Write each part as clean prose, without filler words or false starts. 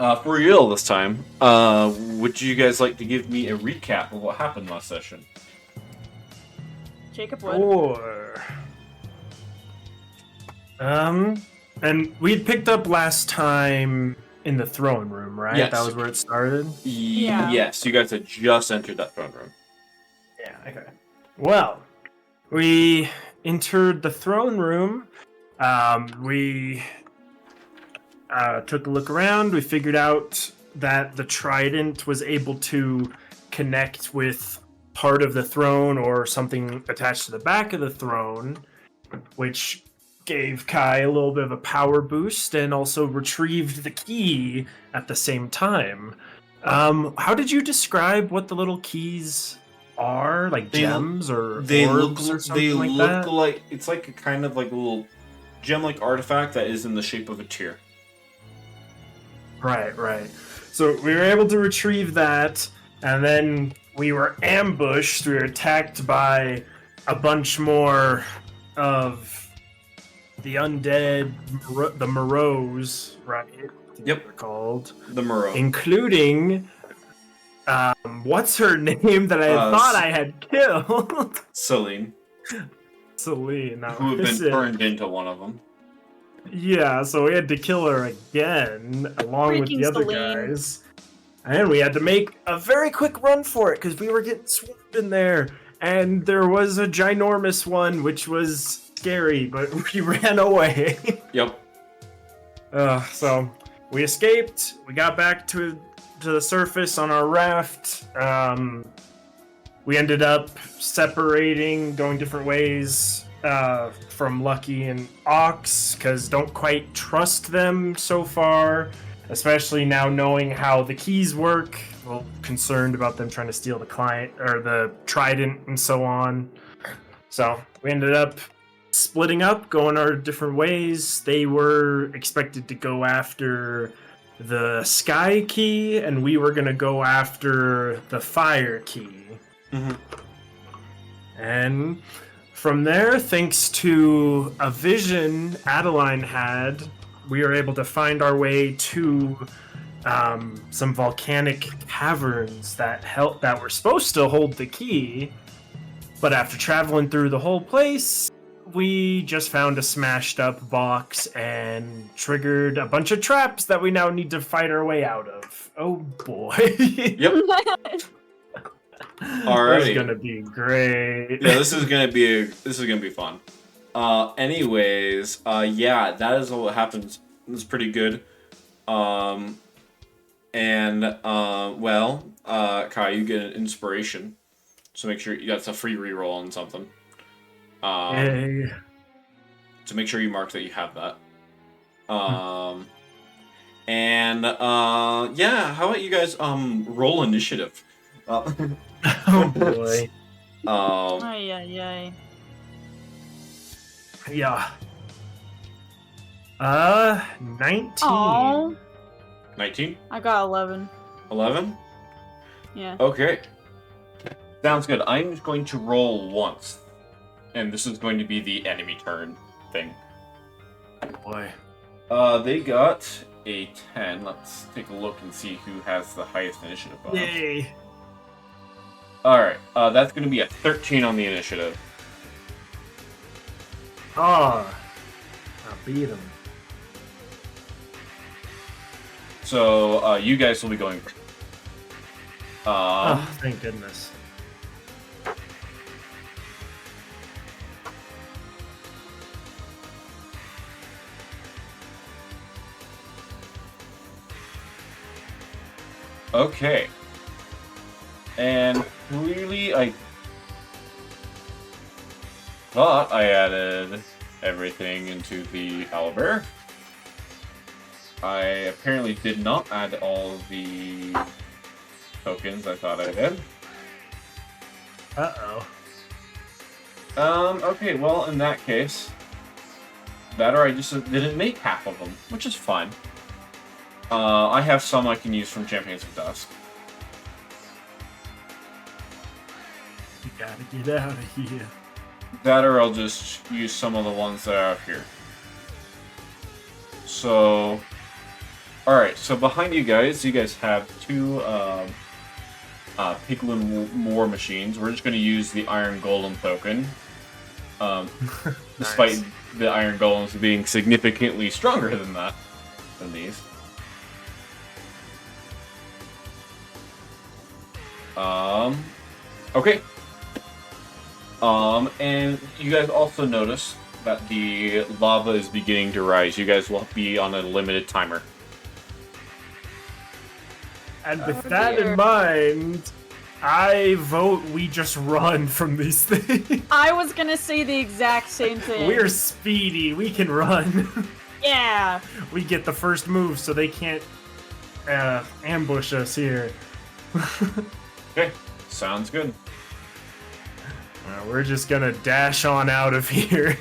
For real this time, would you guys like to give me a recap of what happened last session? Jacob would. Or, and we'd picked up last time in the throne room, right? Yes. That was where it started? Yeah. Yes, you guys had just entered that throne room. Yeah, okay. Well, we entered the throne room. We took a look around. We figured out that the trident was able to connect with part of the throne or something attached to the back of the throne, which gave Kai a little bit of a power boost and also retrieved the key at the same time. How did you describe what the little keys are? Like gems or orbs or something like that? Like it's like a kind of like a little gem-like artifact that is in the shape of a tear. Right. So we were able to retrieve that, and then we were ambushed. We were attacked by a bunch more of the undead, the Moreaus, right? Yep. They're called. The Moreau. Including, what's her name that I thought I had killed? Celine. Celine. Who had been turned into one of them. Yeah, so we had to kill her again, along with the other guys. And we had to make a very quick run for it, because we were getting swarmed in there. And there was a ginormous one, which was scary, but we ran away. Yep. So we escaped. We got back to the surface on our raft. We ended up separating, going different ways from Lucky and Ox, because don't quite trust them so far, especially now knowing how the keys work. Well, concerned about them trying to steal the client or the trident and so on. So we ended up splitting up, going our different ways. They were expected to go after the sky key, and we were going to go after the fire key. Mm-hmm. And from there, thanks to a vision Adeline had, we were able to find our way to some volcanic caverns that were supposed to hold the key. But after traveling through the whole place, we just found a smashed up box and triggered a bunch of traps that we now need to fight our way out of. Oh boy. Yep. Alrighty. This is gonna be great. Yeah, this is gonna be fun. Anyways, yeah, that is what happens. It's pretty good. Kai, you get an inspiration. So make sure that's a free reroll on something. Yay. So make sure you mark that you have that. Yeah, how about you guys roll initiative? Oh boy. Ay. Yeah. 19. Aww. 19? I got 11. 11? Yeah. Okay. Sounds good. I'm just going to roll once. And this is going to be the enemy turn thing. Boy. They got a 10. Let's take a look and see who has the highest initiative bonus. Yay. Alright, that's going to be a 13 on the initiative. I beat him. So, you guys will be going... Thank goodness. Okay. And clearly I thought I added everything into the owlbear. I apparently did not add all the tokens I thought I did. Uh-oh. Okay, well, in that case, that or I just didn't make half of them, which is fine. I have some I can use from Champions of Dusk. You gotta get out of here. That or I'll just use some of the ones that are up here. So, Alright, so behind you guys have two Piglin War machines. We're just going to use the Iron Golem token. Despite the Iron Golems being significantly stronger than these. Okay. And you guys also notice that the lava is beginning to rise. You guys will be on a limited timer. And with that in mind, I vote we just run from these things. I was gonna say the exact same thing. We're speedy. We can run. Yeah. We get the first move, so they can't ambush us here. Okay, sounds good. We're just gonna dash on out of here.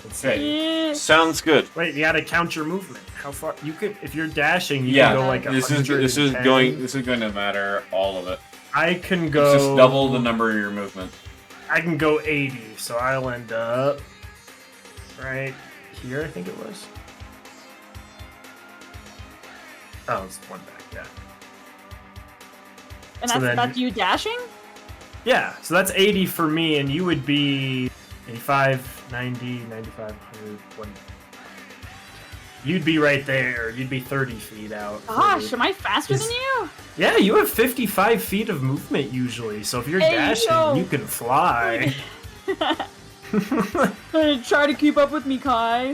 Okay, Yeah. sounds good. Wait, you gotta count your movement. How far you could, if you're dashing, you Yeah, can go like this is going to matter all of it. I can go. It's just double the number of your movement. I can go 80, so I'll end up right here. I think it was. Oh, it's one back. Yeah. And So that's you dashing? Yeah. So that's 80 for me, and you would be 85, 90, 95, 100, 1. You'd be right there. You'd be 30 feet out. Gosh, am I faster than you? Yeah, you have 55 feet of movement usually, so if you're Hey, dashing, yo. you can fly. Try to keep up with me, Kai.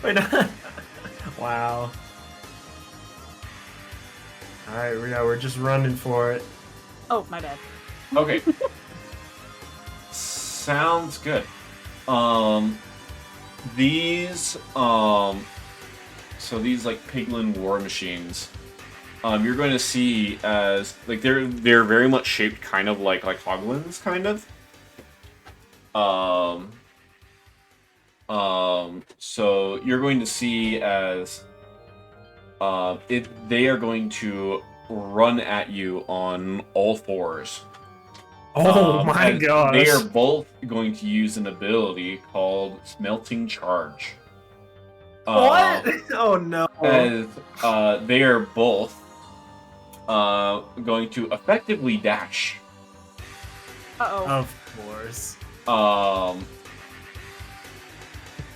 Wait, no. Wow. Alright, we're just running for it. Oh, my bad. Okay. Sounds good. These so these like Piglin War machines, you're going to see as like they're very much shaped kind of like hoglins, kind of. So you're going to see as they are going to run at you on all fours. Oh my and gosh. They are both going to use an ability called Smelting Charge. What? Oh no. As they are both going to effectively dash. Uh-oh. Of course. Um,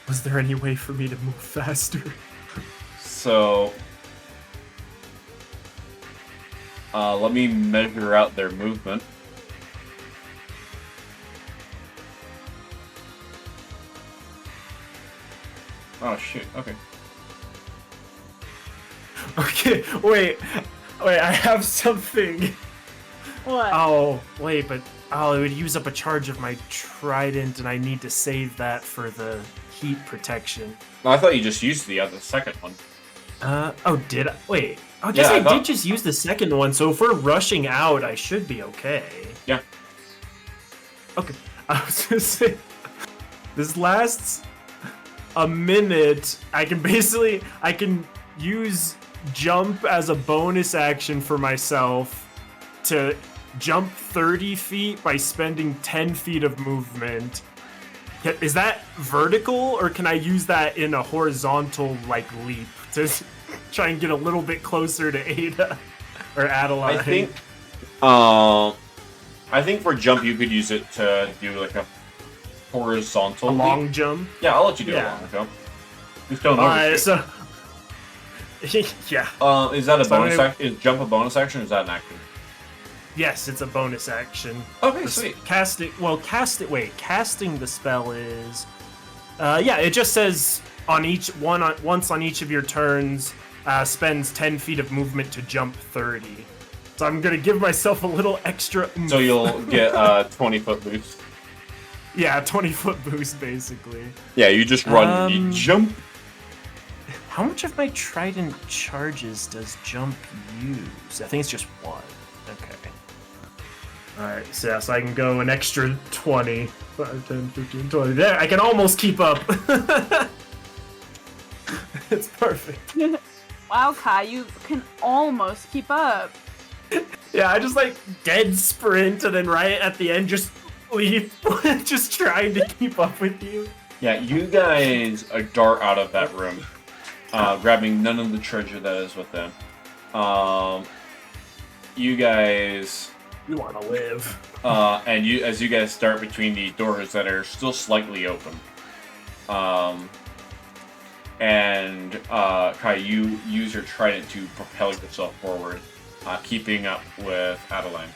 Was there any way for me to move faster? so let me measure out their movement. Oh shit, okay. Okay, wait, I have something. What? Oh, wait, but it would use up a charge of my trident, and I need to save that for the heat protection. I thought you just used the second one. Oh, did I? Wait, I guess Yeah, I I thought- did just use the second one, so if we're rushing out, I should be okay. Yeah. Okay, I was gonna say, this lasts a minute. I can use jump as a bonus action for myself to jump 30 feet by spending 10 feet of movement. Is that vertical, or can I use that in a horizontal like leap to try and get a little bit closer to Ada or Adeline? I think for jump you could use it to do like a horizontal a leap. long jump. Yeah, I'll let you do a Yeah. long jump. Just don't Alright, overshoot. so yeah, Is that a So bonus anyway- action? Is jump a bonus action, or is that an action? yes, it's a bonus action. Okay, sweet. Casting the spell is yeah, it just says once on each of your turns, spends 10 feet of movement to jump 30. So I'm gonna give myself a little extra oomph. So you'll get a 20-foot boost. Yeah, 20-foot boost basically. Yeah, you just run, you jump. How much of my trident charges does jump use? I think it's just one. Okay. Alright, so I can go an extra 20. 5, 10, 15, 20. There, I can almost keep up. It's perfect. Wow, Kai, you can almost keep up. Yeah, I just like dead sprint and then right at the end just leave. Just trying to keep up with you. Yeah, you guys dart out of that room, grabbing none of the treasure that is with them. You guys, You want to live. and as you guys start between the doors that are still slightly open. And Kai, you use your trident to propel yourself forward, keeping up with Adeline.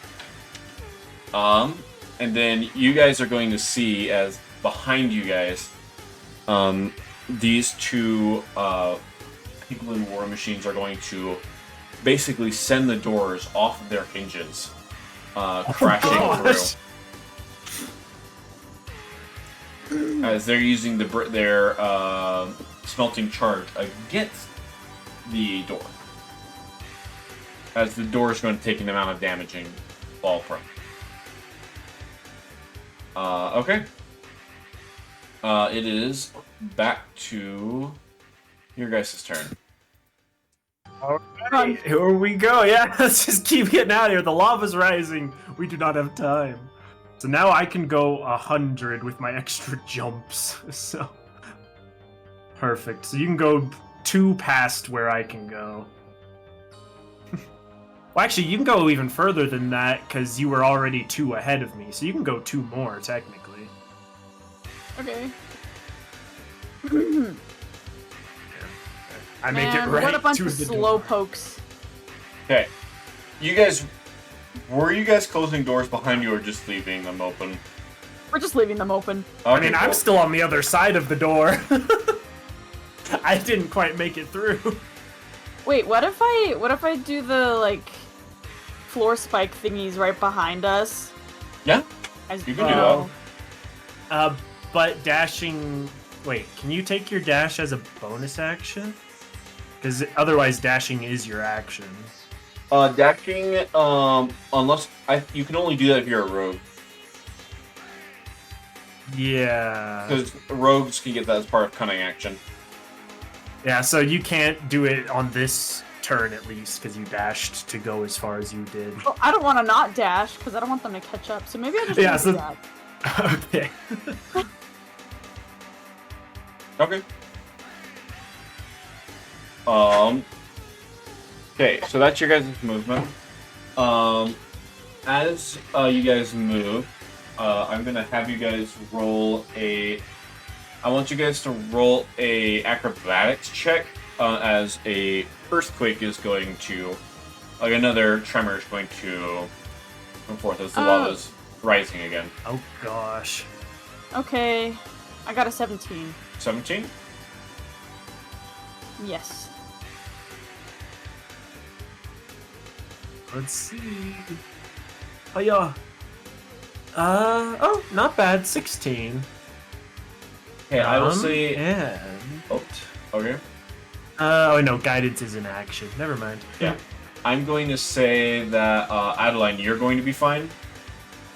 And then you guys are going to see as behind you guys, these two Piglin war machines are going to basically send the doors off of their hinges, crashing through. As they're using their smelting charge against the door. As the door is going to take an amount of damage and fall prone. Okay. It is back to your guys' turn. Alright, here we go. Yeah, let's just keep getting out of here. The lava's rising. We do not have time. So now I can go 100 with my extra jumps. So perfect. So you can go 2 past where I can go. Well, actually, you can go even further than that because you were already 2 ahead of me. So you can go 2 more, technically. Okay. I make it right what a bunch to of the slow door. pokes. Okay. Were you guys closing doors behind you or just leaving them open? We're just leaving them open. Okay, I mean, I'm still on the other side of the door. I didn't quite make it through. Wait, what if I do the like floor spike thingies right behind us? Yeah, As you can do that. But dashing... Wait, can you take your dash as a bonus action? Because otherwise dashing is your action. Dashing, unless you can only do that if you're a rogue. Yeah. Because rogues can get that as part of cunning action. Yeah, so you can't do it on this turn at least, because you dashed to go as far as you did. Oh, I don't want to not dash because I don't want them to catch up. So maybe I just Yeah, won't so- do that. Okay. Okay. Okay, so that's your guys' movement. As you guys move, I'm gonna have you guys roll a. I want you guys to roll a acrobatics check, as a earthquake is going to, like another tremor is going to come forth as the lava's rising again. Oh gosh. Okay, I got a 17. 17. Yes. Let's see. Oh yeah. Oh, not bad. 16. Okay, I will say. And... Oh, okay. Oh no, guidance is an action. Never mind. Yeah. I'm going to say that, Adeline, you're going to be fine.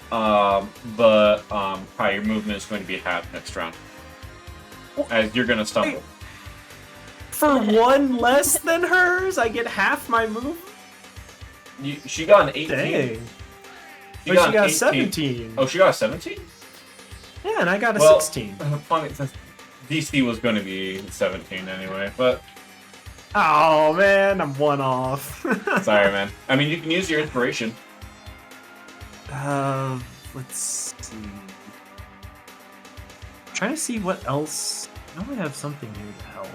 But probably your movement is going to be halved next round. As you're going to stumble. For one less than hers, I get half my move? She got an 18. Dang. She But got she got an 18. 17. Oh, she got a 17? Yeah, and I got a Well, 16. Funny, DC was going to be 17 anyway, but Oh man, I'm 1 off. sorry, man. I mean, you can use your inspiration. Let's see. I'm trying to see what else. I know I have something here to help.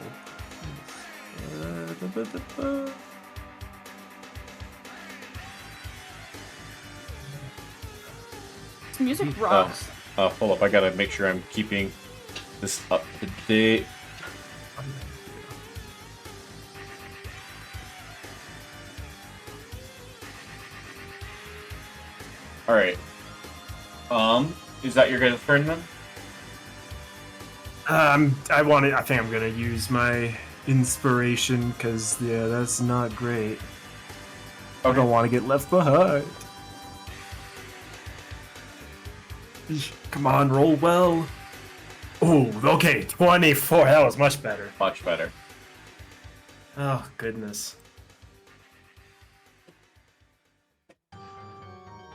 This music rocks. Hold up, I gotta make sure I'm keeping this up to date. Alright. Is that your guys' turn then? I think I'm gonna use my inspiration because yeah, that's not great. I don't want to get left behind. Come on, roll well. Oh, okay, 24. That was much better. Much better. Oh goodness.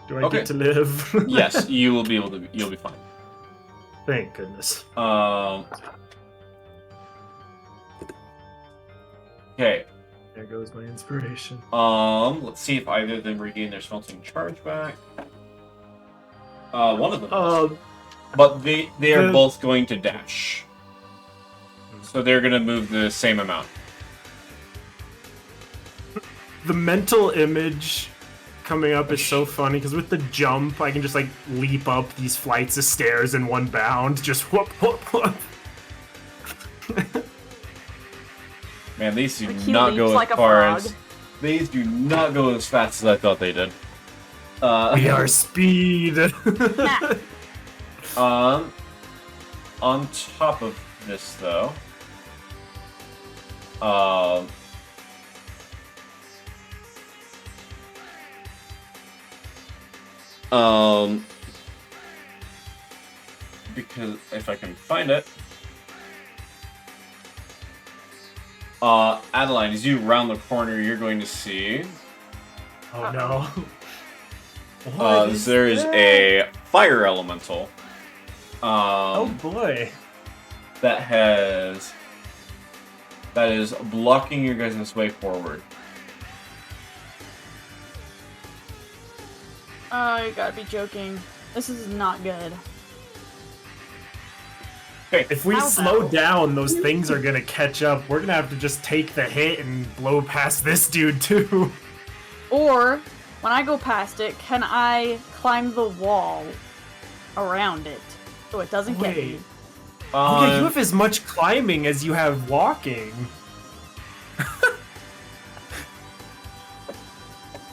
Do I Okay. get to live? Yes, you will be able to. You'll be fine. Thank goodness. Okay. There goes my inspiration. Let's see if either of them regain their smelting charge back. One of them does. But they are both going to dash. So they're gonna move the same amount. The mental image coming up is so funny, because with the jump, I can just, like, leap up these flights of stairs in one bound. Just whoop, whoop, whoop. Man, these do Like he not leaps go like as a far frog. as... These do not go as fast as I thought they did. We are speed. On top of this, though... because if I can find it... Adeline, as you round the corner, you're going to see... Oh no. There is a fire elemental. Oh boy. That is blocking your guys' way forward. Oh, you gotta be joking. This is not good. Okay. If we How slow about- down, those things are gonna catch up. We're gonna have to just take the hit and blow past this dude too. Or, when I go past it, can I climb the wall around it so it doesn't get me? Wait. Okay, you have as much climbing as you have walking.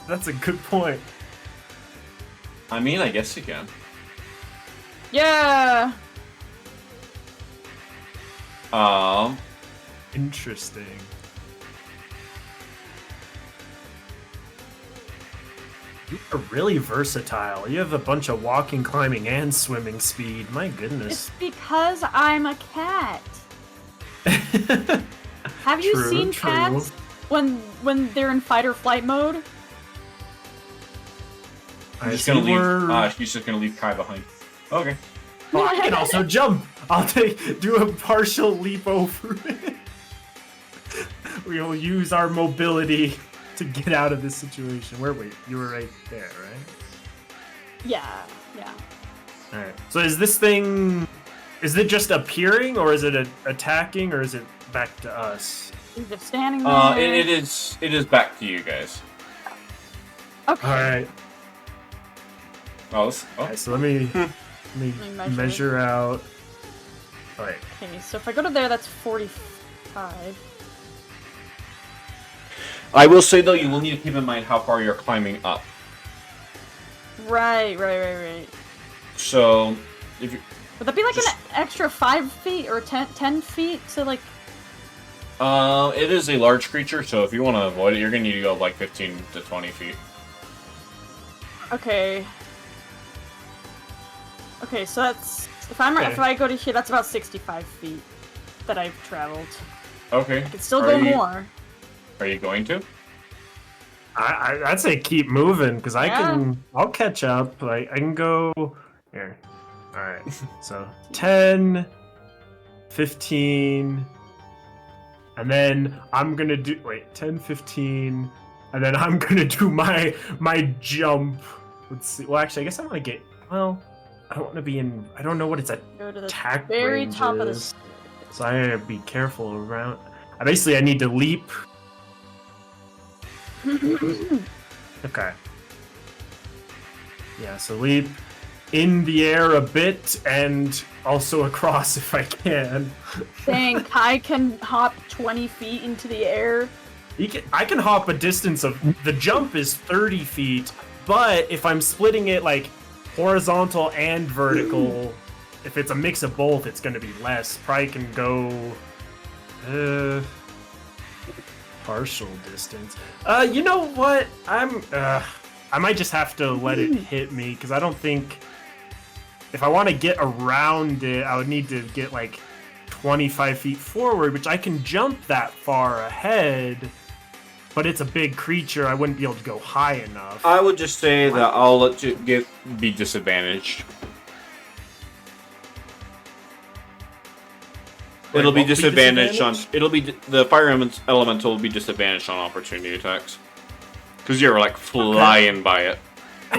That's a good point. I mean, I guess you can. Yeah! Interesting. You are really versatile. You have a bunch of walking, climbing, and swimming speed. My goodness. It's because I'm a cat. Have you True, seen true. cats when they're in fight or flight mode? She's just gonna leave Kai behind. Okay. Oh, I can also jump. I'll do a partial leap over it. We will use our mobility to get out of this situation. Wait, you were right there, right? Yeah. Alright. So is this thing... Is it just appearing, or is it attacking, or is it back to us? Is it standing there? It is back to you guys. Okay. Alright. Oh, So let me measure. measure out... Alright. Okay, so if I go to there, that's 45. I will say though, you will need to keep in mind how far you're climbing up. Right. So, if you... Would that be like an extra 5 feet or 10 feet to like... it is a large creature, so if you want to avoid it, you're gonna need to go like 15 to 20 feet. Okay. Okay, so that's... If I go to here, that's about 65 feet that I've traveled. Okay. I could still go more. Are you going to? I'd say keep moving, because Yeah. I'll catch up. Like, I can go... Here. Alright. So, 10, 15... And then I'm gonna do... Wait, 10, 15... And then I'm gonna do my jump. Let's see. Well, actually, I guess I want to get... Well, I don't want to be in... I don't know what its Go to the attack very range top of the... is. So I gotta be careful around... Basically, I need to leap. Okay. Yeah, so leap in the air a bit and also across if I can. Dang, Kai can hop 20 feet into the air. I can hop a distance of... The jump is 30 feet, but if I'm splitting it like horizontal and vertical, if it's a mix of both, it's going to be less. Probably can go... partial distance. You know what? I might just have to let it hit me, because I don't think... If I want to get around it, I would need to get like 25 feet forward, which I can jump that far ahead, but it's a big creature. I wouldn't be able to go high enough. I would just say that I'll let you be disadvantaged. It'll be won't be disadvantaged on. disadvantaged? It'll be the fire elemental will be disadvantaged on opportunity attacks. Because you're like flying by it.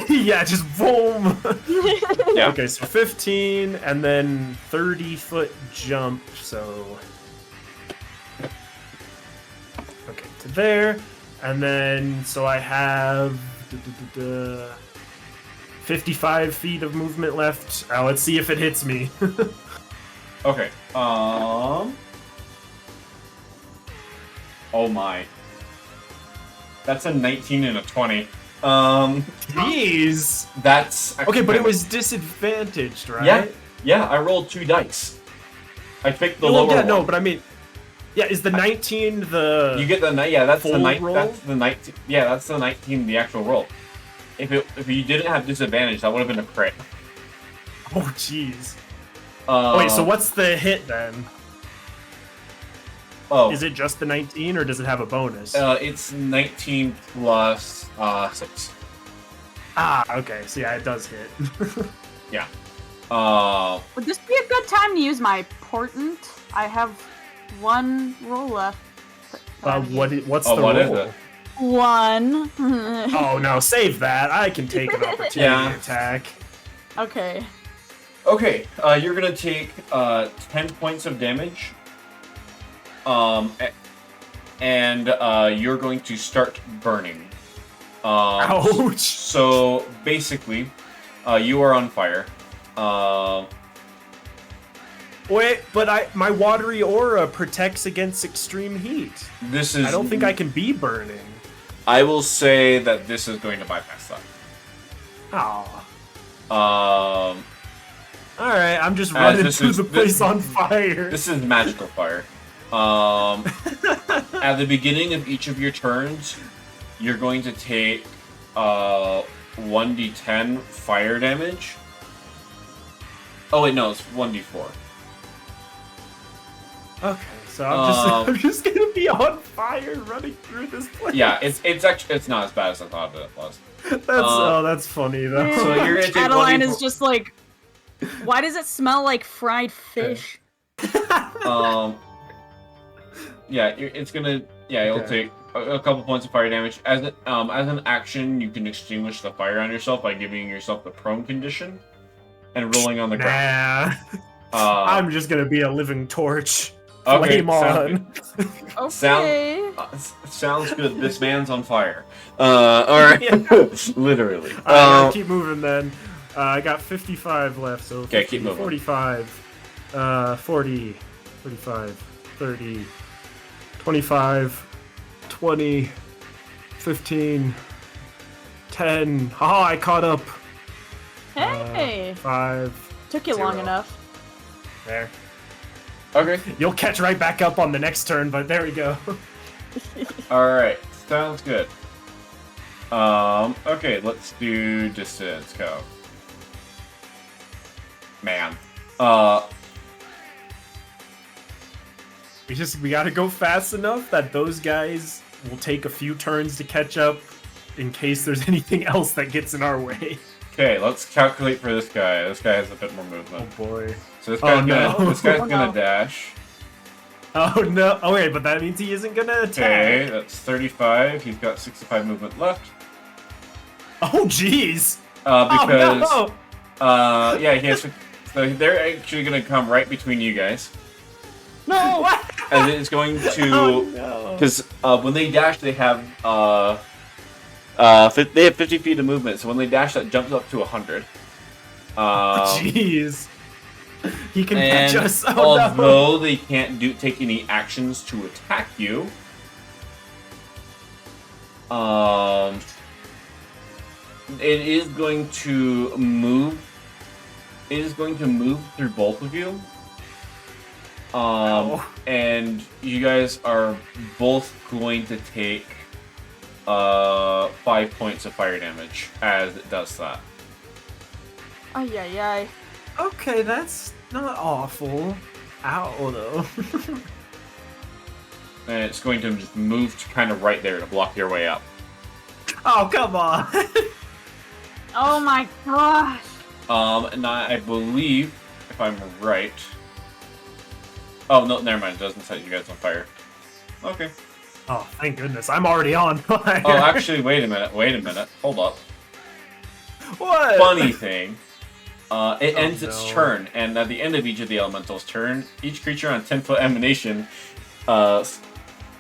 Yeah, just boom. Yeah. Okay, so 15 and then 30-foot jump. So okay, to there, and then so I have 55 feet of movement left. Let's see if it hits me. Okay. Oh my. That's a 19 and a 20. Jeez. That's actually Okay, but it kinda- was disadvantaged, right? Yeah. Yeah, I rolled 2 dice. I picked the Well, lower yeah, one. no, but I mean, yeah, is the 19 the? You get the yeah. That's full the night. roll? That's the 19. Yeah, that's the 19. The actual roll. If you didn't have disadvantage, that would have been a crit. Oh, jeez. Wait, so what's the hit then? Oh, Is it just the 19, or does it have a bonus? it's 19 plus 6. Okay, so yeah, it does hit. Yeah. Would this be a good time to use my portent? I have 1 roll left. What's Oh, the what is roll? it? 1. Oh no, save that. I can take an opportunity Yeah. attack. Okay. Okay, you're gonna take 10 points of damage. And you're going to start burning. Ouch! So basically, you are on fire. Wait, but my watery aura protects against extreme heat. This is. I don't think I can be burning. I will say that this is going to bypass that. Oh. Alright, I'm just running through the place on fire. This is magical fire. At the beginning of each of your turns, you're going to take 1d10 fire damage. Oh wait, no, it's 1d4. Okay, so I'm just gonna be on fire running through this place. Yeah, it's not as bad as I thought it was. That's funny though. So you're gonna take Adeline 1d4 is just like, why does it smell like fried fish? Yeah, it's gonna. Yeah, it'll Okay. take a couple points of fire damage. As an action, you can extinguish the fire on yourself by giving yourself the prone condition and rolling on the ground. Nah. I'm just gonna be a living torch. Okay, Flame on. Okay. Sounds good. This man's on fire. All right. Literally. Alright, keep moving then. I got 55 left, so 50, Okay, keep moving. 45, 40, 45, 30, 25, 20, 15, 10. Oh, I caught up. Hey, 5. took you long 0. enough. There. Okay. You'll catch right back up on the next turn, but there we go. All right. Sounds good. Okay. Let's do distance. Go. Man. We gotta go fast enough that those guys will take a few turns to catch up in case there's anything else that gets in our way. Okay. Let's calculate for this guy. This guy has a bit more Oh movement. boy. So this guy's no. gonna Oh, gonna no. dash. Oh no. Oh wait, but that means he isn't gonna Okay, attack. that's 35. He's got 65 movement left. Oh jeez. Because Oh no. yeah, he has. So they're actually gonna come right between you guys, No. and it's going Oh to no. because when they dash, they have they have 50 feet of movement. So when they dash, that jumps up to 100. Jeez. He can And catch us. Oh no. although they can't take any actions to attack you, it is going to move. It is going to move through both of you. Ow. And you guys are both going to take 5 points of fire damage as it does that. Ay, ay, ay. Okay, that's not awful. Ow though. And it's going to just move to kind of right there to block your way up. Oh come on. Oh my gosh. And I believe, if I'm right, Oh, no, never mind. It doesn't set you guys on fire. Okay. Oh, thank goodness. I'm already on fire. Oh, actually, wait a minute. Hold up. What? Funny thing. It ends its no. turn, and at the end of each of the elementals' turn, each creature on 10-foot emanation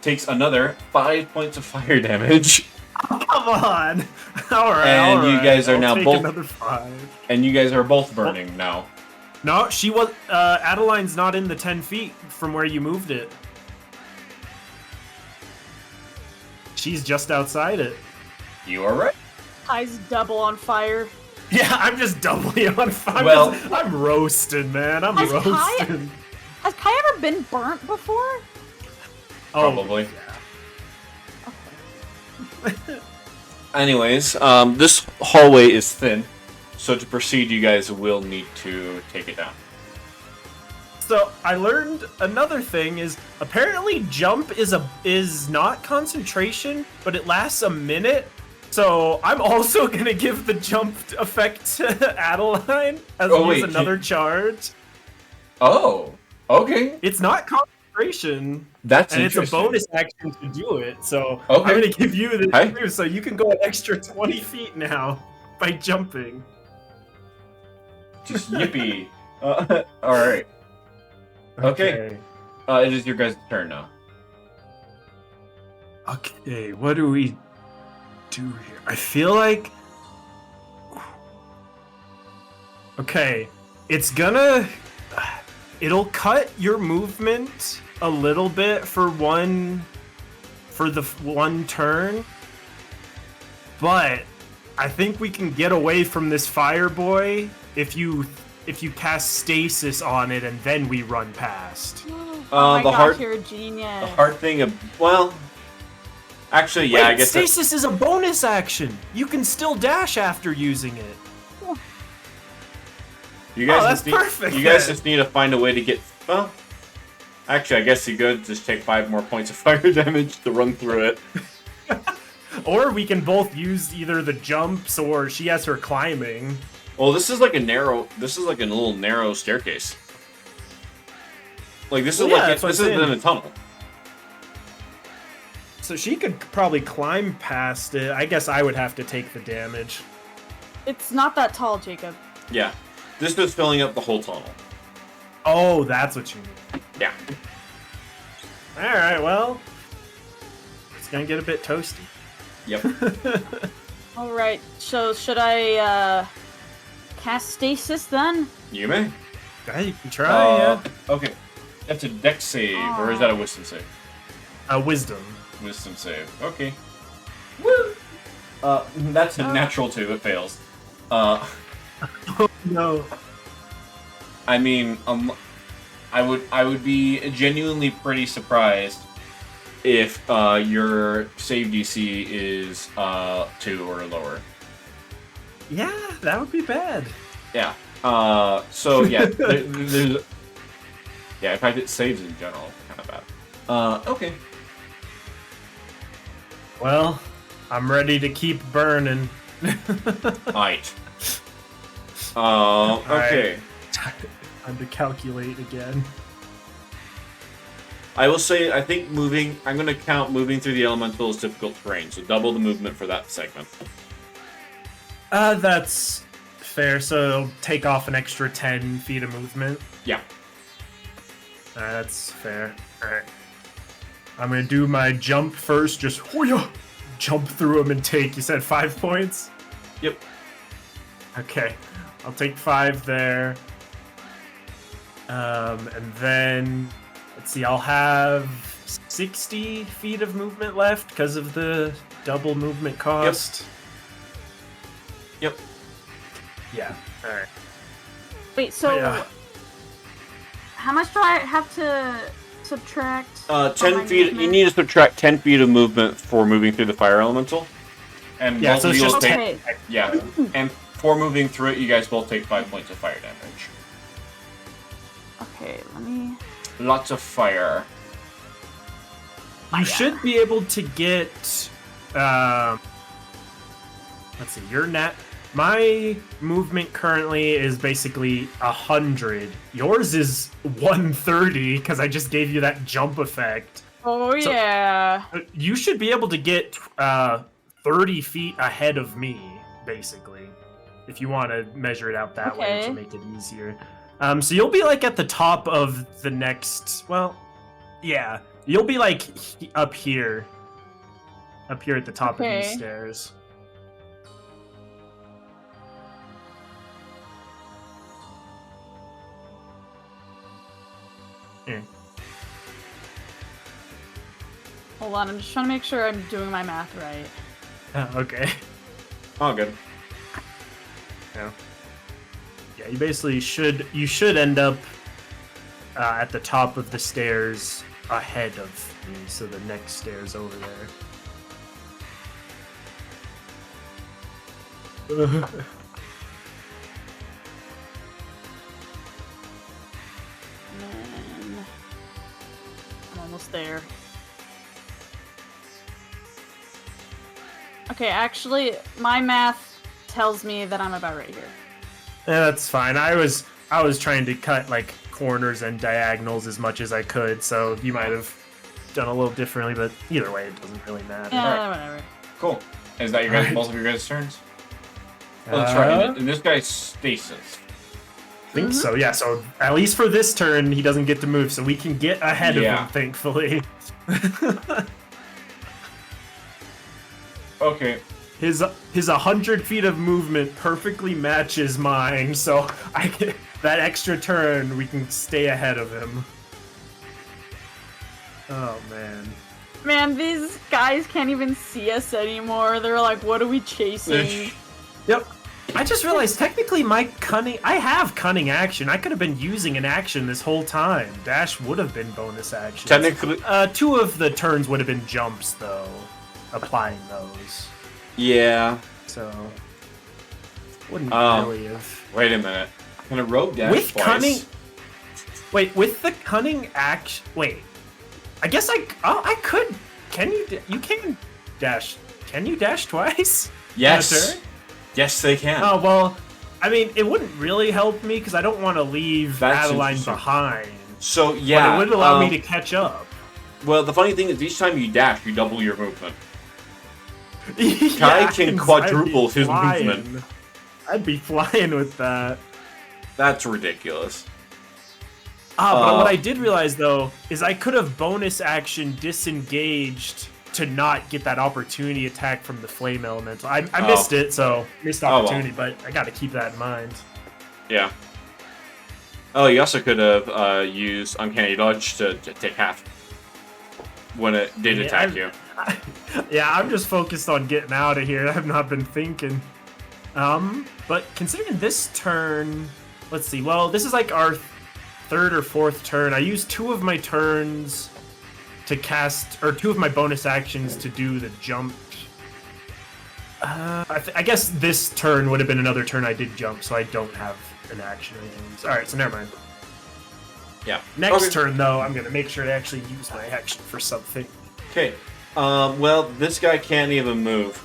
takes another 5 points of fire damage. Oh, come on. Alright, And you guys are I'll now take both- another 5. And you guys are both burning now. No, she was. Adeline's not in the 10 feet from where you moved it. She's just outside it. You are right. Kai's double on fire. Yeah, I'm just doubly on fire. Well- I'm roasted, man. I'm Has roasted. Has Kai ever been burnt before? Probably. Yeah. Anyways, this hallway is thin, so to proceed, you guys will need to take it down. So I learned another thing is apparently jump is not concentration, but it lasts a minute. So I'm also gonna give the jump effect to Adeline as another charge. Oh, okay. It's not concentration, That's and it's a interesting. bonus action to do it. So Okay. I'm gonna give you this Hey. too, so you can go an extra 20 feet now by jumping. Just yippee. Alright. Okay. It is your guys' turn now. Okay, what do we do here? I feel like... Okay, it'll cut your movement a little bit for the one turn, but I think we can get away from this fire boy if you cast stasis on it and then we run past. Oh my the gosh, hard- you're a genius. The hard thing well, actually, yeah, Wait, I guess stasis is a bonus action. You can still dash after using it. you guys that's just need, perfect, you guys then. just need to find a way to get. Well, actually, I guess you could just take 5 more points of fire damage to run through it. Or we can both use either the jumps or she has her climbing. Well, this is like a little narrow staircase. Like this is Well, yeah, like that's what this I'm isn't saying. a tunnel. So she could probably climb past it. I guess I would have to take the damage. It's not that tall, Jacob. Yeah, this is filling up the whole tunnel. Oh, that's what you mean. Yeah. Alright, well. It's gonna get a bit toasty. Yep. Alright, so should I cast stasis then? You may. Yeah, you can try, yeah. Okay. That's a dex save, or is that a wisdom save? Wisdom. Wisdom save. Okay. Woo! That's a natural 2. It fails. Oh, no. I mean, I would be genuinely pretty surprised if your save DC is 2 or lower. Yeah, that would be bad. Yeah. So yeah, there's yeah. In fact, it saves in general kind of bad. Okay. Well, I'm ready to keep burning. Alright. Okay. Time to calculate again. I will say, I think I'm going to count moving through the elemental as difficult terrain, so double the movement for that segment. That's fair, so it'll take off an extra 10 feet of movement. Yeah. That's fair. Alright. I'm gonna do my jump first, just jump through them and take, you said 5 points? Yep. Okay. I'll take 5 there. And then, let's see, I'll have 60 feet of movement left because of the double movement cost. Yep. Yeah, alright. Wait, so Yeah. how much do I have to subtract? from 10 my feet. movement? You need to subtract 10 feet of movement for moving through the fire elemental. And Yeah, both so of it's you will just take. Okay. Yeah. And for moving through it, you guys both take 5 points of fire damage. Okay, let me. Lots of fire. You should be able to get, let's see, you're My movement currently is basically 100. Yours is 130 because I just gave you that jump effect. Oh, So- yeah. You should be able to get 30 feet ahead of me, basically, if you want to measure it out that way to Okay. make it easier. So you'll be like at the top of the next. Well, yeah, you'll be like up here at the top of these Okay. stairs. Here. Hold on, I'm just trying to make sure I'm doing my math right. Okay. Oh, good. Yeah. Yeah, you basically should end up at the top of the stairs ahead of me, so the next stairs over there. And then I'm almost there. Okay, actually, my math tells me that I'm about right here. Yeah, that's fine. I was trying to cut like corners and diagonals as much as I could, so you might have done a little differently, but either way, it doesn't really matter. Yeah, whatever. Cool. Is that your guys, Alright. both of your guys' turns? Oh, that's right. And this guy's stasis. I think so, yeah. So at least for this turn, he doesn't get to move, so we can get ahead of Yeah. him, thankfully. Okay. His 100 feet of movement perfectly matches mine, so I can, that extra turn we can stay ahead of him. Oh man. Man, these guys can't even see us anymore. They're like, what are we chasing? Yep. I just realized technically my cunning. I have cunning action. I could have been using an action this whole time. Dash would have been bonus action. Technically, 2 of the turns would have been jumps though, applying those. yeah. So wouldn't Oh. really have. Wait a minute. Can a rogue dash With twice? cunning. Wait, with the cunning action. Wait. I guess I could. Can you? You can dash. Can you dash twice? Yes. In a turn? Yes, they can. Oh well. I mean, it wouldn't really help me because I don't want to leave That's Adeline interesting. behind. So yeah. But it would allow me to catch up. Well, the funny thing is, each time you dash, you double your movement. Yeah, can I'd be quadruple his flying. movement. I'd be flying with that. That's ridiculous. But what I did realize though is I could have bonus action disengaged to not get that opportunity attack from the flame elemental. I missed it, so missed well. opportunity. But I got to keep that in mind. Yeah. Oh, you also could have used Uncanny Dodge to take half when it did Yeah, attack you. Yeah, I'm just focused on getting out of here. I've not been thinking. But considering this turn, let's see. Well, this is like our 3rd or 4th turn. I used 2 of my turns to cast, or 2 of my bonus actions to do the jump. I guess this turn would have been another turn I did jump, so I don't have an action or anything. All right, so never mind. Yeah. Next Okay. turn, though, I'm gonna make sure to actually use my action for something. Okay. Well, this guy can't even move.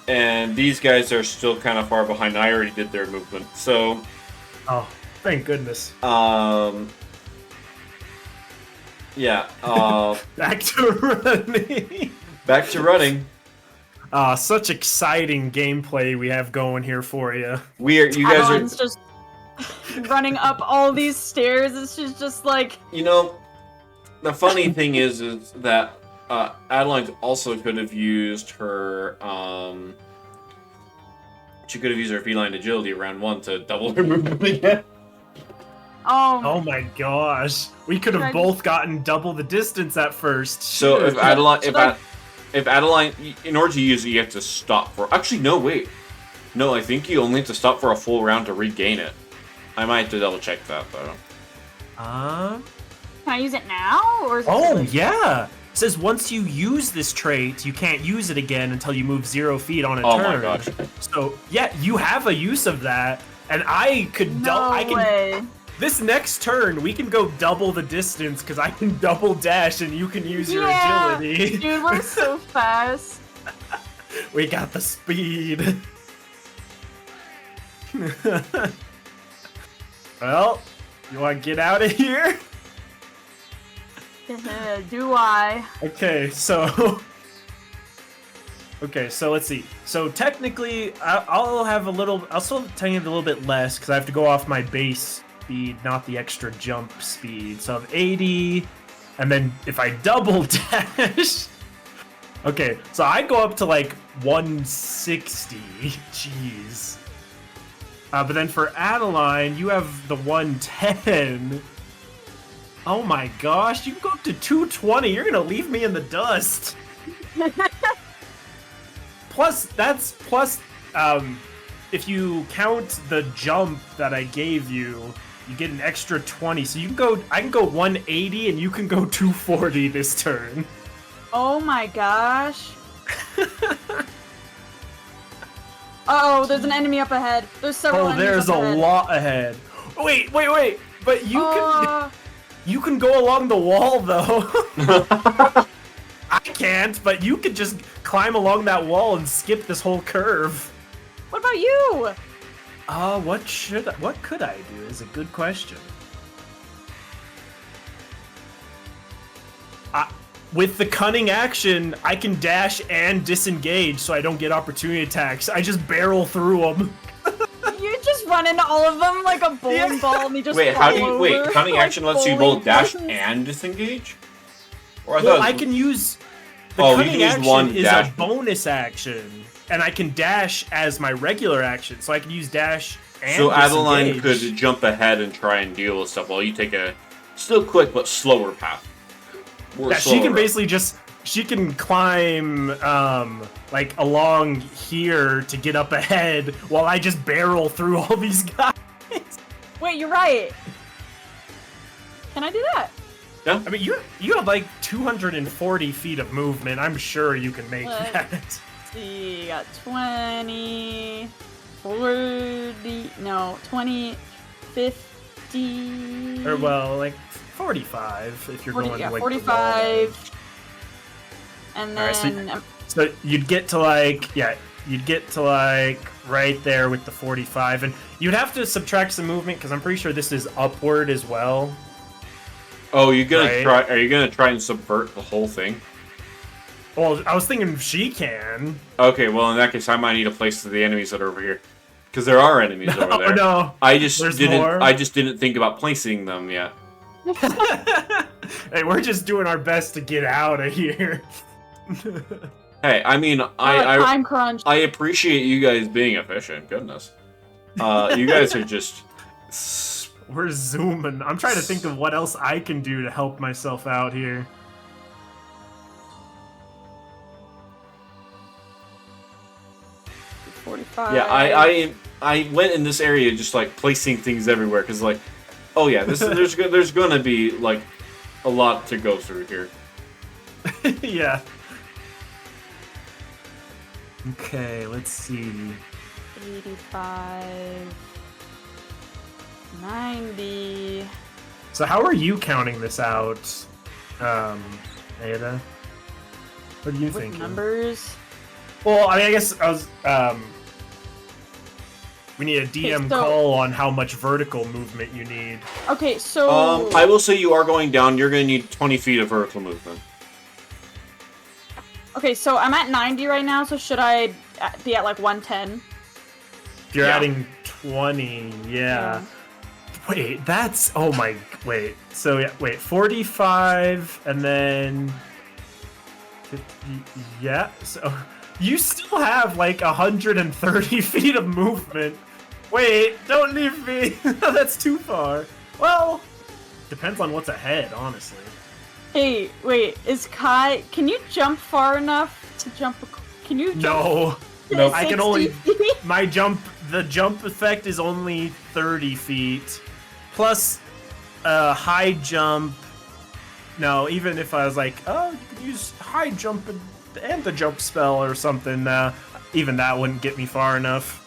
And these guys are still kind of far behind. I already did their movement. So, Oh, thank goodness. yeah. Back to running. Back to running. Such exciting gameplay we have going here for you. You guys are, Adeline's just running up all these stairs. It's just like, you know, the funny thing is that Adeline also could have used her, she could have used her feline agility round 1 to double her movement again. Oh my gosh. We could I have both gotten double the distance at first. So Shoot. if Adeline, in order to use it, you have to stop for. Actually, no, wait. No, I think you only have to stop for a full round to regain it. I might have to double check that though. can I use it now? Or is it Oh, too late? yeah. It says once you use this trait, you can't use it again until you move 0 feet on a Oh turn. my gosh. So, yeah, you have a use of that. And I could No way. This next turn, we can go double the distance because I can double dash and you can use your Yeah, agility. dude, we're so fast. We got the speed. Well, you want to get out of here? Do I? Okay, so... Okay, so let's see. So technically, I'll have a little... I'll still tell you a little bit less, because I have to go off my base speed, not the extra jump speed. So I have 80, and then if I double dash... Okay, so I go up to like 160. Jeez. But then for Adeline, you have the 110. Oh my gosh, you can go up to 220. You're gonna leave me in the dust. Plus, if you count the jump that I gave you, you get an extra 20. So you can go, I can go 180 and you can go 240 this turn. Oh my gosh. Uh-oh, there's an enemy up ahead. There's several enemies there's up a ahead. lot ahead. Wait. But you can go along the wall though. I can't, but you could just climb along that wall and skip this whole curve. What about you? What could I do is a good question. With the cunning action, I can dash and disengage so I don't get opportunity attacks. I just barrel through them. You just run into all of them like a bowling ball and you just Wait, fall how do you over wait? Cunning like action lets you bowling both dash pins. and disengage? Or Well, I can use... The Oh, you cunning can use action one is dash. a bonus action, and I can dash as my regular action, so I can use dash and So Adeline disengage. could jump ahead and try and deal with stuff while you take a still quick but slower path. Yeah, she can basically just... She can climb, like, along here to get up ahead, while I just barrel through all these guys. Wait, you're right. Can I do that? Yeah. I mean, you have, like, 240 feet of movement. I'm sure you can make that. Let's see, you got 20, 40, no, 20, 50... Or, well, like, 45, if you're 40, going yeah, to, like, 45. And Alright, then... So you'd get to like, right there with the 45, and you'd have to subtract some movement because I'm pretty sure this is upward as well. Oh, you're gonna Right. try? Are you gonna try and subvert the whole thing? Well, I was thinking she can. Okay, well in that case, I might need to place the enemies that are over here, because there are enemies over there. No, I just there's didn't. more. I just didn't think about placing them yet. Hey, we're just doing our best to get out of here. Hey, I mean, time crunch. I appreciate you guys being efficient. Goodness, you guys are just. We're zooming. I'm trying to think of what else I can do to help myself out here. Yeah, I went in this area just like placing things everywhere because like, oh yeah, there's gonna be like a lot to go through here. Yeah. Okay, let's see. 85, 90. So how are you counting this out, Ada? What are you With thinking? numbers. Well, I mean, I guess I was, we need a DM so- call on how much vertical movement you need. Okay, so... I will say you are going down. You're gonna need 20 feet of vertical movement. Okay, so I'm at 90 right now, so should I be at like 110? If you're Yeah. adding 20, yeah. Wait, that's, oh my, wait. So, yeah, wait, 45, and then 50, yeah, so you still have like 130 feet of movement. Wait, don't leave me. That's too far. Well, depends on what's ahead, honestly. Hey, wait, is Kai... Can you jump far enough to jump... Can you jump... No. Nope. I can 60 only, feet? the jump effect is only 30 feet. Plus, high jump. No, even if I was like, oh, you could use high jump and the jump spell or something, even that wouldn't get me far enough.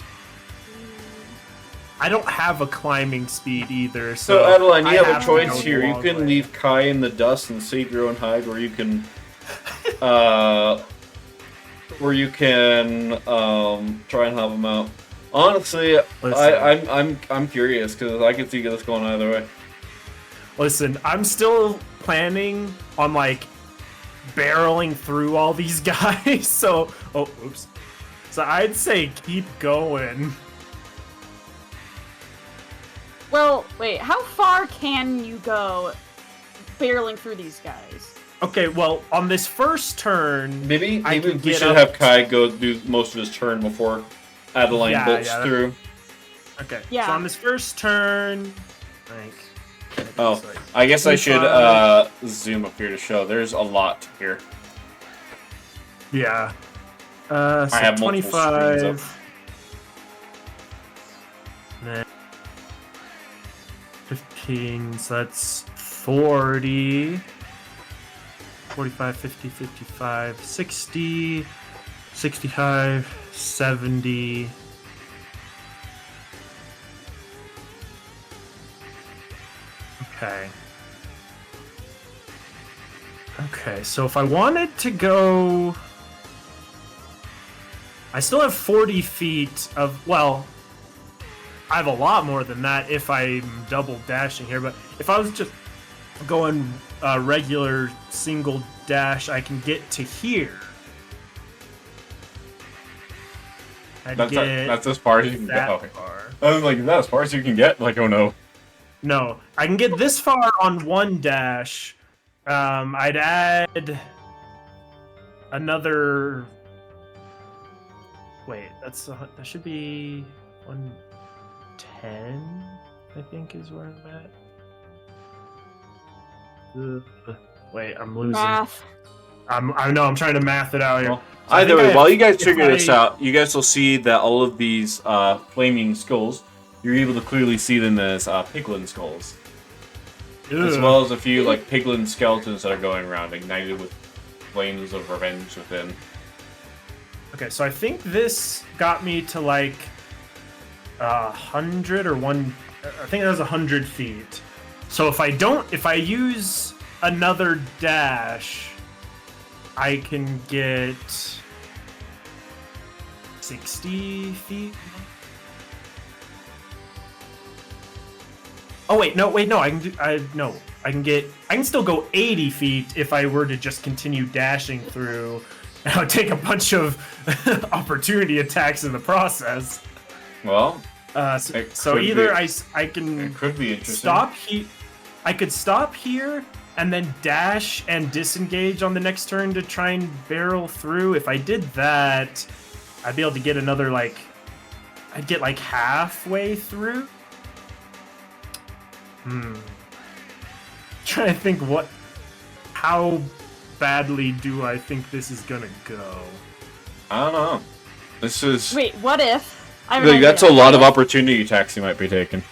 I don't have a climbing speed either, so... So Adeline, you I have a to choice go the here. You long can way. leave Kai in the dust and save your own hide, or you can, try and help him out. Honestly, Listen. I'm curious because I can see this going either way. Listen, I'm still planning on like barreling through all these guys. So, oh, oops. So I'd say keep going. Well, wait, how far can you go barreling through these guys? Okay, well, on this first turn, Maybe I can we get should up have Kai go do most of his turn before Adeline Yeah, bolts yeah, through. Okay. Yeah. So on this first turn, like. Oh, it's like I guess I should 25. zoom up here to show. There's a lot here. Yeah. So I have multiple screens 25. Then 15, so that's 40. 45, 50, 55, 60, 65, 70. Okay. Okay, so if I wanted to go... I still have 40 feet of... Well, I have a lot more than that if I'm double dashing here, but if I was just going regular single dash, I can get to here. That's as far as you can get. that Okay. far. I was like, is that as far as you can get? Like, oh no. No, I can get this far on one dash. I'd add another. Wait, that should be 110. I think is where I'm at. Wait, I'm losing. Math. I know I'm trying to math it out here. Well, So I either think way, I while have- you guys if figure this I- out, you guys will see that all of these flaming skulls, you're able to clearly see them as piglin skulls. As Ugh. well as a few like piglin skeletons that are going around, ignited with flames of revenge within. Okay, so I think this got me to like 100 or one. I think that was 100 feet. So if I use another dash, I can get 60 feet. Oh wait, no, I can do. I can still go 80 feet if I were to just continue dashing through. And I would take a bunch of opportunity attacks in the process. Well, So could either be- I can it could be interesting. stop I could stop here and then dash and disengage on the next turn to try and barrel through. If I did that, I'd be able to get another I'd get like halfway through. Trying to think how badly do I think this is gonna go? I don't know. This is Wait, what if? I have an like that's a idea. lot of opportunity attacks you might be taking.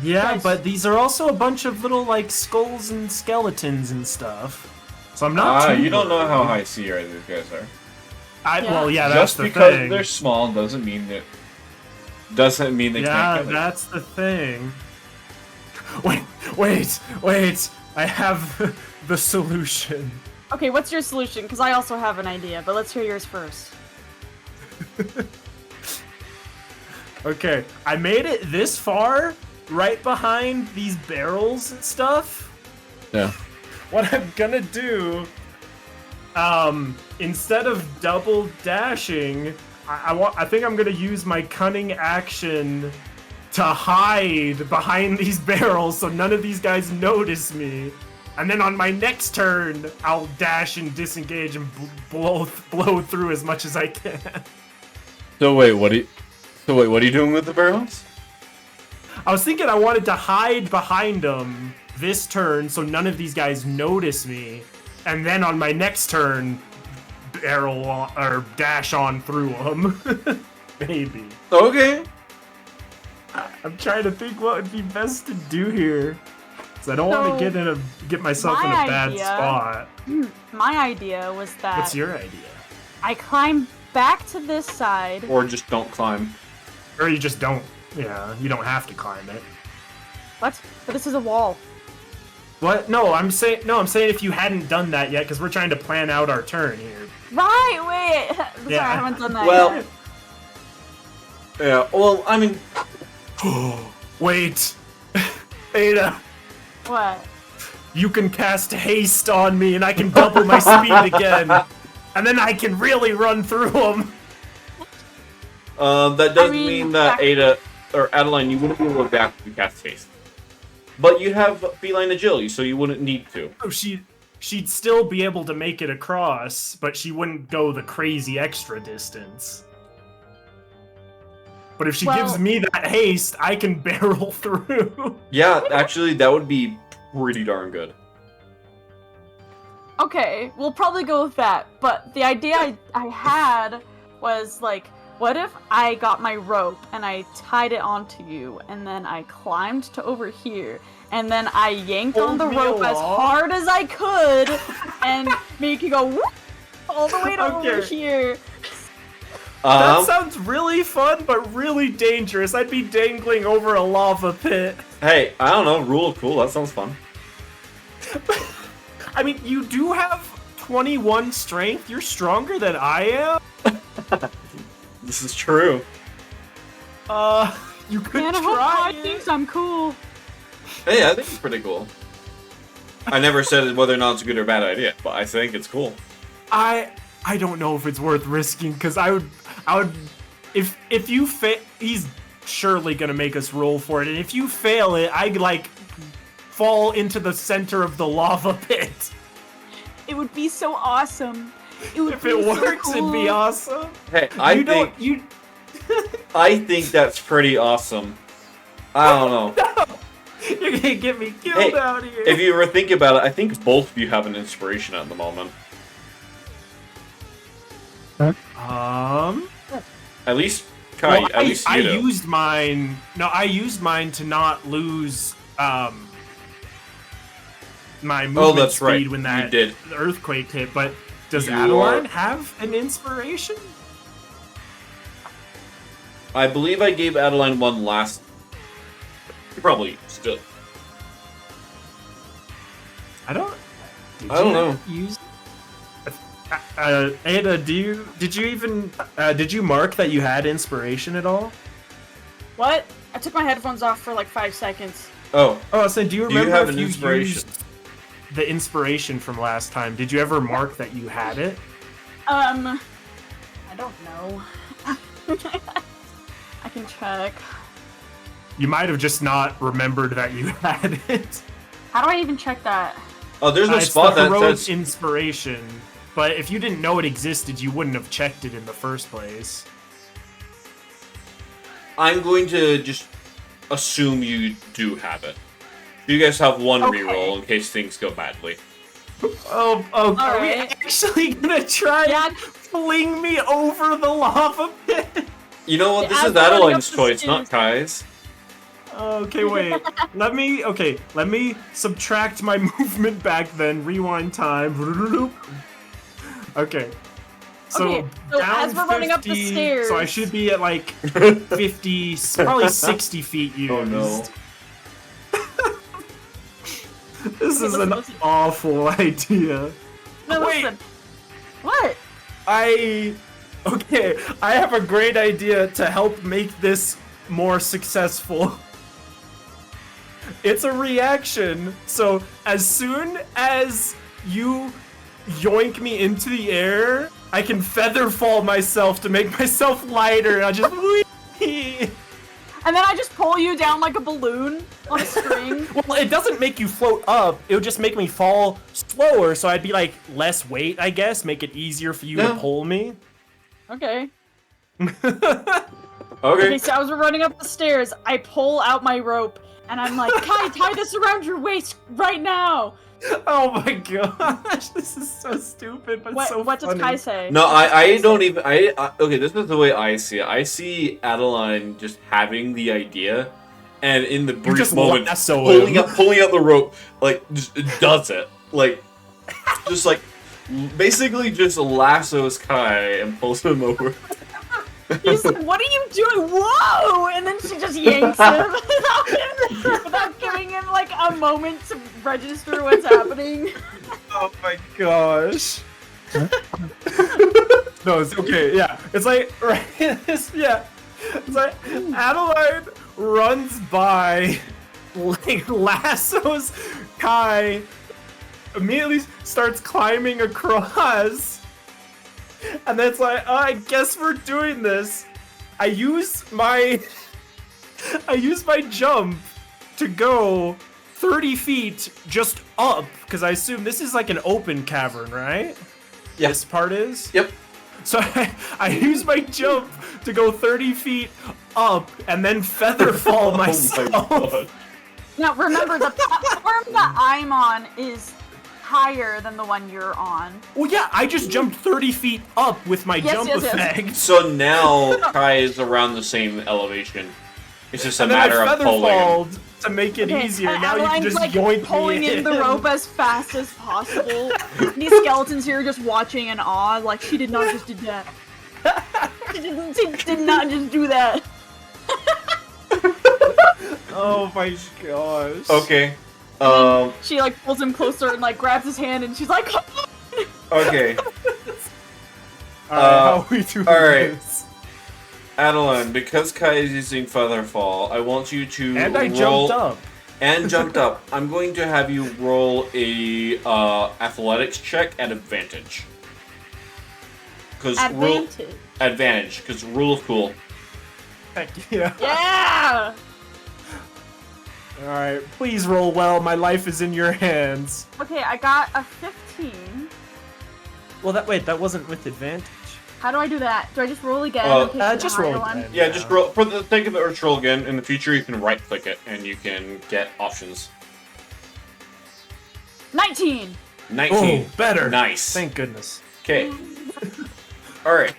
Yeah, Guys. but these are also a bunch of little skulls and skeletons and stuff. So I'm not too You don't know how worried. high CR these guys are. Well, yeah, that's Just the because thing. they're small doesn't mean they Yeah, can't kill you. that's the thing. Wait! I have the solution. Okay, what's your solution? Because I also have an idea, but let's hear yours first. Okay, I made it this far, right behind these barrels and stuff. Yeah. What I'm gonna do, instead of double dashing, I think I'm gonna use my cunning action to hide behind these barrels so none of these guys notice me. And then on my next turn, I'll dash and disengage and blow through as much as I can. So wait, what are you doing with the barrels? I was thinking I wanted to hide behind them this turn so none of these guys notice me, and then on my next turn, barrel on, or dash on through them. Maybe. Okay. I'm trying to think what would be best to do here, because I don't want So, to get myself in a my bad idea- spot. My idea was that What's your idea? I climb back to this side. Or just don't climb. Or you just don't. Yeah, you don't have to climb it. What? But this is a wall. What? No, I'm saying if you hadn't done that yet, because we're trying to plan out our turn here. Right, wait. Sorry, Yeah. I haven't done that Well, yet. Yeah, well, I mean... Wait. Ada, What? you can cast haste on me and I can double my speed again. And then I can really run through them. That doesn't mean that Ada or Adeline, you wouldn't be able to react if you cast haste. But you have feline agility, so you wouldn't need to. Oh, she'd still be able to make it across, but she wouldn't go the crazy extra distance. But if she gives me that haste, I can barrel through. Yeah, actually, that would be pretty darn good. Okay, we'll probably go with that. But the idea I had was like, what if I got my rope and I tied it onto you, and then I climbed to over here, and then I yanked on the rope as hard as I could, and make you go whoop, all the way to over here. That sounds really fun, but really dangerous. I'd be dangling over a lava pit. Hey, I don't know, rule of cool, that sounds fun. I mean, you do have 21 strength. You're stronger than I am. This is true. You could Man, try I think I'm cool. Hey, I think it's pretty cool. I never said whether or not it's a good or bad idea, but I think it's cool. I don't know if it's worth risking, because I would, if you fail, he's surely gonna make us roll for it, and if you fail it, I'd like fall into the center of the lava pit. It would be so awesome. If it works, so cool. It'd be awesome. Hey, I think that's pretty awesome. I don't know. No, you're gonna get me killed out here. If you ever think about it, I think both of you have an inspiration at the moment. At least Kai. Well, at least you do. used mine. No, I used mine to not lose my movement speed when that earthquake hit. But does Adeline have an inspiration? I believe I gave Adeline one last. Probably still. I don't know. Use. Ada, did you mark that you had inspiration at all? What? I took my headphones off for like 5 seconds. Oh. So do you remember have if an you inspiration? used the inspiration from last time? Did you ever mark that you had it? I don't know. I can check. You might have just not remembered that you had it. How do I even check that? Oh, there's no spot that says inspiration. But if you didn't know it existed, you wouldn't have checked it in the first place. I'm going to just assume you do have it. You guys have one reroll in case things go badly. Oh, are we actually gonna try and fling me over the lava pit? You know what? This is Adeline's choice, not Kai's. Okay, wait. Let me subtract my movement back then. Rewind time. Okay. So down as we're running up the 50, stairs. So I should be at like 50, probably 60 feet used. Oh no. This is an awful idea. No, wait. listen. What? I have a great idea to help make this more successful. It's a reaction, so as soon as you yoink me into the air, I can feather fall myself to make myself lighter, and I just whee! And then I just pull you down like a balloon on a string. Well, it doesn't make you float up, it would just make me fall slower, so I'd be like less weight, I guess, make it easier for you to pull me. Okay. Okay, so as we're running up the stairs, I pull out my rope, and I'm like, Kai, tie this around your waist right now! Oh my gosh, this is so stupid, but so What funny. does Kai say? No, I don't even. Okay, this is the way I see it. I see Adeline just having the idea, and in the brief moment, pulling up the rope, like just does it, like just like basically just lassos Kai and pulls him over. He's like, what are you doing? Whoa! And then she just yanks him without giving him like a moment to register what's happening. Oh my gosh. No, it's okay, yeah. It's like, right, yeah. So Adeline runs by, like, lassos Kai, immediately starts climbing across, and then it's like, oh, I guess we're doing this. I use my jump to go 30 feet just up, because I assume this is like an open cavern, right? Yeah. This part is? Yep. So I use my jump to go 30 feet up and then feather fall myself. Oh my God. Now remember, the platform that I'm on is higher than the one you're on. Well, yeah, I just jumped 30 feet up with my Yes, jump yes, yes. effect. So now Kai is around the same elevation. It's just a And then matter I of feather pulling him. falled to make it Okay, easier. and Now you can Adeline's, just like, yoink pulling me in the rope as fast as possible. These skeletons here just watching in awe, like she did not just do that. She did not just do that. Oh my gosh. Okay. She like pulls him closer and like grabs his hand and she's like, Okay. Alright, how are we doing alright. this? Adeline, because Kai is using Featherfall, I want you to And I roll... jumped up. And jumped up. I'm going to have you roll a athletics check at advantage. Advantage, because rule of cool. Heck yeah. yeah! Alright, please roll well. My life is in your hands. Okay, I got a 15. Well, that wasn't with advantage. How do I do that? Do I just roll again? Well, and pick the just higher roll one? again. Yeah, just roll. For the think of it, or roll again. In the future, you can right-click it, and you can get options. 19! 19. Oh, better. Nice. Thank goodness. Okay. Alright.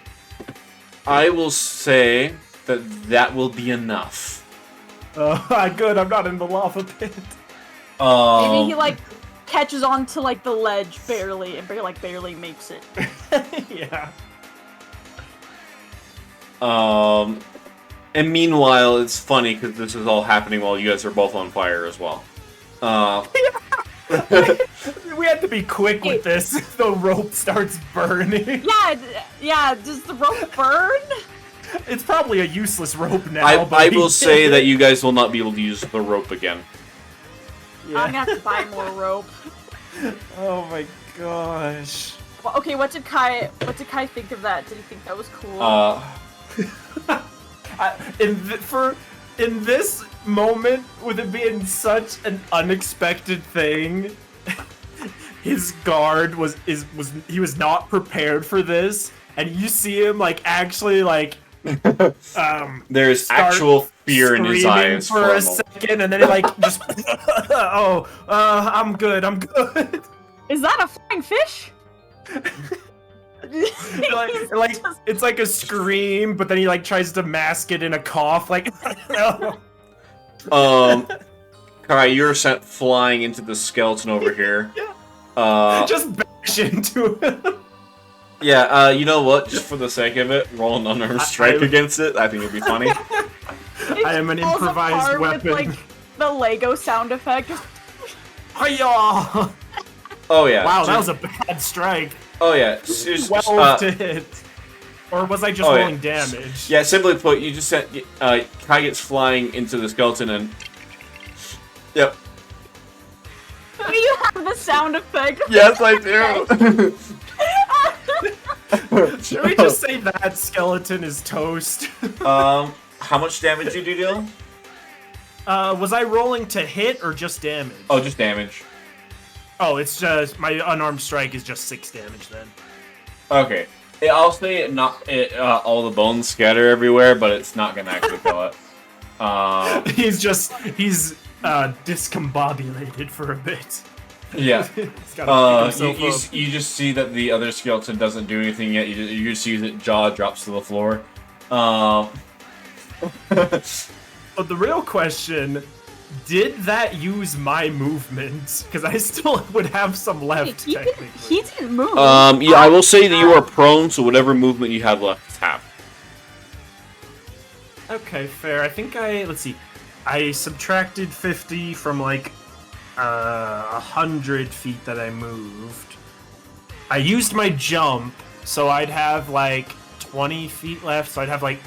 I will say that will be enough. Good, I'm not in the lava pit. Maybe he like catches onto like the ledge barely and barely makes it. Yeah. And meanwhile, it's funny because this is all happening while you guys are both on fire as well. We have to be quick with this. The rope starts burning. Yeah, does the rope burn? It's probably a useless rope now. I will say that you guys will not be able to use the rope again. I'm gonna have to buy more rope. Oh my gosh. Well, okay, what did Kai think of that? Did he think that was cool? In this moment, with it being such an unexpected thing, his guard was not prepared for this, and you see him like actually like there's actual fear in his eyes for a second, and then he like just I'm good. Is that a flying fish? like it's like a scream, but then he like tries to mask it in a cough, like no. Kai, you're sent flying into the skeleton over here. Just bash into him. Yeah, you know what? Just for the sake of it, roll an unarmed strike against it. I think it'd be funny. I am an improvised weapon. With, like, the Lego sound effect. Hiya! Oh yeah. Wow, that was a bad strike. Oh yeah. 12 to hit. Or was I just rolling damage? Yeah, simply put, you just sent Kai gets flying into the skeleton and yep. Do you have the sound effect? Yes, I do. Should we just say that skeleton is toast? How much damage did you deal? Was I rolling to hit or just damage? Oh, just damage. Oh, it's just my unarmed strike is just 6 damage then. Okay. I'll say all the bones scatter everywhere, but it's not gonna actually kill it. He's discombobulated for a bit. Yeah. He's gotta pick himself up. You just see that the other skeleton doesn't do anything yet. You just see that jaw drops to the floor. But the real question, did that use my movement? Because I still would have some left, technically. He didn't move. Yeah, I will say that you are prone, so whatever movement you have left, tap. Okay, fair. I think let's see. I subtracted 50 from like 100 feet that I moved. I used my jump, so I'd have like 20 feet left, so I'd have like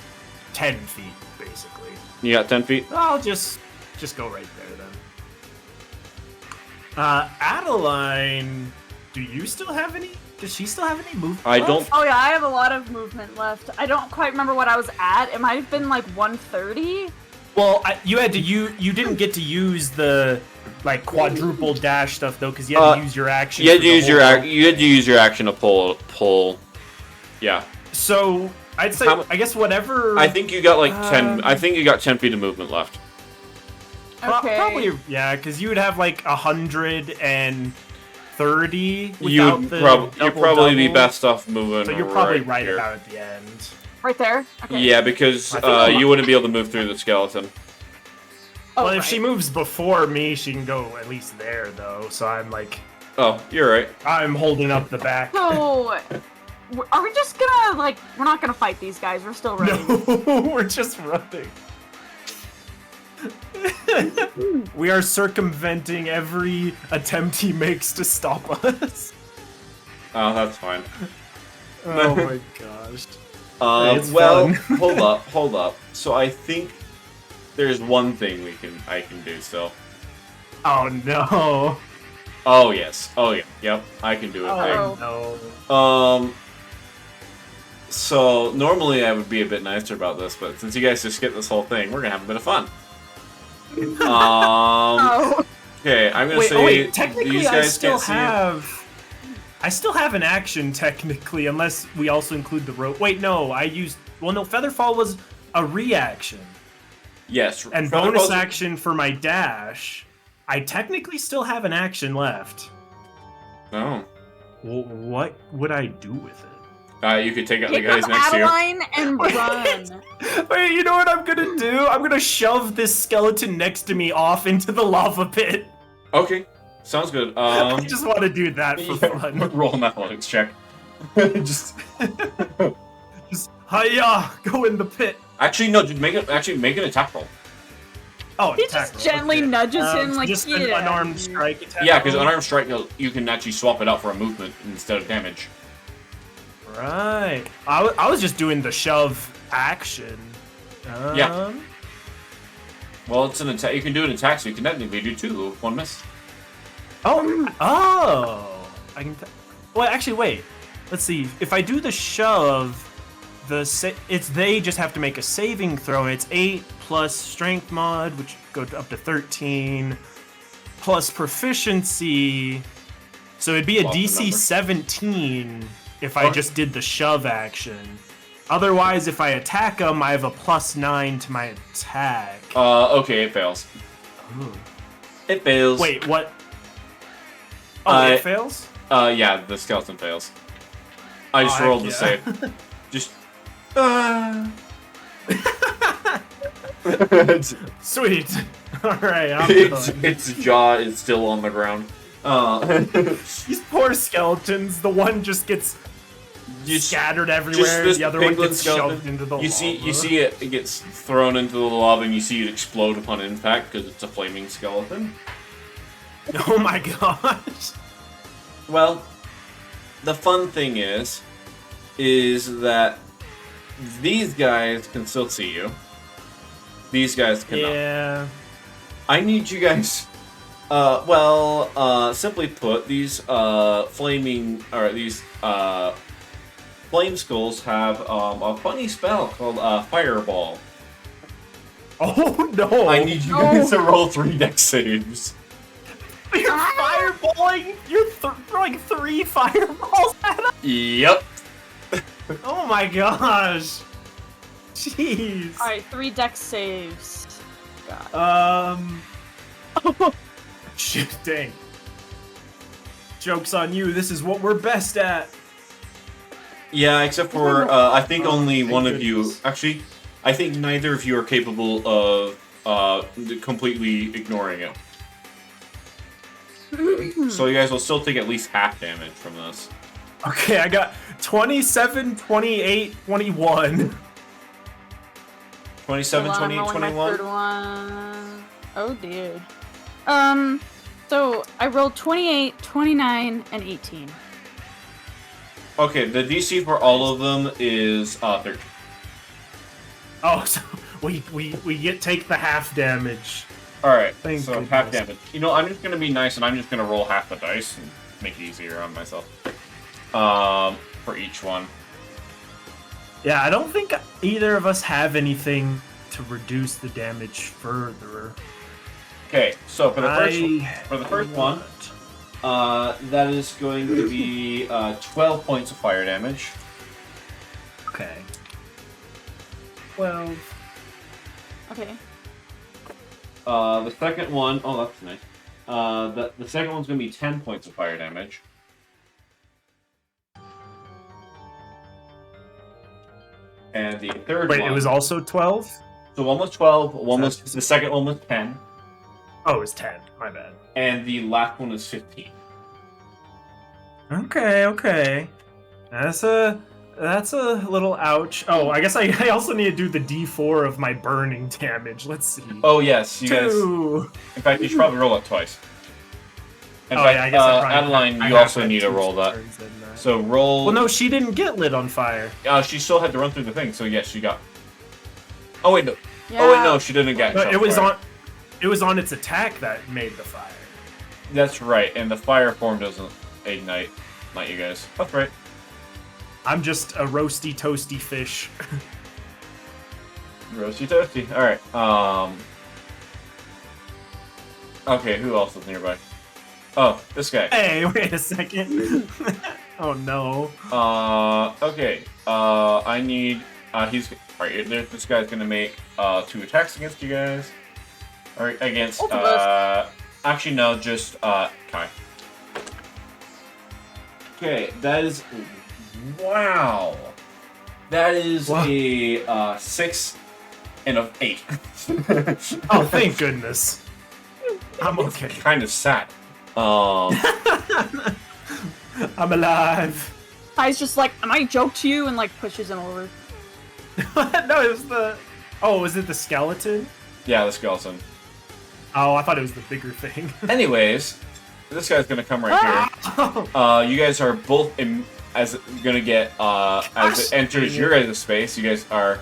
10 feet, basically. You got 10 feet? I'll just go right there then. Adeline, do you still have any? Does she still have any movement? I don't. Oh yeah, I have a lot of movement left. I don't quite remember what I was at. It might have been like 130. Well, you didn't get to use the like quadruple dash stuff though, because you had to use your action. You had to use your action to pull. Yeah. So I'd say I guess whatever. I think you got like 10. I think you got 10 feet of movement left. Okay. Probably, yeah, because you would have like 130 without You'd probably be best off moving. So you're probably right here. about at the end. Right there? Okay. Yeah, because you wouldn't be able to move through the skeleton. Oh, Well, if right. she moves before me, she can go at least there, though. So I'm like, Oh, you're right. I'm holding up the back. So, are we just gonna, like, we're not gonna fight these guys, we're still running. No, we're just running. We are circumventing every attempt he makes to stop us. Oh, that's fine. Oh my gosh. It's Well, fun. hold up. So I think there's one thing I can do still. Oh no. Oh yes. Oh yeah. Yep. I can do it. Oh no. So normally I would be a bit nicer about this, but since you guys just skipped this whole thing, we're gonna have a bit of fun. Oh. Okay, I'm gonna say wait, technically these guys I still have an action technically, unless we also include the rope. Wait, no, Featherfall was a reaction. Yes. And bonus action for my dash. I technically still have an action left. Oh. Well, what would I do with it? You could take out the Pick guys up next to you. Adeline and run. Wait, you know what I'm gonna do? I'm gonna shove this skeleton next to me off into the lava pit. Okay. Sounds good. I just want to do that for fun. Roll an athletics check. Just hiya, go in the pit. Actually, no. Make an attack roll. Oh, He attack just roll, gently okay. nudges him like, just "Get an out of unarmed here." strike attack. Yeah, because roll? unarmed strike, you can actually swap it out for a movement instead of damage. Right. I was just doing the shove action. Yeah. Well, it's an attack. You can do an attack, so you can technically do two if one miss. Oh. I can. Well, actually, wait. Let's see. If I do the shove, they just have to make a saving throw. And it's 8 plus strength mod, which go up to 13, plus proficiency. So it'd be a Lost the DC number. 17 if I just did the shove action. Otherwise, if I attack them, I have a +9 to my attack. Okay, it fails. Ooh. It fails. Wait, what? Oh, it fails? Yeah, the skeleton fails. I just heck rolled the yeah. save. Just. Sweet. Alright, I'm done. Its jaw is still on the ground. These poor skeletons, the one just gets scattered everywhere, this the other one penguin gets skeleton. shoved into the You lava. see it gets thrown into the lava, and you see it explode upon impact because it's a flaming skeleton. Oh my gosh. Well, the fun thing is that these guys can still see you. These guys cannot. Yeah. I need you guys. Simply put, these flame skulls have a funny spell called Fireball. Oh no. I need you guys to roll 3 dex saves. You're fireballing! You're throwing 3 fireballs at us? Yep. Oh my gosh. Jeez. Alright, 3 dex saves. God. Shit, dang. Joke's on you, this is what we're best at. Yeah, except for I think only thank one of you. goodness. Actually, I think neither of you are capable of completely ignoring it. So you guys will still take at least half damage from this. Okay, I got 27, 28, 21. 27, Hold on, 28, I'm rolling my 21? third one. Oh dear. So I rolled 28, 29, and 18. Okay, the DC for all of them is 13. Oh, so we take the half damage. Alright, Thank so goodness. half damage. You know, I'm just gonna be nice and I'm just gonna roll half the dice and make it easier on myself. For each one. Yeah, I don't think either of us have anything to reduce the damage further. Okay, so for the first one, that is going to be 12 points of fire damage. Okay. 12. Okay. The second one, oh, that's nice. The second one's going to be 10 points of fire damage. And the third one... Wait, it was also 12? So one was 12, the second one was 10. Oh, it was 10. My bad. And the last one is 15. Okay. That's a little ouch. Oh, I guess I also need to do the D4 of my burning damage. Let's see. Oh, yes, you guys... 2. In fact, you should probably roll it twice. In fact, Yeah, I guess I probably Adeline, I you have also had need to 2 roll that. turns in that. So roll... Well, no, she didn't get lit on fire. She still had to run through the thing, so yes, she got... Oh, wait, no. Yeah. Oh, wait, no, she didn't get But shot it was fire. it was on its attack that made the fire. That's right, and the fire form doesn't ignite. Not you guys. That's right. I'm just a roasty toasty fish. Roasty toasty. Alright, okay, who else is nearby? Oh, this guy. Hey, wait a second. Oh no. Okay. I need, he's, alright, this guy's gonna make, 2 attacks against you guys. Alright, against, actually no, just, Kai. Okay, that is, wow. That is a, 6 and a 8. Oh, thank goodness. I'm okay. Kind of sad. I'm alive. Kai's just like, I might joke to you, and like pushes him over. No, it was the... Oh, was it the skeleton? Yeah, the skeleton. Oh, I thought it was the bigger thing. Anyways, this guy's gonna come right here. You guys are both as it enters your guys' space. You guys are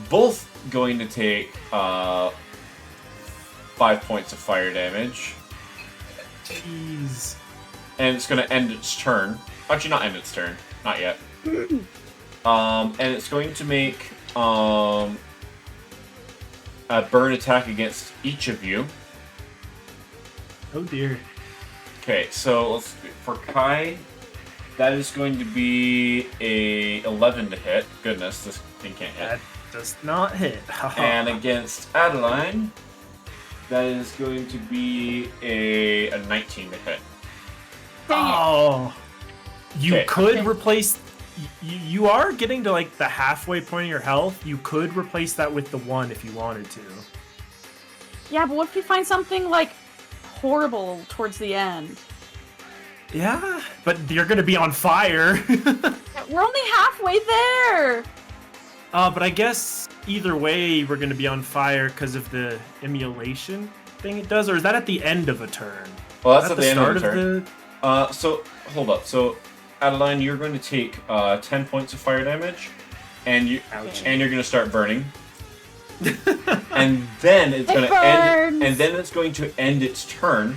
both going to take 5 points of fire damage. Jeez. And it's gonna end its turn. Actually, not end its turn. Not yet. And it's going to make a burn attack against each of you. Oh dear. Okay, so let's for Kai, that is going to be a 11 to hit. Goodness, this thing can't hit. That does not hit. And against Adeline, that is going to be a 19 to hit. Dang it. Oh. You Okay. could replace... You are getting to like the halfway point of your health. You could replace that with the 1 if you wanted to. Yeah, but what if you find something like horrible towards the end? Yeah, but you're gonna be on fire. We're only halfway there. But I guess either way we're gonna be on fire because of the emulation thing it does, or is that at the end of a turn? Well, that's Is at that the end of the start turn. So, hold up. So, Adeline, you're going to take 10 points of fire damage, and you're going to start burning. And then it's going to end. And then it's going to end its turn,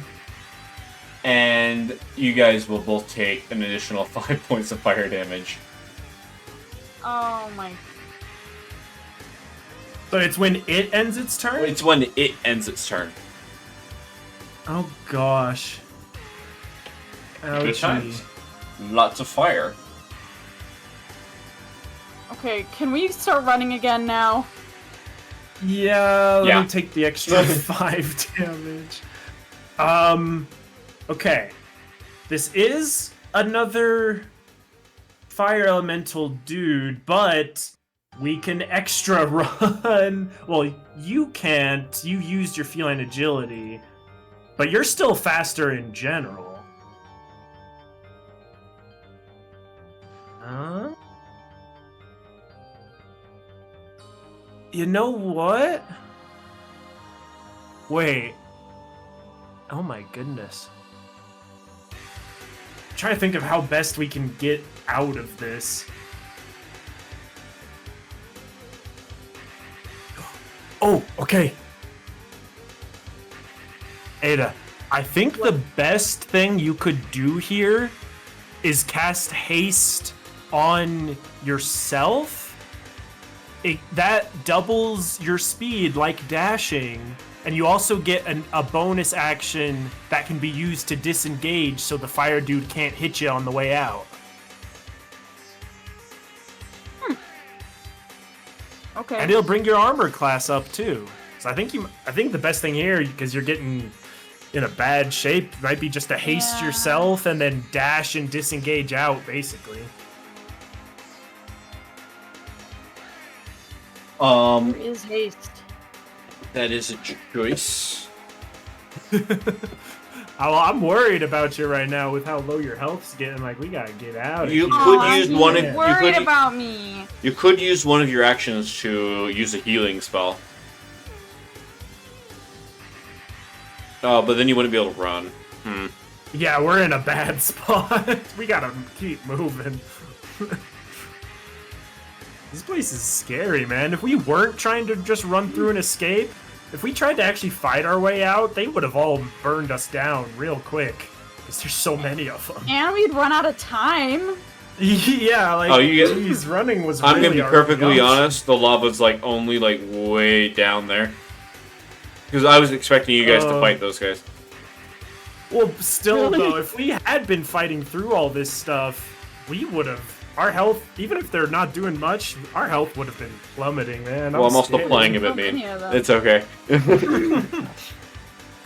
and you guys will both take an additional 5 points of fire damage. Oh my. So it's when it ends its turn? It's when it ends its turn. Oh gosh. Good Ouchie. times. Lots of fire. Okay, can we start running again now? Yeah, let Yeah. me take the extra 5 damage. Okay. This is another fire elemental dude, but we can extra run. Well, you can't. You used your feline agility, but you're still faster in general. You know what? Wait. Oh my goodness. I'm trying to think of how best we can get out of this. Oh, okay. Ada, I think the best thing you could do here is cast haste on yourself. That doubles your speed like dashing, and you also get a bonus action that can be used to disengage so the fire dude can't hit you on the way out. Okay. And it'll bring your armor class up too. So I think the best thing here, because you're getting in a bad shape, might be just to haste yourself and then dash and disengage out, basically. There is haste. That is a choice. I'm worried about you right now with how low your health's getting. Like, we gotta get out of You here. could use one of Worried about me. You could use one of your actions to use a healing spell. Oh, but then you wouldn't be able to run. Yeah, we're in a bad spot. We gotta keep moving. This place is scary, man. If we weren't trying to just run through and escape, if we tried to actually fight our way out, they would have all burned us down real quick. Because there's so many of them. And we'd run out of time. Yeah, like, geez, running was I'm really gonna be our perfectly guts. honest, the lava's like only like way down there. Because I was expecting you guys to fight those guys. Well, still, Really? though, if we had been fighting through all this stuff, we would have... Our health, even if they're not doing much, our health would have been plummeting, man. Well, I'm also scared. playing a bit How mean. many of them? It's okay.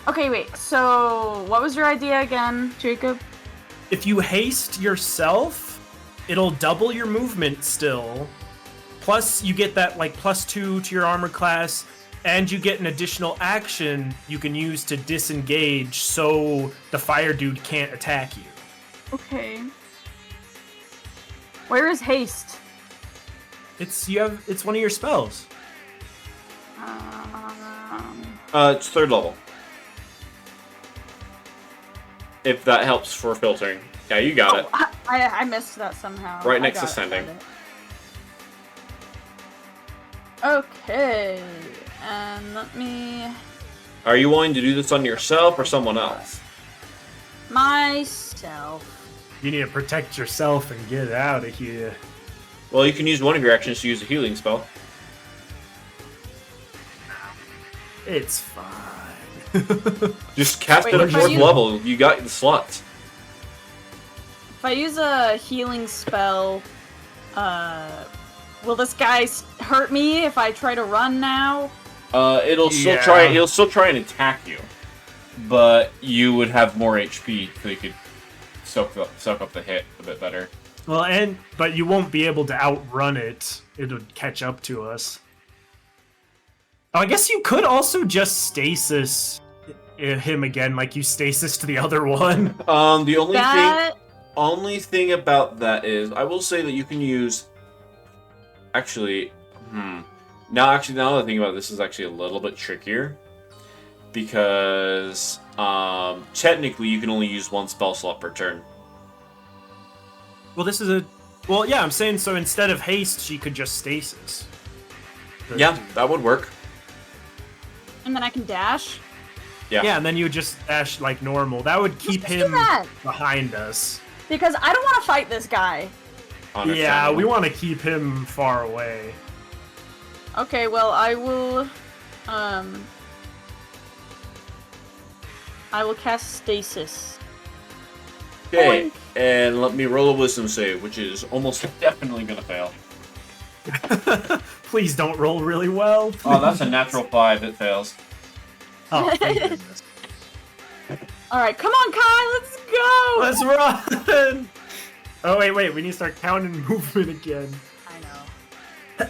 Okay, wait. So, what was your idea again, Jacob? If you haste yourself, it'll double your movement still. Plus, you get that, like, +2 to your armor class, and you get an additional action you can use to disengage so the fire dude can't attack you. Okay. Where is haste? It's one of your spells. It's 3rd level. If that helps for filtering. Yeah, you got it. I missed that somehow. Right I next to got it, sending. got it. Okay. And let me... Are you wanting to do this on yourself or someone else? Myself. You need to protect yourself and get out of here. Well, you can use one of your actions to use a healing spell. It's fine. Just cast Wait, it at if I 4th use- level. You got the slots. If I use a healing spell, will this guy hurt me if I try to run now? It'll still Yeah. try. He'll still try and attack you, but you would have more HP, so you could soak up the hit a bit better. Well, but you won't be able to outrun it. It'll catch up to us. Oh, I guess you could also just stasis him again, like you stasis to the other one. The That... only thing about that is, I will say that you can use. Actually, now that I think about it, this is actually a little bit trickier because technically you can only use one spell slot per turn. Well, yeah, I'm saying so instead of haste, she could just stasis. Yeah, that would work. And then I can dash? Yeah. Yeah, and then you would just dash like normal. That would keep Let's do him that. behind us. Because I don't want to fight this guy. Yeah, Understandable. we want to keep him far away. Okay, well, I will cast stasis. Okay, and let me roll a wisdom save, which is almost definitely gonna fail. Please don't roll really well. Oh, that's a natural 5. It fails. Oh, thank goodness. Alright, come on, Kai, let's go! Let's run! Oh, wait, we need to start counting movement again. I know.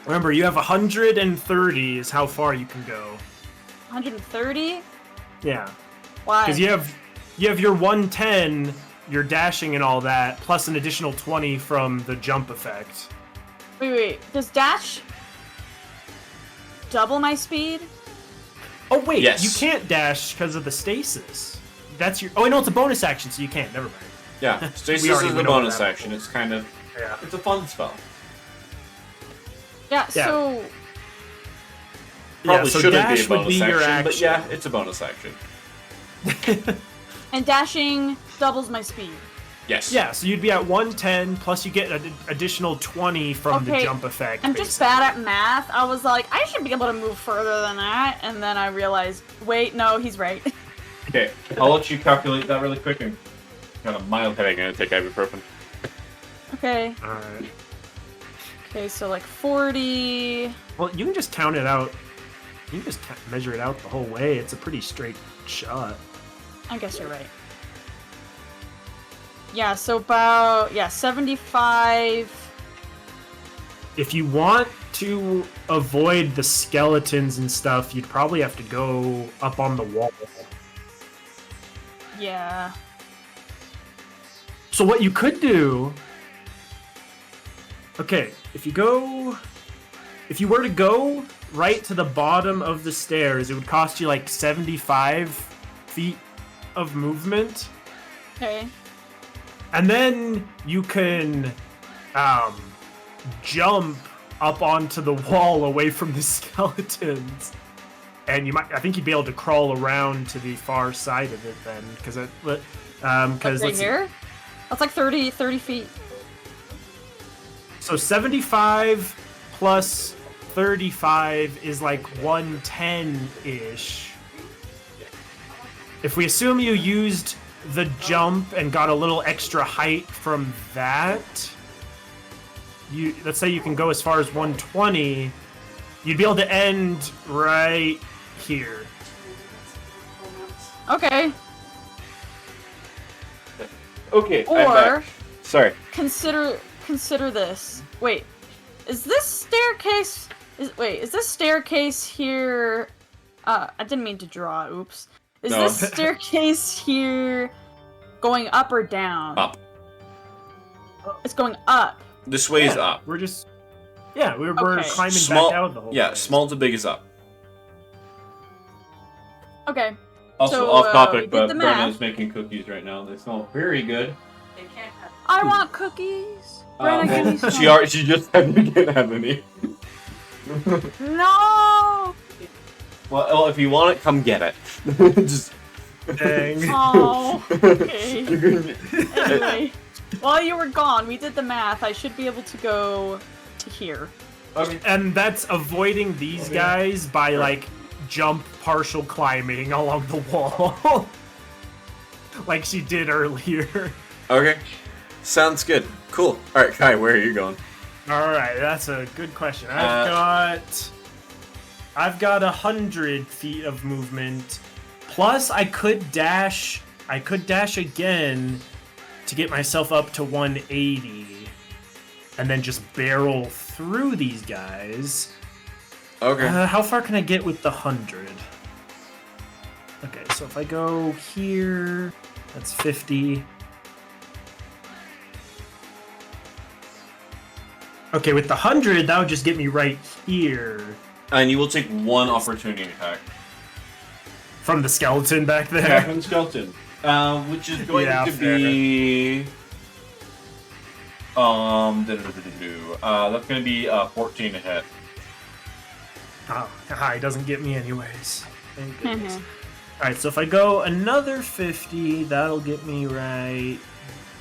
Remember, you have 130 is how far you can go. 130? Yeah. Why? Because you have your 110, your dashing and all that, plus an additional 20 from the jump effect. Wait, does dash double my speed? Oh, wait, Yes. you can't dash because of the stasis. That's your... Oh, no, it's a bonus action, so you can't. Never mind. Yeah, We stasis already is the went over bonus that action. It's kind of... Yeah. It's a fun spell. Yeah, Yeah. so... Probably so shouldn't be a dash would bonus be your action, but action. yeah, it's a bonus action. And dashing doubles my speed. Yes. Yeah, so you'd be at 110, plus you get an additional 20 from the jump effect. I'm just bad at math. I was like, I should be able to move further than that, and then I realized, wait, no, he's right. Okay, I'll let you calculate that really quick. And got a mild headache. I'm gonna take ibuprofen. Okay. Alright. Okay, so like 40. Well, you can just count it out. You can just measure it out the whole way. It's a pretty straight shot. I guess you're right. Yeah, so about 75. If you want to avoid the skeletons and stuff, you'd probably have to go up on the wall. Yeah. So what you could do... Okay, if you were to go right to the bottom of the stairs, it would cost you like 75 feet of movement. Okay. And then you can jump up onto the wall away from the skeletons. And I think you'd be able to crawl around to the far side of it then, because Right here? That's like 30 feet. So 75 plus 35 is like 110-ish. If we assume you used the jump and got a little extra height from that, let's say you can go as far as 120, you'd be able to end right here. Okay. Okay, I'm Or back. Sorry. consider this. Wait, is this staircase? Is this staircase here? I didn't mean to draw. Oops. Is No. this staircase here going up or down? Up. It's going up. This way is up. We're just... Yeah, we're Okay. climbing Small, back out the whole yeah, way. small to big is up. Okay. Also So, off we topic, did but the Brenna's math. making cookies right now. They smell very good. I want cookies. Brenna, give me some. She just had to get Adeline. No. Well, if you want it, come get it. Just. Dang. Oh. Okay. Anyway, while you were gone, we did the math. I should be able to go to here. Okay. And that's avoiding these guys by, like, jump partial climbing along the wall. Like she did earlier. Okay. Sounds good. Cool. Alright, Kai, where are you going? Alright, that's a good question. I've got 100 feet of movement. Plus, I could dash again to get myself up to 180. And then just barrel through these guys. Okay. How far can I get with the 100? Okay, so if I go here, that's 50. Okay, with the 100, that would just get me right here. And you will take one opportunity attack. From the skeleton back there. Attack on the skeleton. Which is going to be... that's going to be 14 to hit. Oh, he doesn't get me anyways. Thank goodness. Mhm. Alright, so if I go another 50, that'll get me right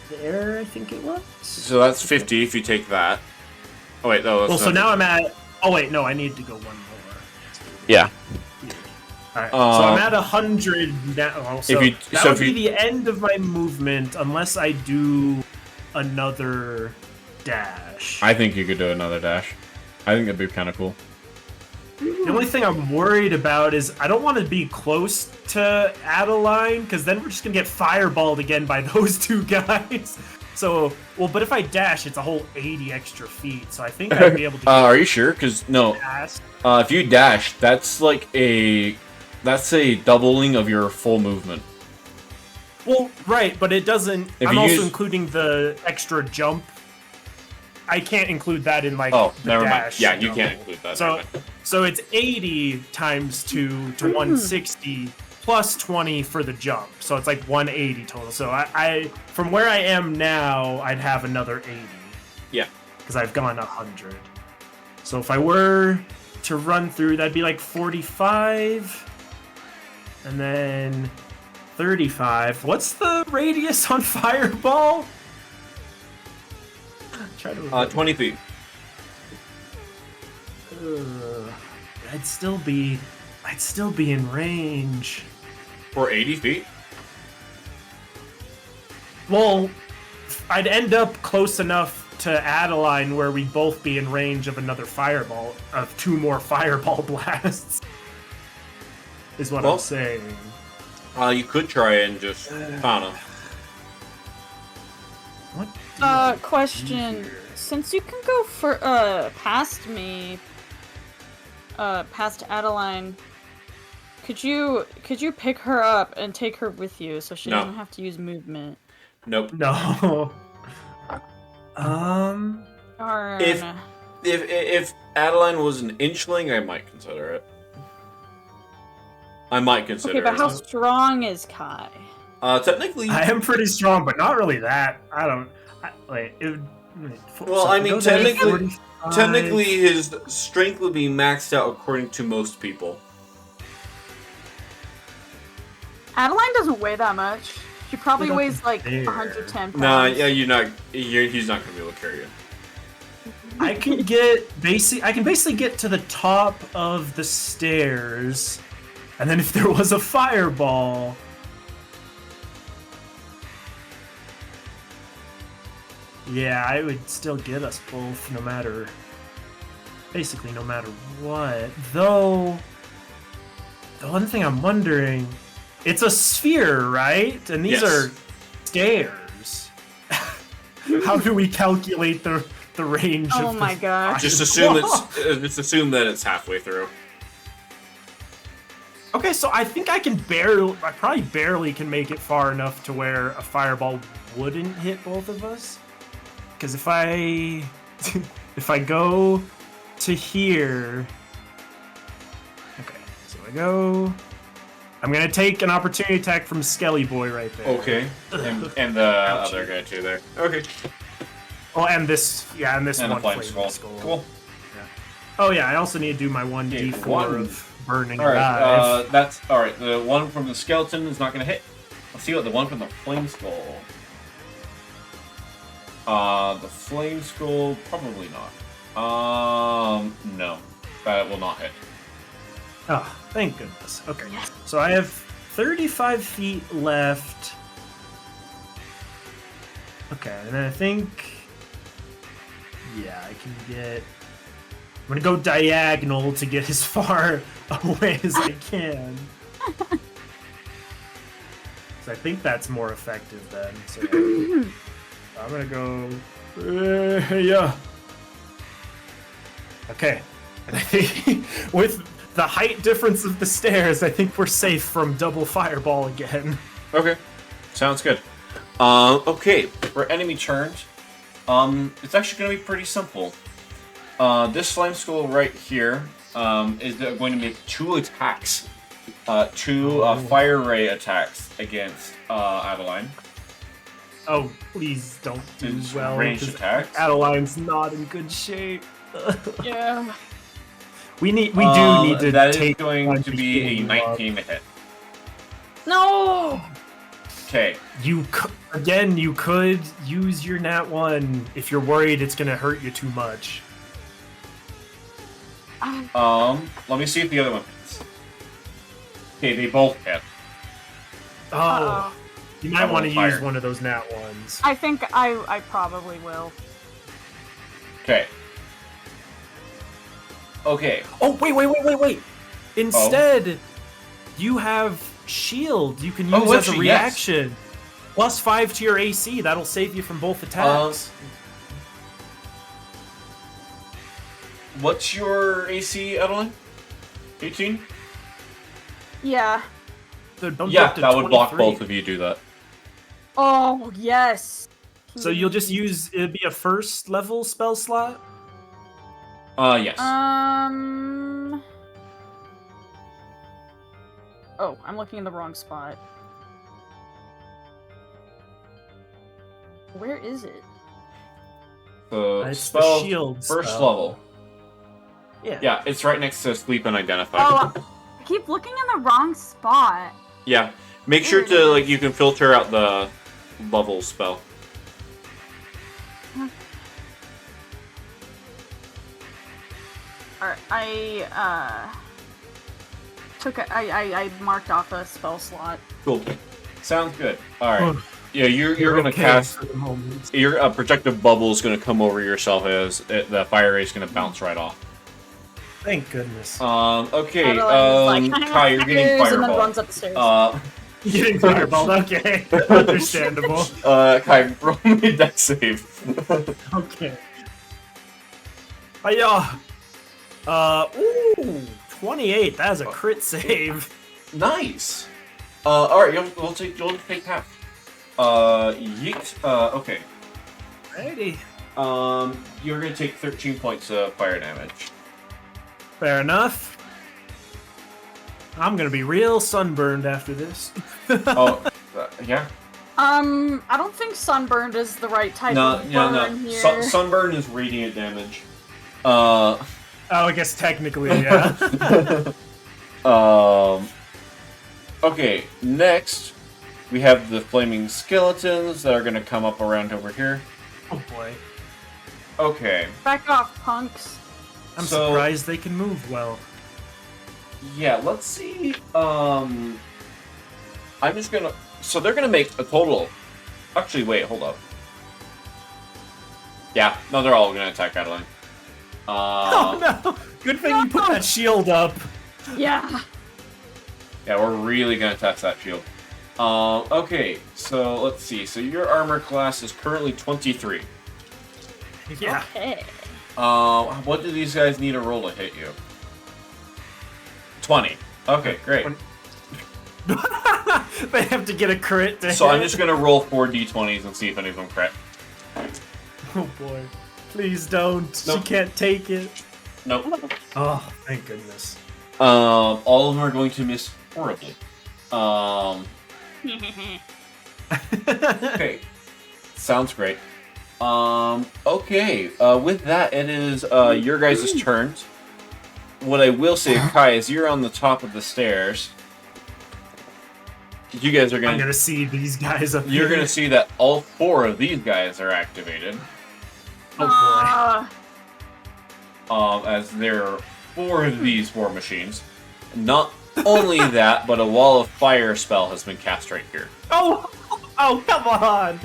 there, I think it was. So that's 50 if you take that. Oh wait, no. Well, so now I'm at... Oh wait, no, I need to go one more. Yeah. Alright, so I'm at 100 now. So that would be the end of my movement unless I do another dash. I think you could do another dash. I think that'd be kind of cool. The only thing I'm worried about is I don't want to be close to Adeline, because then we're just going to get fireballed again by those two guys. So, well, but if I dash, it's a whole 80 extra feet, so I think I'd be able to are you sure? Because, no. If you dash, that's like that's a doubling of your full movement. Well, right, but it doesn't... If I'm you also use- including the extra jump. I can't include that in, like, Oh, the never mind. dash. Yeah, you can't include that. So it's 80 times 2 to 160 plus 20 for the jump. So it's like 180 total. So I from where I am now, I'd have another 80. Yeah. Because I've gone 100. So if I were to run through. That'd be like 45. And then 35. What's the radius on Fireball? Try to 20 feet. I'd still be in range. For 80 feet? Well, I'd end up close enough to Adeline where we'd both be in range of another fireball, of 2 more fireball blasts. Is what I'm saying. You could try and just Fauna. What? Question. Since you can go for past me, past Adeline, could you pick her up and take her with you so she doesn't have to use movement? Nope. No. Darn. If Adeline was an inchling, I might consider it. Okay, but how strong is Kai? Technically, I am pretty strong, but not really that. I don't. Wait. Well, I mean, technically, his strength would be maxed out according to most people. Adeline doesn't weigh that much. She probably weighs like 110 pounds. Nah, yeah, he's not gonna be able to carry you. I can basically get to the top of the stairs, and then if there was a fireball, yeah, I would still get us both, no matter what. Though, the one thing I'm wondering, it's a sphere, right? And these are stairs. How do we calculate the range of my gosh. Just assume that it's halfway through. Okay, so I think I probably barely can make it far enough to where a fireball wouldn't hit both of us. Because if I go to here, okay, so I'm gonna take an opportunity attack from Skelly Boy right there. Okay, and the other guy too there. Okay. Oh, and this one flame skull. Cool. Yeah. Oh yeah, I also need to do my 1d4 of burning alive. Alright, that's alright. The one from the skeleton is not gonna hit. Let's see what the one from the flame skull. The flame skull, probably not. No. That will not hit. Oh, thank goodness. Okay. So I have 35 feet left. Okay, and then I think... yeah, I can get... I'm gonna go diagonal to get as far away as I can. So I think that's more effective then. So I'm gonna go... yeah. Okay. And I think with the height difference of the stairs, I think we're safe from double fireball again. Okay. Sounds good. Okay, for enemy turns, it's actually going to be pretty simple. This flame skull right here is going to make 2 attacks. 2 fire ray attacks against Adeline. Oh, please don't do It's well. ranged attacks. Adeline's not in good shape. Yeah. We do need to that take... is going to be a 19 to hit. No! Okay. You could use your nat 1 if you're worried it's gonna hurt you too much. Let me see if the other one hits. Okay, they both hit. Oh, you might want to use one of those nat 1s. I think I probably will. Okay. Okay. Oh, wait. Instead, you have shield. You can use as a reaction. Plus 5 to your AC. That'll save you from both attacks. What's your AC, Adeline? 18? Yeah. Yeah, that would block both of you do that. Oh, yes. So you'll just use... it'd be a first level spell slot? Yes. Oh, I'm looking in the wrong spot. Where is it? The It's spell the shield first spell. level. Yeah, it's right next to sleep and identify. Oh, I keep looking in the wrong spot. Yeah, make sure There it to is. you can filter out the level spell. Alright, I marked off a spell slot. Cool. Sounds good. All right. Oh, Yeah, you're gonna okay cast. for the moment. Your protective bubble is gonna come over yourself as the fire ray is gonna bounce right off. Thank goodness. Okay. Adeline is Kai, you're getting and then fireball. runs up the stairs. Getting fireballed. Okay, understandable. Kai, roll me that save. Okay. Hiya! Ooh, 28. That is a crit save. Nice. All right, you'll take half. Yeet. Okay. Righty. You're gonna take 13 points of fire damage. Fair enough. I'm gonna be real sunburned after this. Oh, yeah. I don't think sunburned is the right type of burn here. Sunburn is radiant damage. Oh, I guess technically, yeah. Okay, next we have the flaming skeletons that are gonna come up around over here. Oh boy. Okay. Back off, punks. I'm So- surprised they can move well. Yeah, let's see. I'm just gonna. So they're gonna make a total. Actually, wait, hold up. Yeah, no, they're all gonna attack Adeline. Oh no! Good thing you put that shield up. Yeah. Yeah, we're really gonna test that shield. Okay, so let's see. So your armor class is currently 23. Yeah. Okay. What do these guys need to roll to hit you? 20. Okay, great. They have to get a crit to So I'm hit. just gonna roll 4 d20s and see if any of them crit. Oh boy. Please don't. Nope. She can't take it. Nope. Oh, thank goodness. All of them are going to miss horribly. Okay. Sounds great. Okay. With that, it is your guys' turns. What I will say, Kai, is you're on the top of the stairs. You guys are I'm gonna. gonna see these guys up You're here. gonna see that all 4 of these guys are activated. Oh As there are 4 of these war machines. Not only that, but a wall of fire spell has been cast right here. boy. Oh, come on!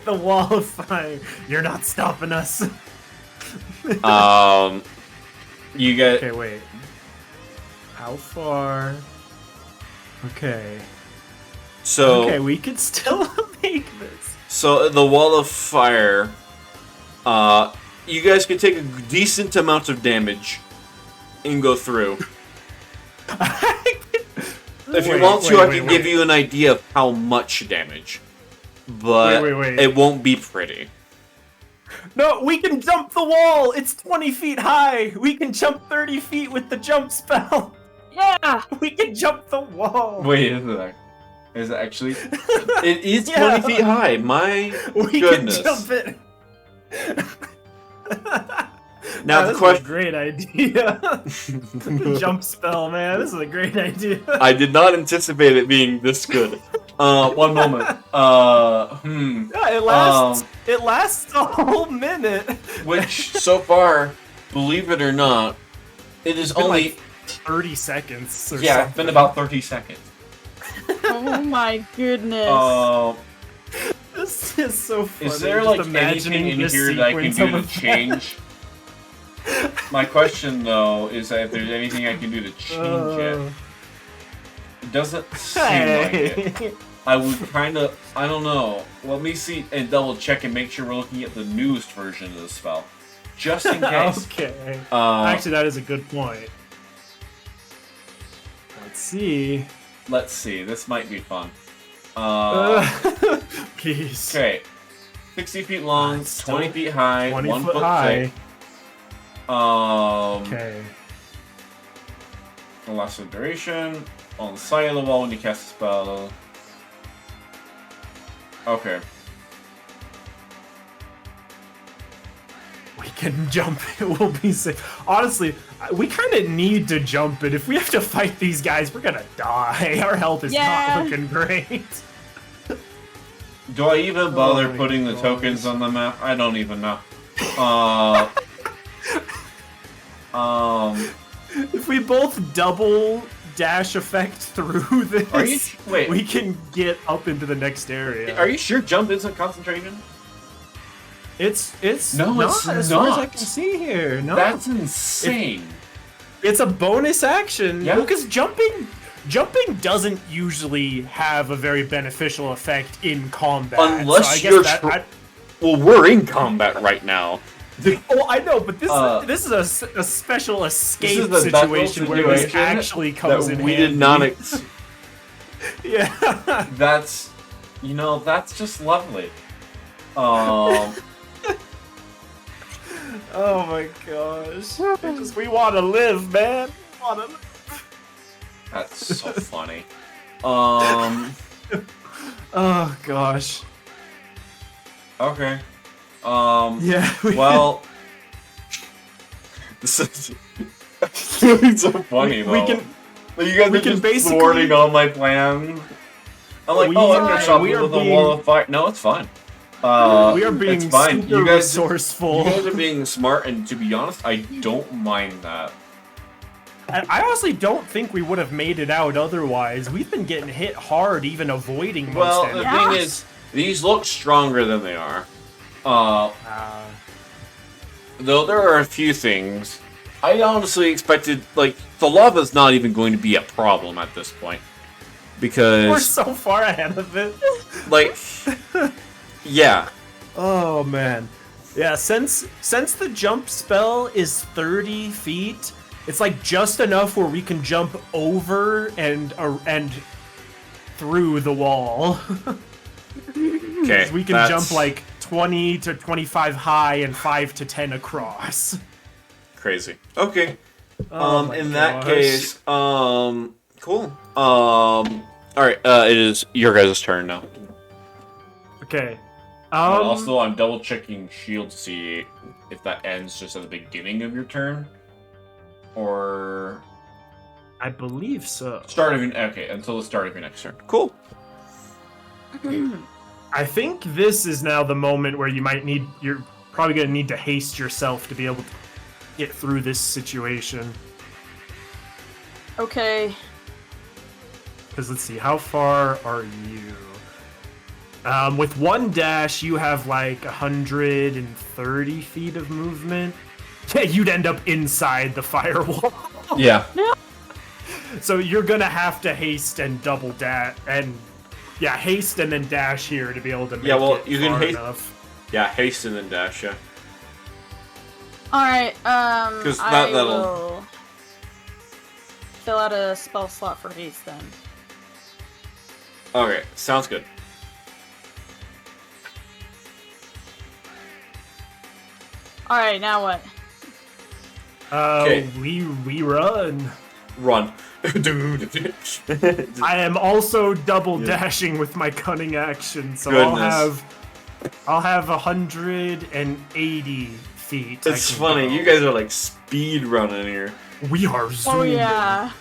The wall of fire. You're not stopping us. You get. Okay, wait. How far? Okay. So. Okay, we can still make this. So the wall of fire. You guys can take a decent amount of damage and go through. If you want to, I can give you an idea of how much damage, but Wait. it won't be pretty. No, we can jump the wall! It's 20 feet high! We can jump 30 feet with the jump spell! Yeah. We can jump the wall! Wait, is it actually? It is Yeah. 20 feet high. My We goodness. can jump it! Now the this is a question. great idea. The jump spell, man. This is a great idea. I did not anticipate it being this good. One moment. Yeah, it lasts a whole minute. Which so far, believe it or not, it is It's been only. like 30 seconds or Yeah, something. it's been about 30 seconds. Oh my goodness. This is so funny. Is there just like imagining anything in this here that I can sequence do of to events. change? My question though is that if there's anything I can do to change it. It doesn't seem like it. Hey. I would kind of. I don't know. Let me see and double check and make sure we're looking at the newest version of the spell, just in case. Okay. Uh, Actually, that is a good point. Let's see. Let's see. This might be fun. Please. Okay. 60 feet long, It's still 20 feet high, 20 1 foot foot high. thick. Okay. The last of duration on the side of the wall when you cast a spell. We can jump it, we'll be safe. Honestly, we kind of need to jump it. If we have to fight these guys, we're gonna die. Our health is not looking great. Do I even bother my putting the gosh. tokens on the map? I don't even know. If we both double dash effect through this, Are you wait? we can get up into the next area. Are you sure jump isn't concentration? It's No, not, it's as far as I not. can see here. No, That's insane. it's a bonus action. Yeah. Because jumping doesn't usually have a very beneficial effect in combat. Unless so I guess you're that, Well, we're in combat right now. oh, I know, but this is a special escape situation where this actually comes that in we handy. did not. Yeah. That's just lovely. Oh my gosh. We want to live, man. We want to live. That's so funny. Oh gosh. Okay. Yeah. Well, this is it's so funny though. We can. Like, you guys we are can just basically- thwarting all my plans. I'm like, We oh, I'm are- gonna shop we with are a wall of fire. No, it's fine. We are being it's fine. super You guys resourceful. are being smart, and to be honest, I don't mind that. I honestly don't think we would have made it out otherwise. We've been getting hit hard, even avoiding most Well, the enemies. thing is, these look stronger than they are. Though there are a few things. I honestly expected, like, the lava's not even going to be a problem at this point. We're Because, so far ahead of it. like, yeah. Oh man. Yeah, since the jump spell is 30 feet, it's like just enough where we can jump over and through the wall. Okay. We can jump like 20 to 25 high and 5 to 10 across. Crazy. Okay. Oh my In that gosh. case, cool. Alright, it is your guys' turn now. Okay. Also, I'm double checking shield to see if that ends just at the beginning of your turn. Or I believe so. start of your until the start of your next turn. Cool. I think this is now the moment where you're probably gonna need to haste yourself to be able to get through this situation. Okay. Because let's see, how far are you? With one dash, you have like 130 feet of movement. Yeah, you'd end up inside the firewall. Yeah. So you're gonna have to haste and double dash and haste and then dash here to be able to make it you can far haste enough. Yeah, haste and then dash, yeah. Alright, I that'll- will fill out a spell slot for haste then. Okay, sounds good. Alright, now what? Okay. We run. Run. Dude. I am also double dashing with my cunning action, so Goodness. I'll have 180 feet. I It's can funny, go. you guys are like speed running here. We are zooming. Oh yeah.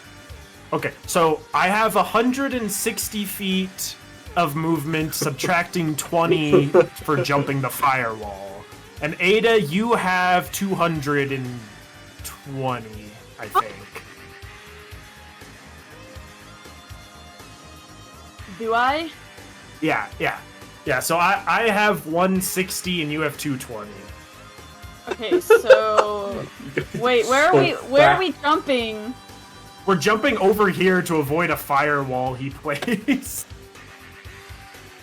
Okay, so I have 160 feet of movement, subtracting 20 for jumping the firewall. And Ada, you have 220, I think. Do I? Yeah. So I have 160 and you have 220. Okay, so wait, where are we jumping? We're jumping over here to avoid a firewall he placed.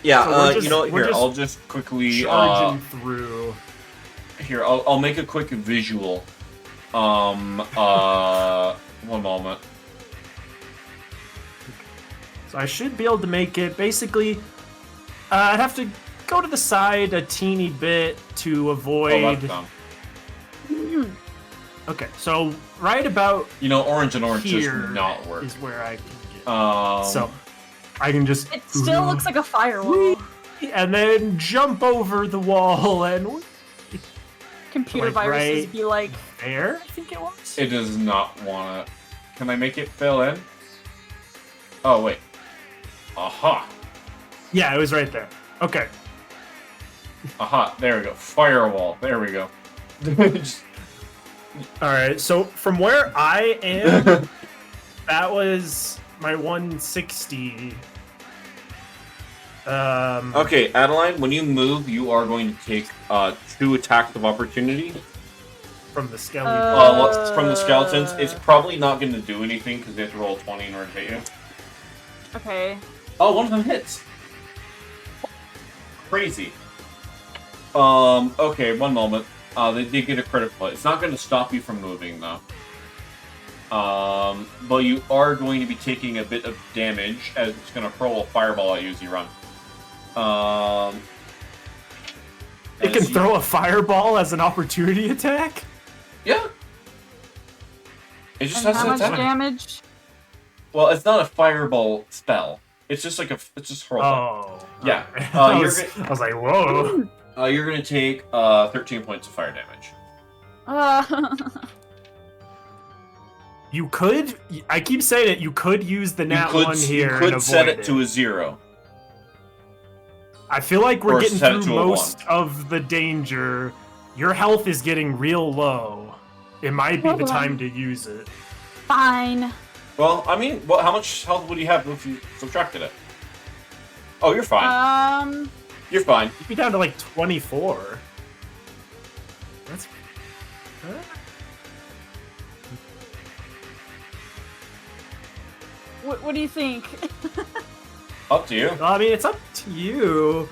Yeah, So we're just- you know what, we're here, just I'll just quickly, Charging through. here, I'll make a quick visual. One moment. So I should be able to make it. Basically, I'd have to go to the side a teeny bit to Oh, avoid. that's dumb. Okay, so right about You know, orange and orange here does not work. is where I can get. So, So I can just It still looks like a firewall. and then jump over the wall and computer Like, viruses right be like, there, I think it was. It does not wanna. Can I make it fill in? Oh wait. Aha. Yeah, it was right there. Okay. Aha. There we go. Firewall. There we go. All right. So from where I am, that was my 160. Okay, Adeline, when you move, you are going to take 2 attacks of opportunity. From the skeleton. From the skeletons. It's probably not going to do anything because they have to roll 20 in order to hit you. okay. Oh, one of them hits. Crazy. Okay, one moment. They did get a critical hit. It's not going to stop you from moving, though. But you are going to be taking a bit of damage as it's going to hurl a fireball at you as you run. It can throw a fireball as an opportunity attack? Yeah. It just And has how an much attack. damage? Well, it's not a fireball spell. It's just like it's just hurl. Oh. Yeah. Okay. I I was like, whoa. You're going to take 13 points of fire damage. You could. I keep saying it. You could use the nat one here. You could and set avoid it to a 0. I feel like we're Or getting set it through to a most of the danger. Your health is getting real low. It might be the time to use it. Fine. Well, I mean, how much health would you have if you subtracted it? Oh, you're fine. You're fine. You'd be down to like 24. That's. Huh? What do you think? Up to you. Well, I mean, it's up to you.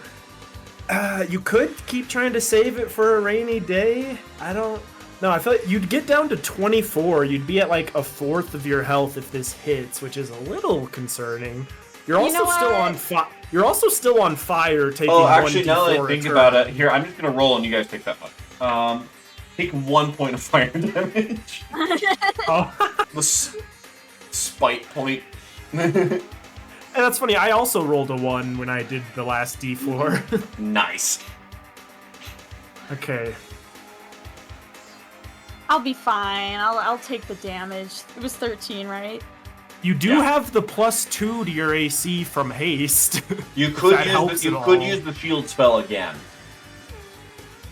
You could keep trying to save it for a rainy day. I don't. No, I feel like you'd get down to 24. You'd be at like a fourth of your health if this hits, which is a little concerning. You're also still on fire. You're also still on fire. Taking. Oh, actually, 1d4 now that I a think turn. about it, here I'm just gonna roll and you guys take that much. Take 1 point of fire damage. Oh. The spite point. And that's funny. I also rolled a 1 when I did the last d4. Nice. Okay. I'll be fine. I'll take the damage. It was 13, right? You do have the +2 to your AC from haste. You could That helps use at all. the shield spell again.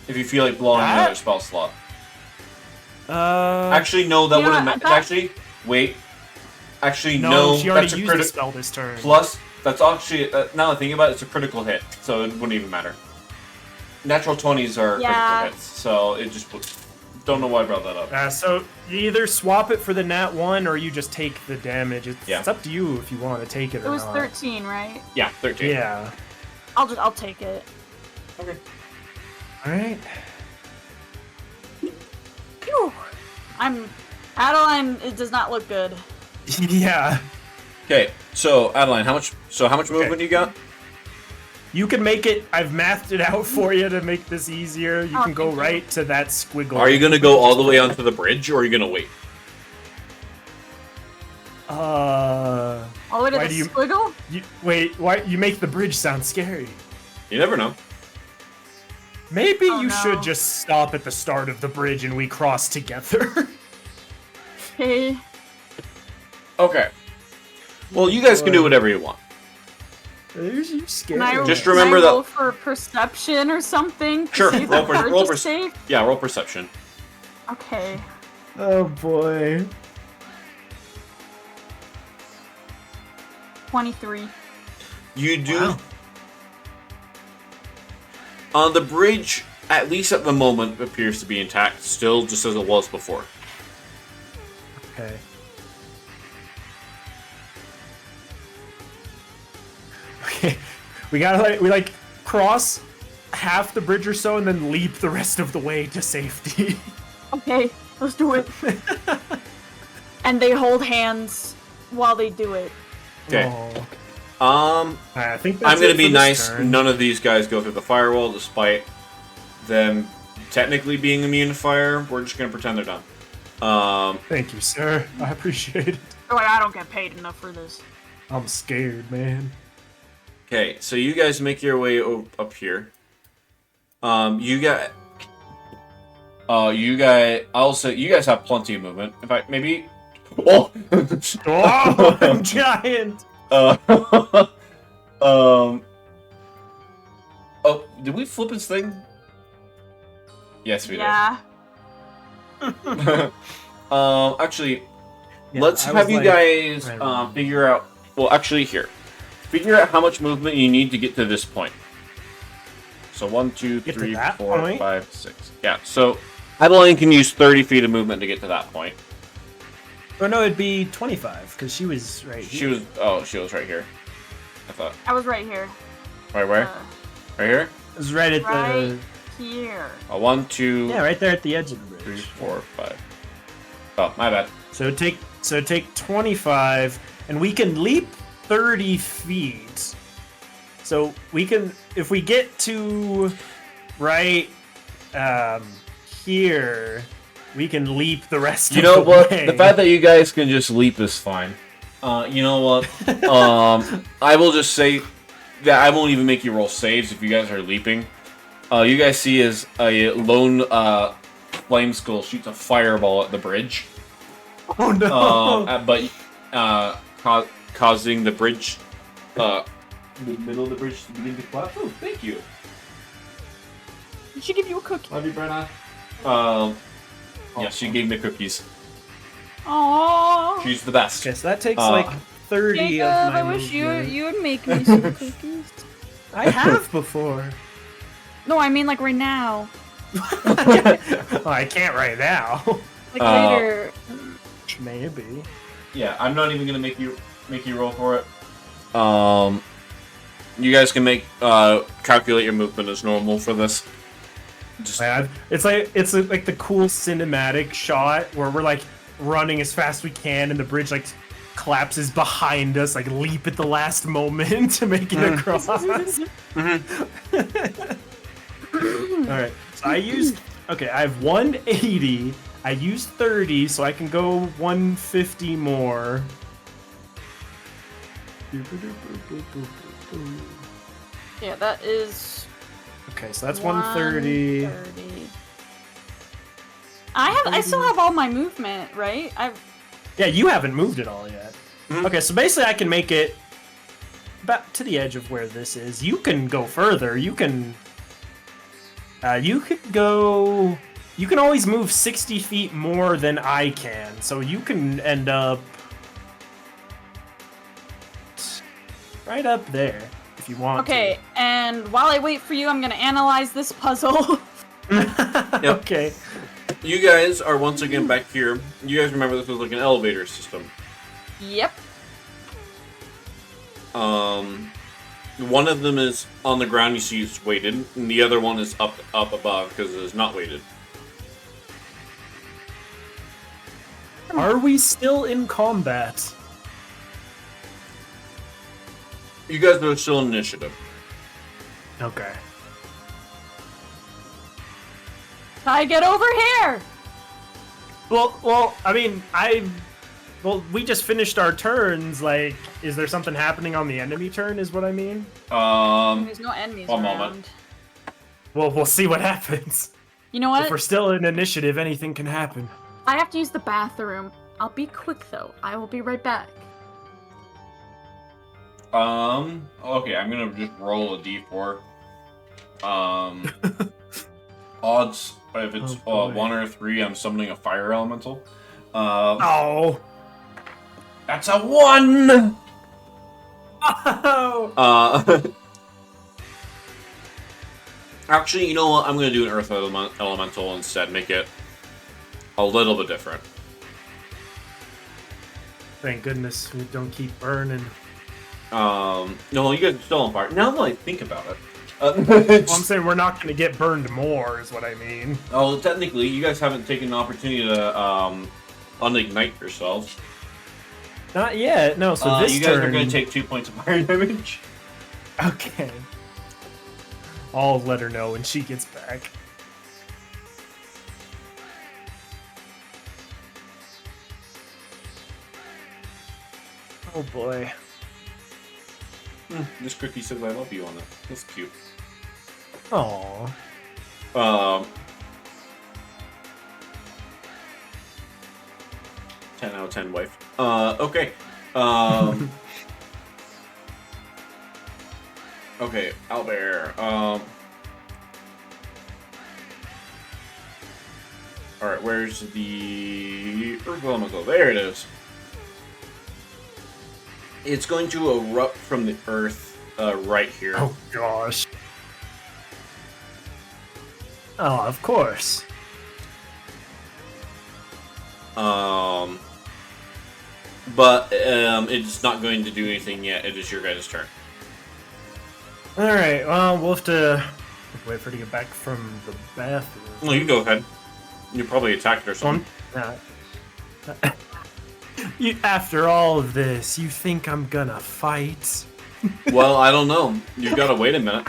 If you feel like blowing That? another spell slot. Uh. Actually, no, that You know wouldn't what, matter. Actually, wait. Actually, No, she already that's a used the critical. spell this turn. Plus, that's actually now that I think about it, it's a critical hit, so it wouldn't even matter. Natural 20s are Yeah. critical hits, so it just don't know why I brought that up. So you either swap it for the nat 1 or you just take the damage. It's up to you if you want to take it or It was not. 13, right? Yeah, 13. Yeah. I'll take it. Okay. All right. Phew. Adeline. It does not look good. Yeah. Okay, so Adeline, how much movement you got? You can make it. I've mathed it out for you to make this easier. You can go thank you. right to that squiggle. Are you gonna go all the way onto the bridge, or are you gonna wait? All the way to Why the do you- squiggle? Wait, why you make the bridge sound scary? You never know. Maybe Oh, you no. should just stop at the start of the bridge and we cross together. Okay. Okay. Well, you guys can do whatever you want. You scared. Can I, Just can remember I that- roll for perception or something? to Sure, see if roll the per- cards roll are per- safe? Yeah, roll perception. Okay. Oh boy. 23. You do. Wow. The bridge, at least at the moment, appears to be intact, still just as it was before. Okay. Okay. We gotta like cross half the bridge or so and then leap the rest of the way to safety. Okay, let's do it. And they hold hands while they do it. Okay. Oh. I think that's I'm gonna it be for this nice. turn. None of these guys go through the firewall, despite them technically being immune to fire. We're just gonna pretend they're done. Thank you, sir. I appreciate it. Like, I don't get paid enough for this. I'm scared, man. Okay, so you guys make your way up here. You got. You guys. Also, you guys have plenty of movement. In fact, maybe. Oh. Oh, I'm giant. Um. Oh, did we flip his thing? Yes, we Yeah. did. Actually, Yeah, let's I have was you like, guys I don't know. figure out. Well, actually, here, figure out how much movement you need to get to this point. So 1, 2, Get to 3, that 4, point? 5, 6. Yeah. So Adeline can use 30 feet of movement to get to that point. Or no, it'd be 25 because she was right She here. was. Oh, she was right here. I thought. I was right here. Right where? Right here. It was right at Right here. 1, 2. the right there at the edge of the 3, bridge. 4, 5. Oh, my bad. So take 25, and we can leap 30 feet. So we can, if we get to right here, we can leap the rest. You of know the what? way. The fact that you guys can just leap is fine. You know what? I will just say that I won't even make you roll saves if you guys are leaping. You guys see as a lone flame skull shoots a fireball at the bridge. Oh no! Causing the bridge, the middle of the bridge to begin to collapse. Oh, thank you. Did she give you a cookie? Love you, Brenna. Yeah, she gave me cookies. Aww. She's the best. Okay, so that takes like 30 Jacob, of my I wish movement. you would make me some cookies. I have before. No, I mean like right now. Oh, I can't right now. Like later. Maybe. Yeah, I'm not even gonna make you roll for it. You guys can calculate your movement as normal for this. Just It's like the cool cinematic shot where we're like running as fast as we can, and the bridge like collapses behind us, like leap at the last moment to make it across. All right, so I have 180. I used 30, so I can go 150 more. Yeah, that is. Okay, so that's 130. 130. I still have all my movement, right? Yeah, you haven't moved it all yet. Okay, so basically I can make it back to the edge of where this is. You can go further. You can go. You can always move 60 feet more than I can, so you can end up right up there if you want. Okay, and while I wait for you, I'm gonna analyze this puzzle. Yep. Okay. You guys are once again back here. You guys remember this was like an elevator system. Yep. One of them is on the ground. You see it's weighted, and the other one is up above because it is not weighted. Are we still in combat? You guys are still in initiative. Okay. I get over here. Well, I mean, we just finished our turns. Like, is there something happening on the enemy turn? Is what I mean. There's no enemies one around. moment. Well, we'll see what happens. You know what? If we're still in initiative, anything can happen. I have to use the bathroom. I'll be quick though. I will be right back. Okay, I'm gonna just roll a d4. Odds, if it's 1 or 3, I'm summoning a fire elemental. Oh. That's a 1! Oh. Actually, you know what? I'm gonna do an earth elemental instead. Make it a little bit different. Thank goodness we don't keep burning. No, you guys are still on fire. Now that I think about it. Well, I'm saying we're not going to get burned more, is what I mean. Oh, technically, you guys haven't taken an opportunity to unignite yourselves. Not yet. No. So this you guys turn, are going to take 2 points of fire damage. Okay. I'll let her know when she gets back. Oh boy. This cookie says I love you on it. That's cute. Aww. 10 out of 10 wife. Okay. Okay, Albert. Alright, where's the Earth Elemental? There it is. It's going to erupt from the Earth right here. Oh gosh. Oh, of course. But it's not going to do anything yet. It is your guys' turn. Alright, well, we'll have to wait for her to get back from the bathroom. No, you go ahead. You probably attacked her or something. After all of this, you think I'm gonna fight? Well, I don't know. You've got to wait a minute.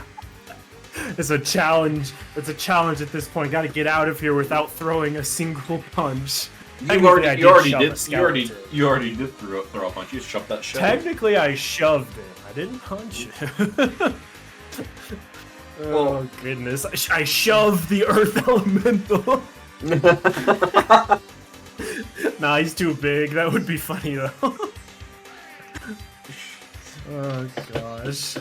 It's a challenge. It's a challenge at this point. Got to get out of here without throwing a single punch. You already did throw a punch. You shoved that shit. Technically, I shoved it. I didn't punch it. Oh goodness! I shoved the Earth Elemental. Nah, he's too big. That would be funny though. Oh gosh.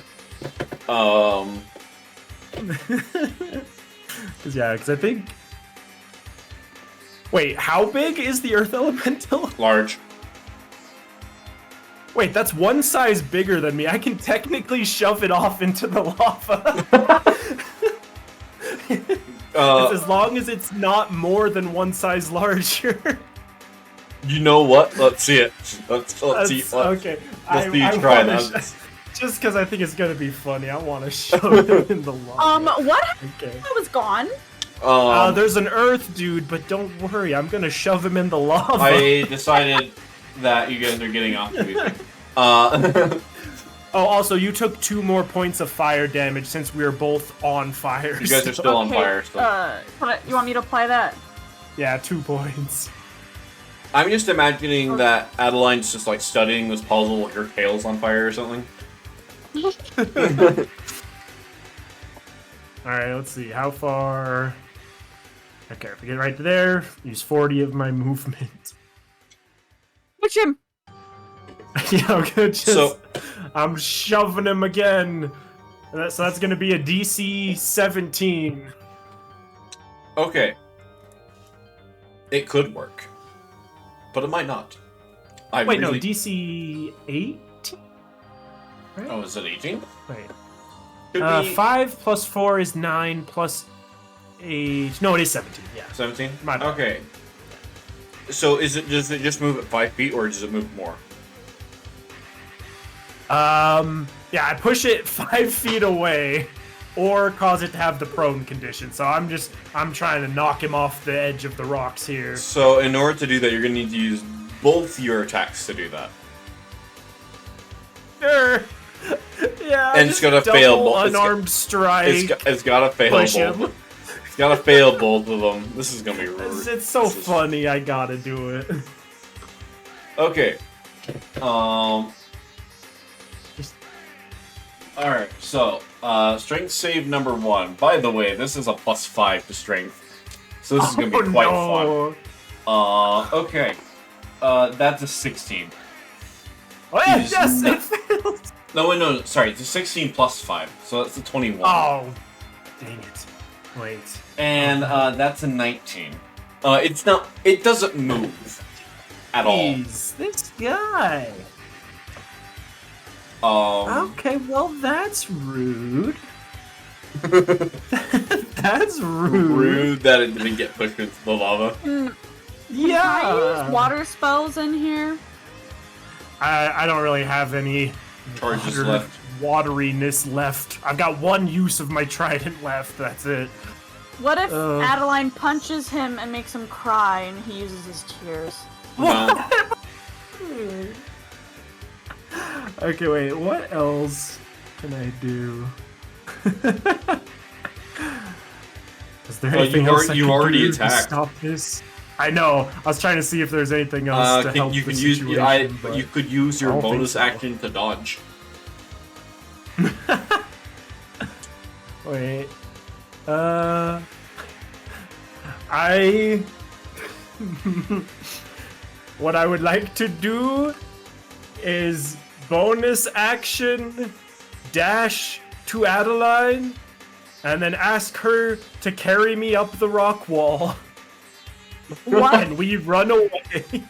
Because I think. Wait, how big is the Earth Elemental? Large. Wait, that's one size bigger than me. I can technically shove it off into the lava. As long as it's not more than one size larger. You know what? Let's see it. Let's see. Okay. Let's see you try that. Just because I think it's gonna be funny, I want to shove it in the lava. What happened? Okay. I was gone. There's an Earth dude, but don't worry, I'm gonna shove him in the lava. I decided that you guys are getting off the music. Oh, also, you took 2 more points of fire damage since we are both on fire. You guys are still on fire. Still. You want me to apply that? Yeah, 2 points. I'm just imagining that Adeline's just like studying this puzzle with her tail's on fire or something. Alright, let's see. How far... Okay, if we get right to there, use 40 of my movement. Push him! Yeah, I'm gonna just... I'm shoving him again. So that's gonna be a DC 17. Okay. It could work. But it might not. Wait, no, DC 18? Right? Oh, is it 18? Wait. 5 plus 4 is 9 plus 8... No, it is 17, yeah. 17? My bad. Okay. So does it just move at 5 feet, or does it move more? Yeah, I push it 5 feet away, or cause it to have the prone condition. So I'm trying to knock him off the edge of the rocks here. So in order to do that, you're gonna need to use both your attacks to do that. Sure. Yeah. And it's gotta fail both. Unarmed strike. It's gotta fail Push both. him. It's gotta fail both of them. This is gonna be rude. It's so funny. I gotta do it. Okay. Alright, so, strength save number 1. By the way, this is a +5 to strength. So this is gonna be quite fun. Okay. That's a 16. Oh, yeah, yes, it failed. No, wait, no, sorry, it's a 16 plus 5, so that's a 21. Oh, dang it. Wait. And, that's a 19. It doesn't move. At all. Jeez, this guy. Okay, well, that's rude. That's rude. Rude that it didn't get pushed into the lava. Yeah. Can I use water spells in here? I don't really have any Charges left. Wateriness left. I've got 1 use of my trident left. That's it. What if Adeline punches him and makes him cry and he uses his tears? No. Okay, wait. What else can I do? Is there anything else I can do to stop this? I know. I was trying to see if there's anything else to help the situation. You could use your bonus action to dodge. Wait. I... what I would like to do is bonus action dash to Adeline and then ask her to carry me up the rock wall. What? And we run away.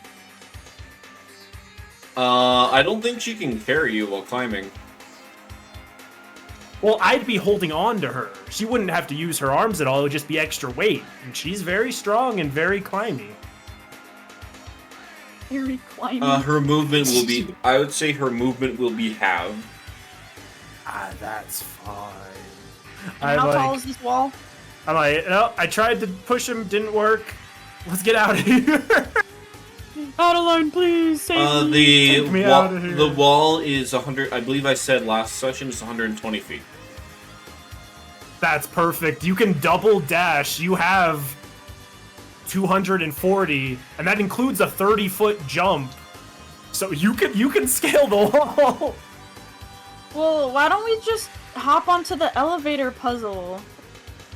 I don't think she can carry you while climbing. Well, I'd be holding on to her. She wouldn't have to use her arms at all. It would just be extra weight. And she's very strong and very climby. Very climbing. Her movement will be... I would say her movement will be halved. Ah, that's fine. How tall is this wall? I'm like, no, I tried to push him, didn't work. Let's get out of here. Adeline, please save me. Take me out of here. The wall is 100... I believe I said last session is 120 feet. That's perfect. You can double dash. You have 240, and that includes a 30-foot jump. So you can scale the wall. Well, why don't we just hop onto the elevator puzzle?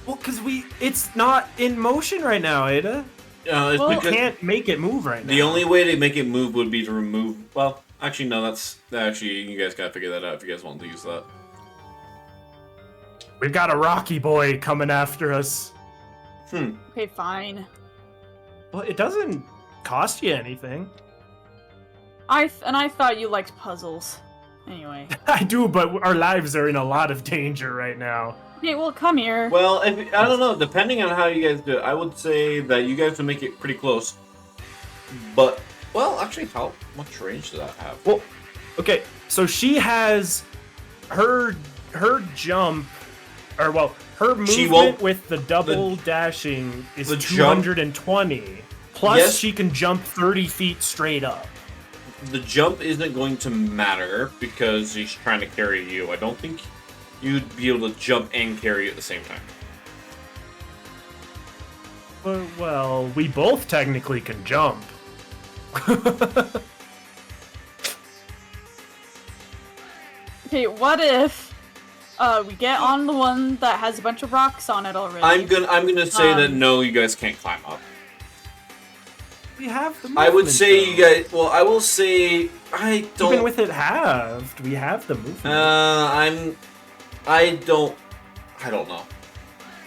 Well, because it's not in motion right now, Ada. It's Well, We because can't make it move right now. the only way to make it move would be to remove... Well, actually, no, that's... Actually, you guys gotta figure that out if you guys want to use that. We've got a Rocky boy coming after us. Okay, fine. Well, it doesn't cost you anything. I thought you liked puzzles. Anyway. I do, but our lives are in a lot of danger right now. Okay, well, come here. Well, I don't know. Depending on how you guys do it, I would say that you guys would make it pretty close. But, well, actually, how much range does that have? Well, okay, so she has her jump, or well, her movement with the double dashing is the 220. Plus, Yes. she can jump 30 feet straight up. The jump isn't going to matter because he's trying to carry you. I don't think you'd be able to jump and carry at the same time. Well, we both technically can jump. Okay, what if we get on the one that has a bunch of rocks on it already? I'm gonna say that no, you guys can't climb up. We have the I would movement, say though. you guys. Well, I will say I don't. Even with it halved, we have the movement. I don't know.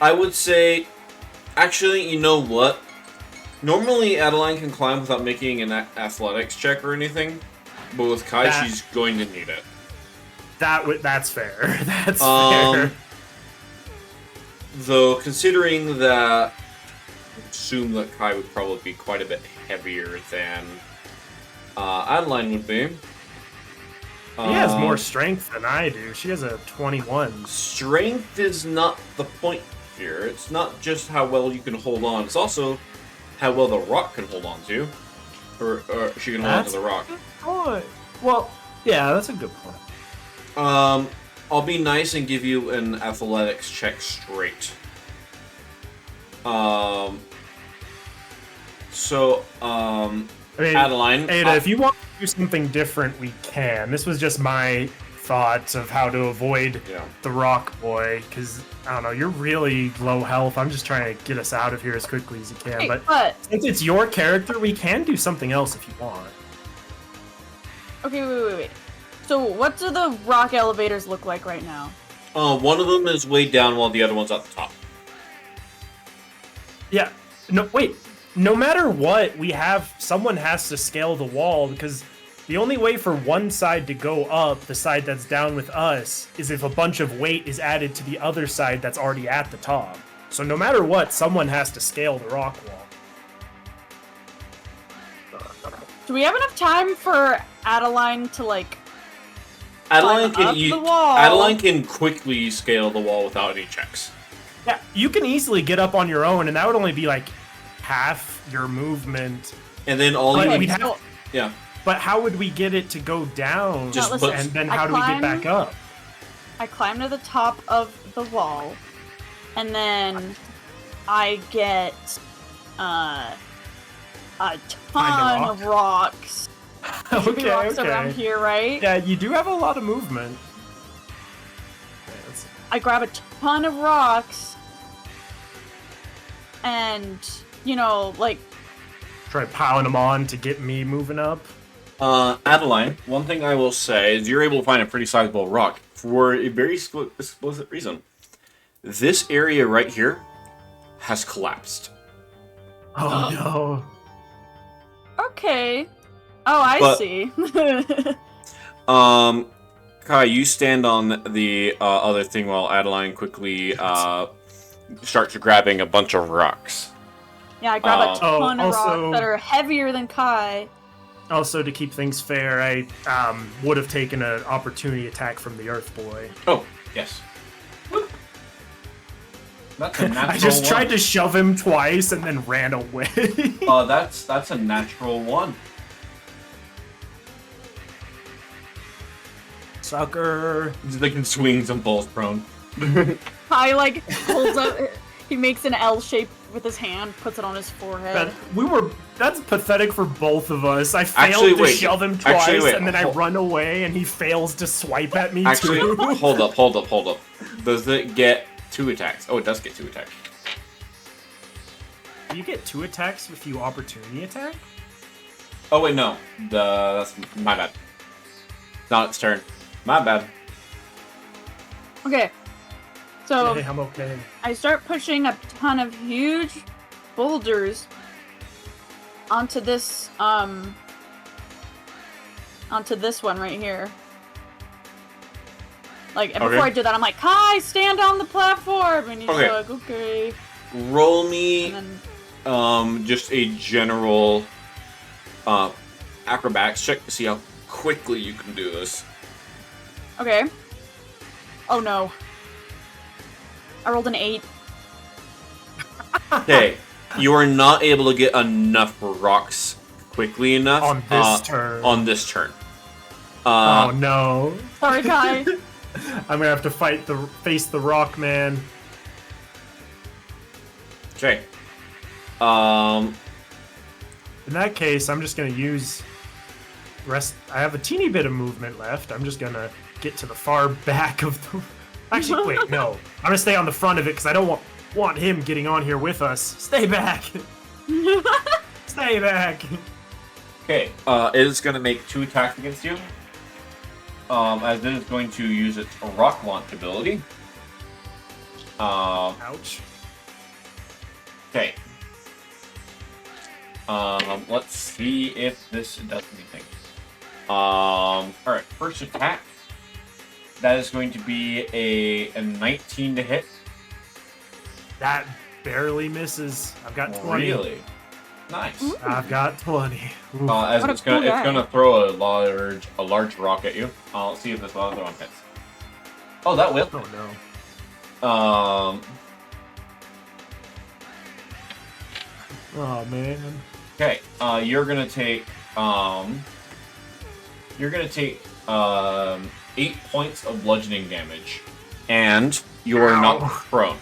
I would say, actually, you know what? Normally, Adeline can climb without making an athletics check or anything, but with Kai, she's going to need it. That's fair. That's fair. Though, considering that, I assume that Kai would probably be quite a bit heavier than Adeline would be. She has more strength than I do. She has a 21. Strength is not the point here. It's not just how well you can hold on. It's also how well the rock can hold on to. Or she can hold on to the rock. Oh, well, yeah, that's a good point. I'll be nice and give you an athletics check straight. I mean, Adeline. Ada, if you want to do something different, we can. This was just my thoughts of how to avoid the rock boy, because, I don't know, you're really low health. I'm just trying to get us out of here as quickly as you can. Hey, but since it's your character, we can do something else if you want. Okay, wait. So, what do the rock elevators look like right now? One of them is way down while the other one's at the top. Yeah. No, wait. No matter what, someone has to scale the wall, because the only way for one side to go up, the side that's down with us, is if a bunch of weight is added to the other side that's already at the top. So no matter what, someone has to scale the rock wall. Do we have enough time for Adeline to, like, Adeline climb up can the wall? Adeline can quickly scale the wall without any checks. Yeah, you can easily get up on your own, and that would only be like half your movement. And then all But you we'd need, have, yeah. But how would we get it to go down? Just listen, and then I how do we get back up? I climb to the top of the wall, and then I get a ton of rocks. There should be rocks around here, right? Yeah, you do have a lot of movement. I grab a ton of rocks, and, you know, like, Try piling them on to get me moving up. Adeline, one thing I will say is you're able to find a pretty sizable rock for a very explicit reason. This area right here has collapsed. Oh no. Okay. Oh, I But- see. Kai, you stand on the other thing while Adeline quickly starts grabbing a bunch of rocks. Yeah, I grab a Oh, ton of also- rocks that are heavier than Kai. Also, to keep things fair, I would have taken an opportunity attack from the Earth Boy. Oh, yes. That's a natural I just one. tried to shove him twice and then ran away. That's a natural one. Sucker. He's like swings and falls prone. Kai like pulls up. He makes an L shape with his hand, puts it on his forehead. That's pathetic for both of us. I failed Actually, to wait. shove him twice, Actually, wait. and then I run away, and he fails to swipe at me Actually, too. hold up. Does it get 2 attacks? Oh, it does get 2 attacks. You get 2 attacks if you opportunity attack? Oh wait, no. That's my bad. Not its turn. My bad. Okay. So Hey, I'm okay. I start pushing a ton of huge boulders onto this one right here. Like, and before Okay. I do that, I'm like, Kai, stand on the platform, and he's Okay. like, okay. Roll me And then just a general acrobatics check to see how quickly you can do this. okay. Oh no. I rolled an 8. Okay, you are not able to get enough rocks quickly enough On this turn. On this turn. Oh no. Sorry, Kai. I'm gonna have to face the rock man. Okay. In that case, I'm just gonna use rest. I have a teeny bit of movement left. I'm just gonna get to the far back of the. Actually, wait, no. I'm gonna stay on the front of it because I don't want him getting on here with us. Stay back. Stay back. Okay, it is going to make 2 attacks against you. As it is going to use its rock launch ability. Ouch. Okay. Let's see if this does anything. Alright, first attack. That is going to be a 19 to hit. That barely misses. I've got 20. Really? Nice. I've got 20. Ooh. As What a it's cool gonna guy. it's gonna throw a large rock at you. I'll see if this other one hits. Oh, that will. Oh no. Oh man. Okay. You're gonna take 8 points of bludgeoning damage, and you are not Ow. prone.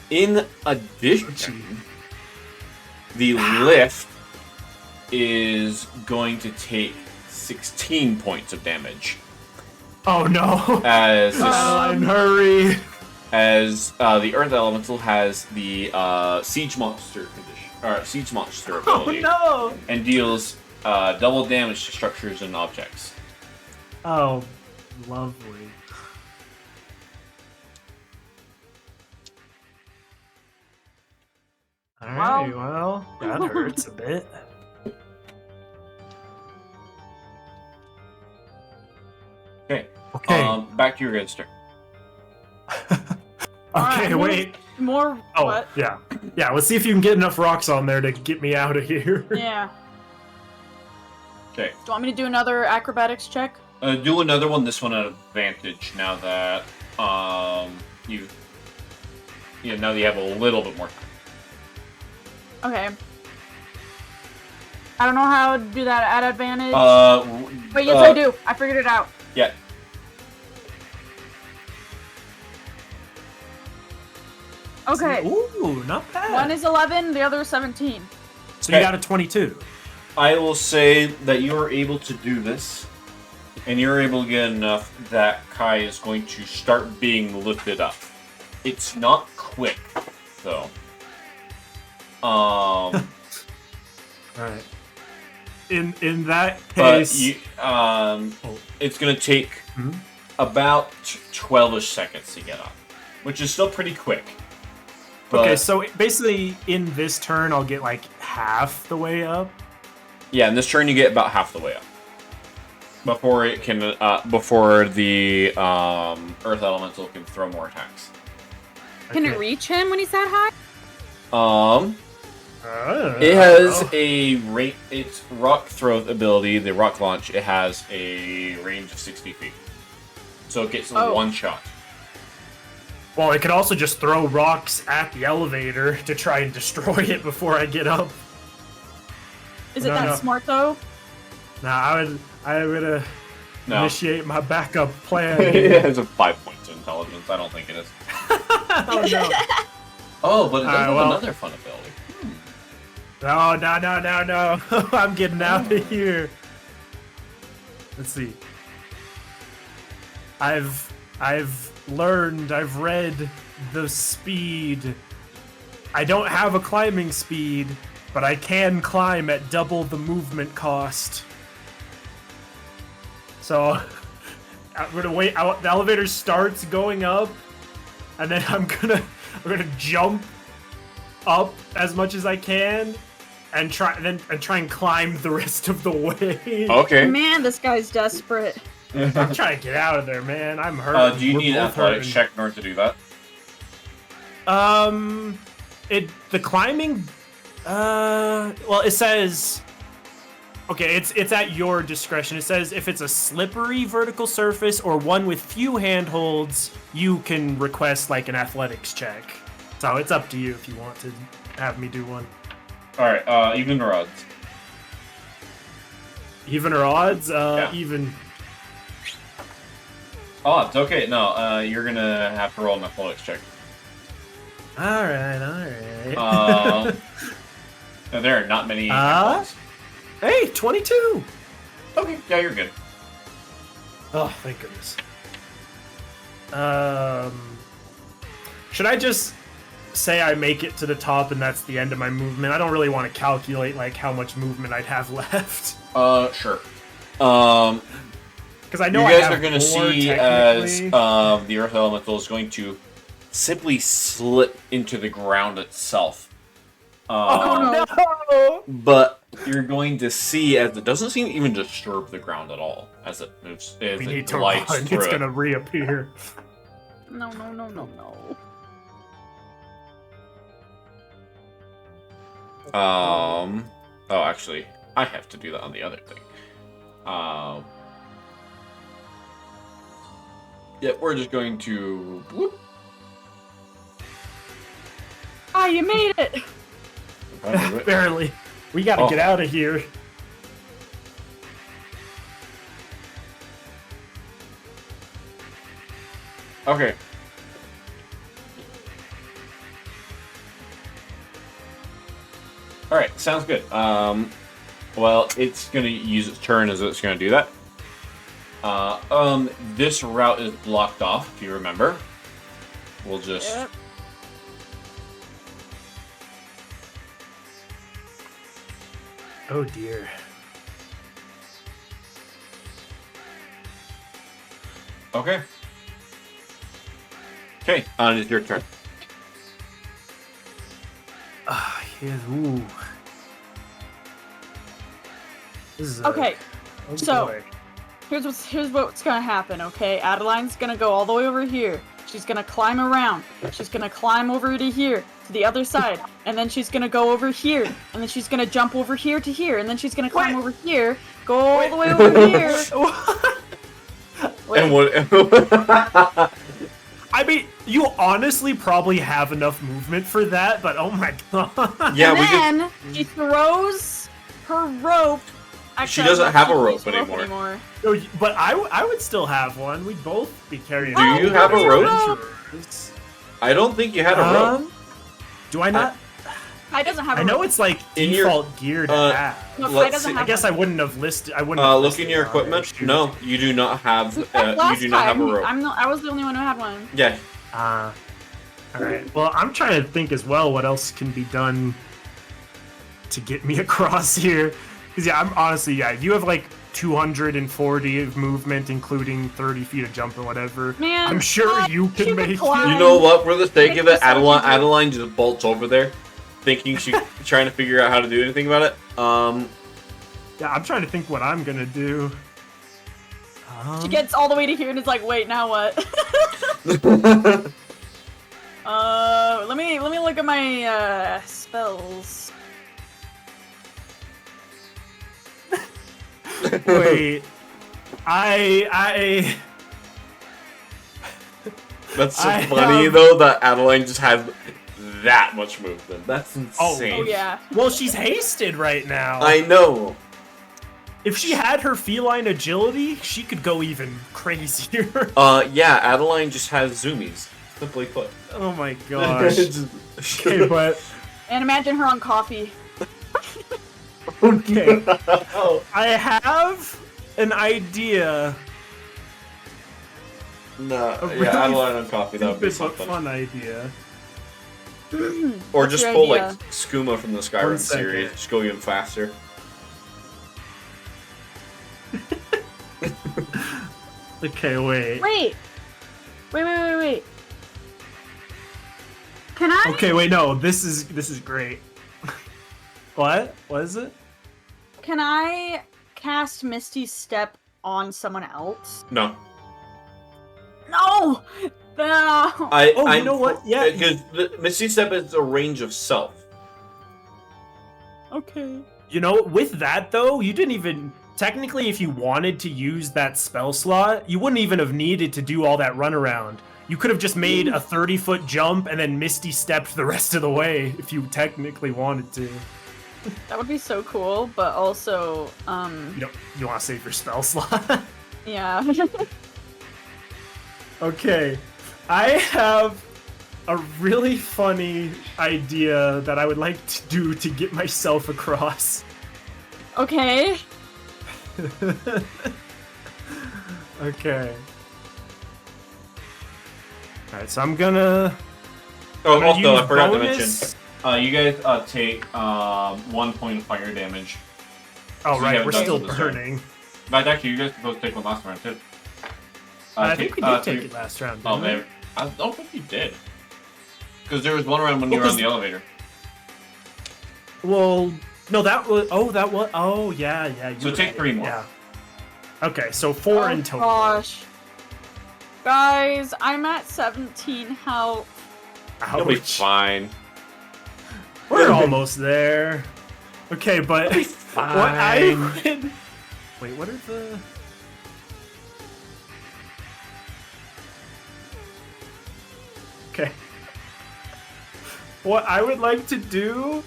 In addition, the lift is going to take 16 points of damage Oh no. as this, Adeline, hurry. as the Earth Elemental has the siege monster condition or siege monster Oh ability, no. and deals double damage to structures and objects. Oh, lovely. Alright, well, that hurts a bit. Okay. Okay. Back to your guys' turn. Okay, Alright, wait. More. Oh, What? yeah. Yeah, let's see if you can get enough rocks on there to get me out of here. Yeah. Okay. Do you want me to do another acrobatics check? Do another one. This one at advantage. Now that now that you have a little bit more time. Okay. I don't know how to do that at advantage. But yes, I do. I figured it out. Yeah. Okay. Ooh, not bad. One is 11, the other is 17. So you got a 22. I will say that you are able to do this, and you're able to get enough that Kai is going to start being lifted up. It's not quick, though. Alright. In that But case... it's gonna take about 12-ish seconds to get up, which is still pretty quick. But, okay, so basically in this turn, I'll get like half the way up. yeah, in this turn you get about half the way up before it can before the Earth Elemental can throw more attacks. Can it reach him when he's that high? It has its rock throw ability, the rock launch. It has a range of 60 feet, so it gets one shot. Well, it could also just throw rocks at the elevator to try and destroy it before I get up. Is it that smart though? Nah, I would initiate my backup plan. It has a 5 points of intelligence. I don't think it is. Oh no. Oh, but it does have another fun ability. No. I'm getting out of here. Let's see. I've learned, I've read the speed. I don't have a climbing speed, but I can climb at double the movement cost. So I'm gonna wait out. The elevator starts going up, and then I'm gonna jump up as much as I can, and try and climb the rest of the way. Okay. Man, this guy's desperate. I'm trying to get out of there, man. I'm hurt. Do you need an athletics check in order to do that? The climbing. Well, it says. Okay, it's at your discretion. It says if it's a slippery vertical surface or one with few handholds, you can request like an athletics check. So it's up to you if you want to have me do one. All right, even or odds? Even or odds? Yeah. Even. Odds. Okay, no. You're gonna have to roll an athletics check. All right. No, there are not many. Handholds. Hey, 22. Okay, yeah, you're good. Oh, thank goodness. Should I just say I make it to the top and that's the end of my movement? I don't really want to calculate like how much movement I'd have left. Sure. Because I know you guys I have are going to more, see as the Earth Elemental is going to simply slip into the ground itself. Oh no! But you're going to see as it doesn't seem to even disturb the ground at all as it moves. As We it need to glides run. through It's it. going to reappear. No. Oh, actually, I have to do that on the other thing. Yeah, we're just going to. Whoop. Ah, you made it! Barely. We got to get out of here. Okay. Alright, sounds good. Well, it's going to use its turn as it's going to do that. This route is blocked off, if you remember. We'll just... Yep. Oh dear. Okay. Okay, it's your turn. Yeah, ooh. This is Okay, oh so- boy. Here's what's gonna happen, okay? Adeline's gonna go all the way over here. She's gonna climb around. She's gonna climb over to here, to the other side. And then she's gonna go over here. And then she's gonna jump over here to here. And then she's gonna climb over here, go all the way over here. And what? I mean, you honestly probably have enough movement for that, but oh my god. Yeah, and then she throws her rope. Actually, She doesn't I don't have a think she rope throws anymore. No, but I would still have one. We'd both be carrying. Do you have a rope? adventurers. I don't think you had a rope. Do I not? Kai doesn't have a I know rope. it's like In your- default gear to have. No, Kai let's doesn't see. have I guess one. I wouldn't have listed. I wouldn't. Have Look listed in your it on there. equipment. Shoot. No, you do not have. We checked last You do not have a time. rope. I was the only one who had one. Yeah. All right. Well, I'm trying to think as well what else can be done. to get me across here. Because yeah, I'm honestly, yeah, you have like 240 of movement, including 30 feet of jump or whatever. Man, I'm sure you she can could make climb. it. You know what? For the sake of it, Thank you so much. Adeline just bolts over there, thinking she's trying to figure out how to do anything about it. Yeah, I'm trying to think what I'm gonna do. She gets all the way to here and is like, wait, now what? Let me look at my spells. Wait, I. That's so I funny have- though that Adeline just has that much movement. That's Oh, insane. Oh yeah. Well, she's hasted right now. I know. If she had her feline agility, she could go even crazier. Yeah, Adeline just has zoomies. Simply put. Oh my gosh. Just- Okay, but And imagine her on coffee. okay. I have an idea. No, A really yeah, Adeline on coffee, that would be Stupid but something. fun idea. Or What's just your pull idea? like Skooma from the One Skyrim second. series. Just go even faster. Okay, wait. Wait. Can I? Okay, wait, no, this is great. What? What is it? Can I cast Misty Step on someone else? No. No. No. Oh, you know what? Yeah. Because Misty Step is a range of self. Okay. You know, with that though, you didn't even technically if you wanted to use that spell slot, you wouldn't even have needed to do all that runaround. You could have just made a 30-foot jump and then Misty stepped the rest of the way if you technically wanted to. That would be so cool, but also, You want to save your spell slot? yeah. Okay, I have a really funny idea that I would like to do to get myself across. Okay. Okay. Alright, so I'm gonna... Oh, I'm gonna also, I use forgot bonus- to mention. You guys take 1 point of fire damage. Oh, So you right, haven't we're done still this yet. burning. But actually, you guys supposed to take one last round too. I think we did take three- it last round, Oh, didn't we? maybe. I don't think you did. Because there was one round when you were on the elevator. Well, no, that was... Oh, yeah, yeah. So you're take right, 3 more. Yeah. Okay, so 4 in total. Gosh. Guys, I'm at 17 health. You'll be Ouch. fine. We're almost there. Okay, but You'll be what I fine. would... Wait, what are the... Okay. What I would like to do...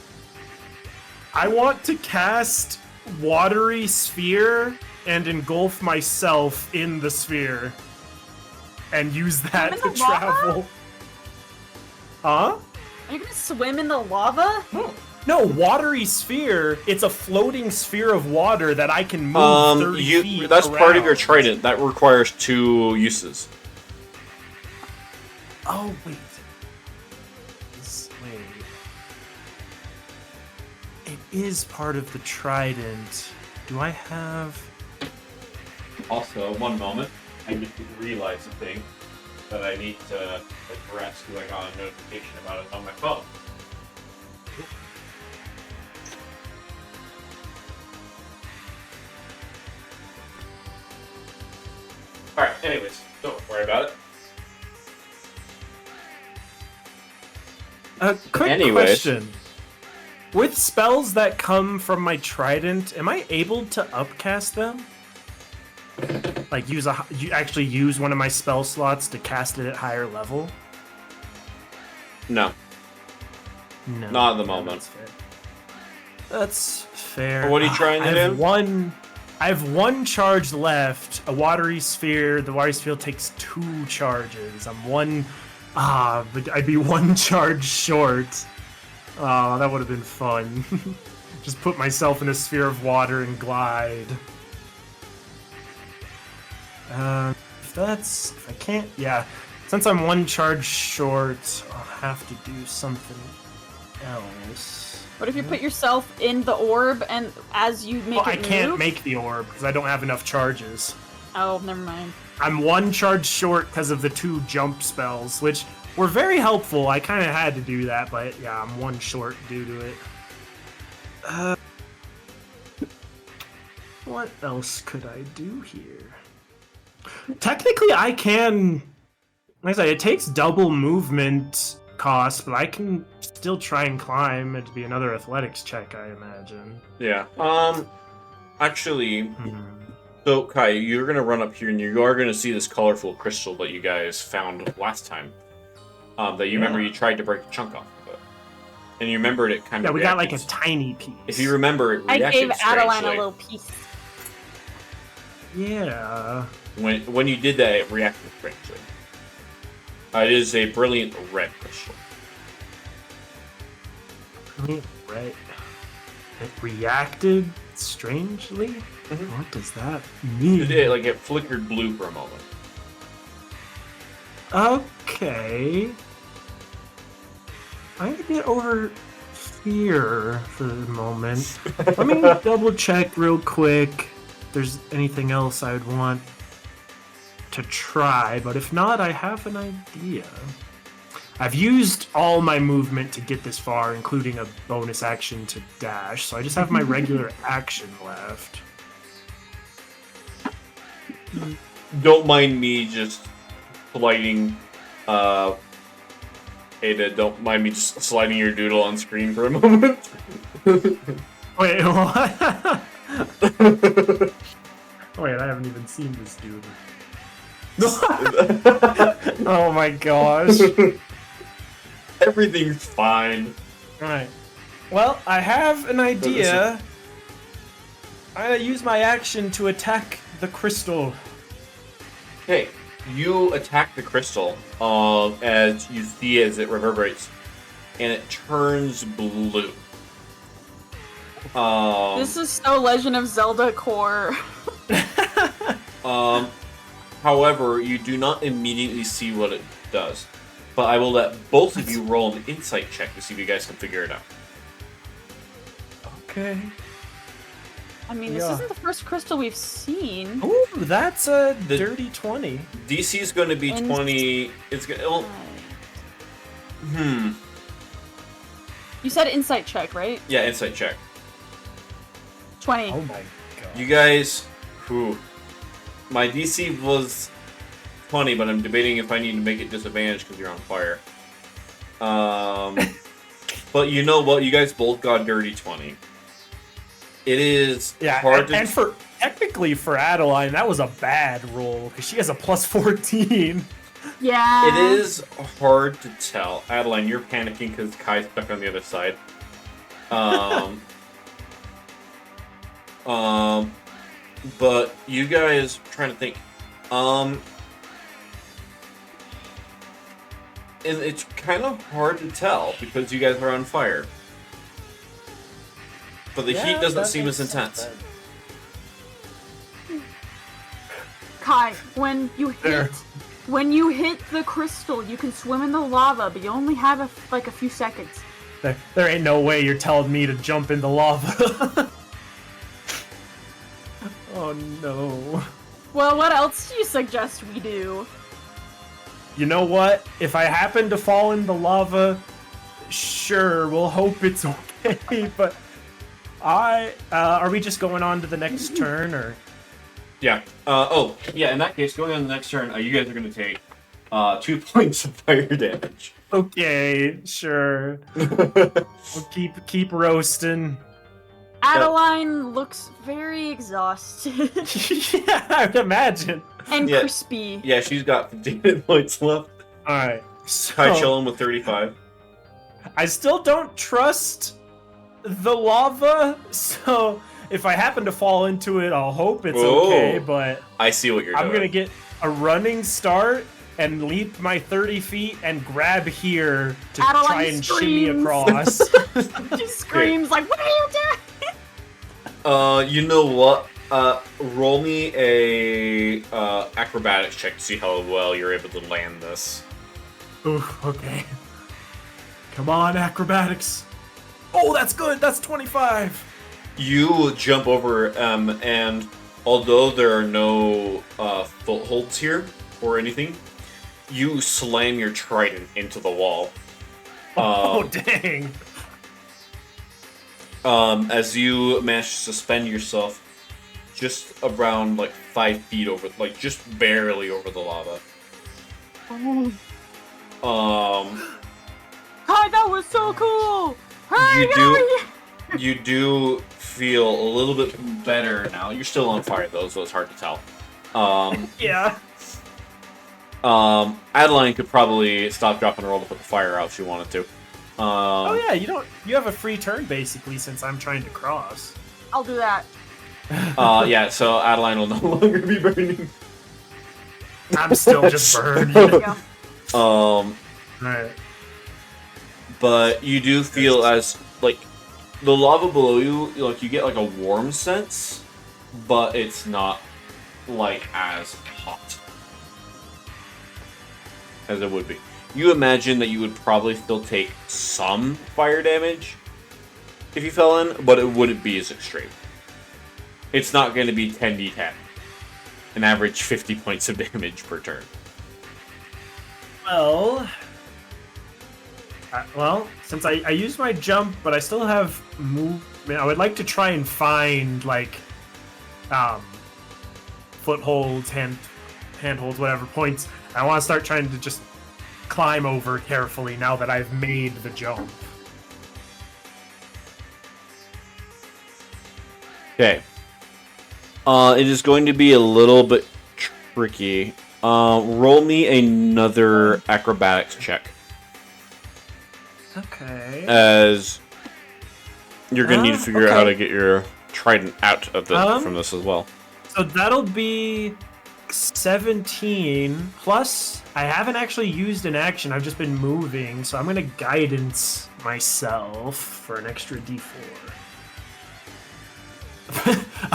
I want to cast Watery Sphere and engulf myself in the sphere. And use that in to the lava? travel. Huh? Are you gonna swim in the lava? No, watery sphere. It's a floating sphere of water that I can move 30 feet That's part of your around. trident. That requires 2 uses. Oh wait. Wait. It is part of the trident. Do I have? Also, one moment. I just realized something that I need to address because I got a notification about it on my phone. Alright, anyways, don't worry about it. A quick Anyways. question. With spells that come from my trident, am I able to upcast them? Like you actually use one of my spell slots to cast it at higher level? No. No. Not at the Yeah, moment. That's fair. That's fair. What are you trying to I have do? I have 1 charge left. A watery sphere. The watery sphere takes 2 charges. I'm one. But I'd be 1 charge short. Oh, that would have been fun. Just put myself in a sphere of water and glide. If I can't, yeah. Since I'm 1 charge short, I'll have to do something else? What if you put yourself in the orb and as you make Well, I it can't move? make the orb because I don't have enough charges. Oh, never mind. I'm 1 charge short because of the 2 jump spells, which were very helpful. I kind of had to do that, but yeah, I'm 1 short due to it. What else could I do here? Technically, I can... Like I said, it takes double movement cost, but I can still try and climb. It'd be another athletics check, I imagine. Yeah. Actually, Hmm. so Kai, you're gonna run up here and you are gonna see this colorful crystal that you guys found last time. That you remember you tried to break a chunk off of it, and you remembered it kind of. Yeah, we got like a tiny piece. If you remember, it I reacted gave Adeline a strangely. little piece. Yeah. When you did that, it reacted strangely. It is a brilliant red crystal. Right. It reacted strangely? Mhm. What does that mean? It flickered blue for a moment. Okay. I'm gonna get over here for the moment. Let me double check real quick if there's anything else I would want to try, but if not, I have an idea. I've used all my movement to get this far, including a bonus action to dash, so I just have my regular action left. Don't mind me just sliding, Ada, don't mind me just sliding your doodle on screen for a moment. Wait, what? Wait, I haven't even seen this dude. Oh my gosh. Everything's fine. Alright. Well, I have an idea. I use my action to attack the crystal. Okay, you attack the crystal as you see as it reverberates, and it turns blue. This is so Legend of Zelda core. However, you do not immediately see what it does. But I will let both of you roll an insight check to see if you guys can figure it out. Okay. I mean, this Yeah. isn't the first crystal we've seen. Ooh, that's a The- dirty 20. DC is going to be 20. It's going. You said insight check, right? Yeah, insight check. 20. Oh my god. You guys, my DC was 20, but I'm debating if I need to make it disadvantage because you're on fire. But you know what? You guys both got dirty 20. It is Yeah, hard and for technically for Adeline, that was a bad roll because she has a plus 14. Yeah. It is hard to tell. Adeline, you're panicking because Kai's stuck on the other side. But you guys trying to think. And it's kind of hard to tell because you guys are on fire. But the heat doesn't seem as intense. Kai, when you There. hit the crystal, you can swim in the lava, but you only have a few seconds. There ain't no way you're telling me to jump in the lava. Oh no. Well, what else do you suggest we do? You know what? If I happen to fall in the lava, sure, we'll hope it's okay, but are we just going on to the next turn, or? Yeah. In that case, going on the next turn, you guys are going to take 2 points of fire damage. Okay, sure. We'll keep roasting. Adeline looks very exhausted Yeah, I would imagine. and Yeah. crispy. Yeah, she's got 15 hit points left. Alright. Kai So, chilling with 35. I still don't trust the lava, so if I happen to fall into it, I'll hope it's Whoa. okay, but I see what you're I'm doing. gonna get a running start and leap my 30 feet and grab here to Adeline try and shimmy screams. across. She screams like, "What are you doing?" You know what? Roll me a acrobatics check to see how well you're able to land this. Ooh, okay. Come on, acrobatics. Oh, that's good. That's 25. You jump over, and although there are no footholds here or anything, you slam your trident into the wall. Oh, dang. As you manage to suspend yourself just around like 5 feet over, like just barely over the lava. Hi, that was so cool! You do feel a little bit better now. You're still on fire though, so it's hard to tell. Yeah. Adeline could probably stop, drop, and roll to put the fire out if she wanted to. Oh yeah, you have a free turn basically since I'm trying to cross. I'll do that. Yeah, so Adeline will no longer be burning. I'm still just burned. There you go. Right. But you do feel as like the lava below you, like you get like a warm sense, but it's not like as hot as it would be. You imagine that you would probably still take some fire damage if you fell in, but it wouldn't be as extreme. It's not going to be 10d10, an average 50 points of damage per turn. Well, since I used my jump, but I still have move. I mean, I would like to try and find like footholds, handholds, whatever points. I want to start trying to just climb over carefully now that I've made the jump. Okay. It is going to be a little bit tricky. Roll me another acrobatics check. Okay. As you're going to need to figure out how okay. to get your trident out of from this as well. So that'll be 17 plus. I haven't actually used an action. I've just been moving, so I'm gonna guidance myself for an extra d4.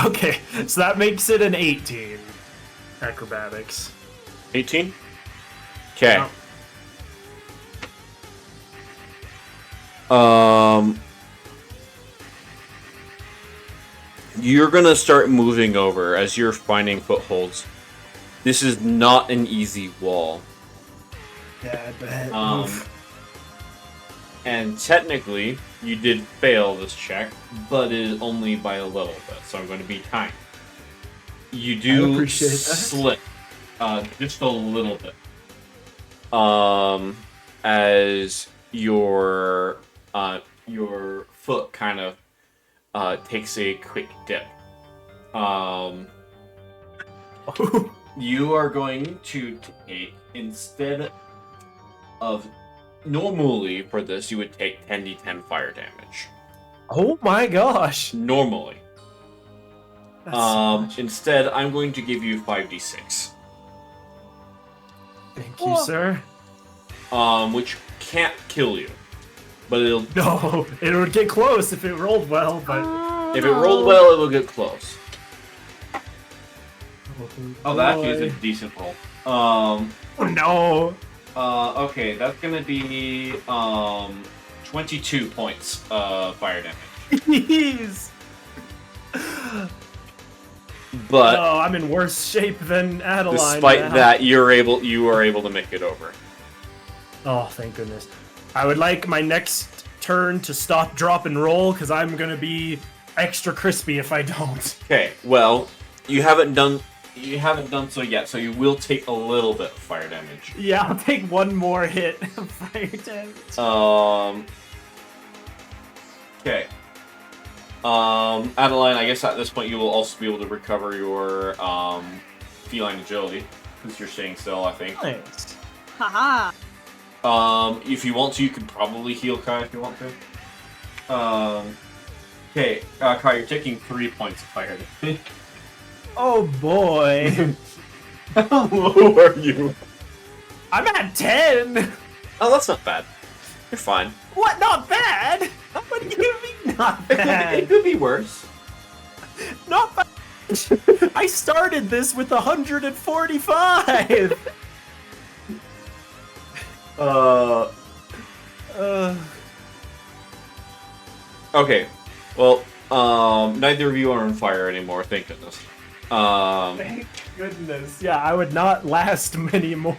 Okay, so that makes it an 18 acrobatics. 18? Okay. You're gonna start moving over as you're finding footholds. This is not an easy wall. Yeah, I bet. And technically, you did fail this check, but it is only by a little bit, so I'm going to be kind. You do appreciate that. slip just a little bit. As your foot kind of takes a quick dip. You are going to take, instead of normally for this, you would take 10d10 fire damage. Oh my gosh! Normally. That's so much. Instead, I'm going to give you 5d6. Thank you, sir. Which can't kill you, but it'll. No, it would get close if it rolled well, but If it rolled well, it will get close. Oh, that actually is a decent roll. Oh no. Okay, that's gonna be 22 points of fire damage. Jeez. But No, I'm in worse shape than Adeline. despite now. that, you are able to make it over. Oh, thank goodness. I would like my next turn to stop, drop, and roll, because I'm gonna be extra crispy if I don't. Okay, well, you haven't done so yet, so you will take a little bit of fire damage. Yeah, I'll take one more hit of fire damage. Okay. Adeline, I guess at this point you will also be able to recover your feline agility, because you're staying still, I think. Nice. Haha. If you want to, you can probably heal Kai if you want to. Okay, Kai, you're taking 3 points of fire damage. Oh boy. How low are you? I'm at 10. Oh, that's not bad. You're fine. What? Not bad? What do you mean not It bad? could be worse. Not bad. I started this with 145. Okay. Well, neither of you are on fire anymore, thank goodness. Thank goodness. Yeah, I would not last many more.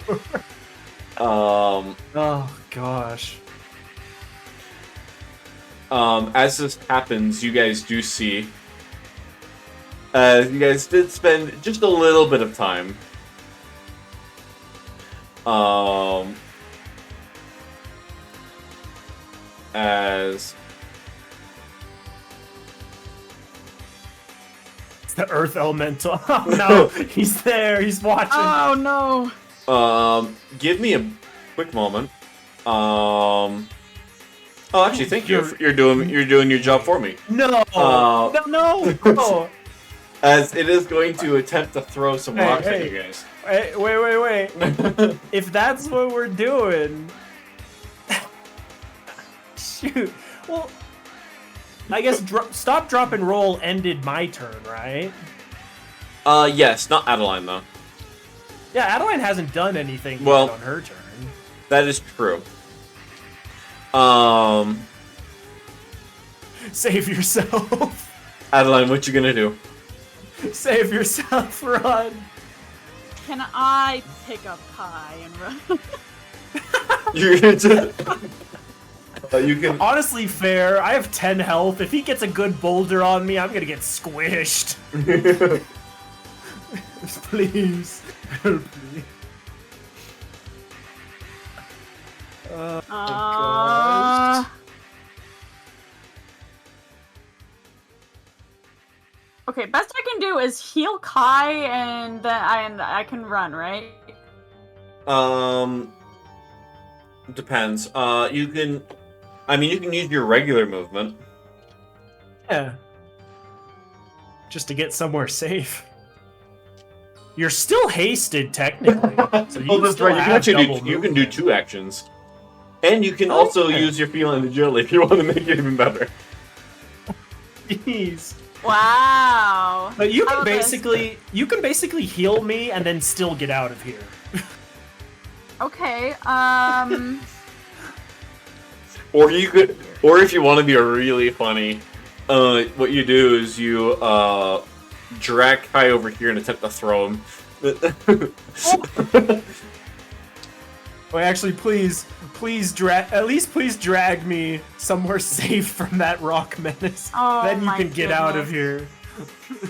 Um, Oh gosh. as this happens, you guys do see. You guys did spend just a little bit of time. As It's the Earth Elemental. Oh no, he's there. He's watching. Oh no. give me a quick moment. Oh, actually, thank you. You're doing your job for me. No. No. As it is going to attempt to throw some Hey, rocks hey. at you guys. Hey, wait. If that's what we're doing, shoot. Well, I guess stop, drop, and roll ended my turn, right? Yes, not Adeline though. Yeah, Adeline hasn't done anything Well- yet on her turn. That is true. Save yourself. Adeline, what you gonna do? Save yourself, run. Can I pick up Kai and run? You're gonna just. You can. Honestly, fair. I have 10 health. If he gets a good boulder on me, I'm gonna get squished. Please. Help me. Oh, gosh. Okay, best I can do is heal Kai and then I can run, right? Depends. You can. I mean, you can use your regular movement. Yeah. Just to get somewhere safe. You're still hasted, technically. So Oh, that's still right. You can have actually double you can do movement. 2 actions, and you can also yeah. use your feeling agility if you want to make it even better. Jeez. Wow. But you How can about this? basically heal me and then still get out of here. Okay, Or you could, or if you want to be really funny, what you do is you drag Kai over here and attempt to throw him. Wait, actually, please drag me somewhere safe from that rock menace. Oh then you my can get out of goodness. here.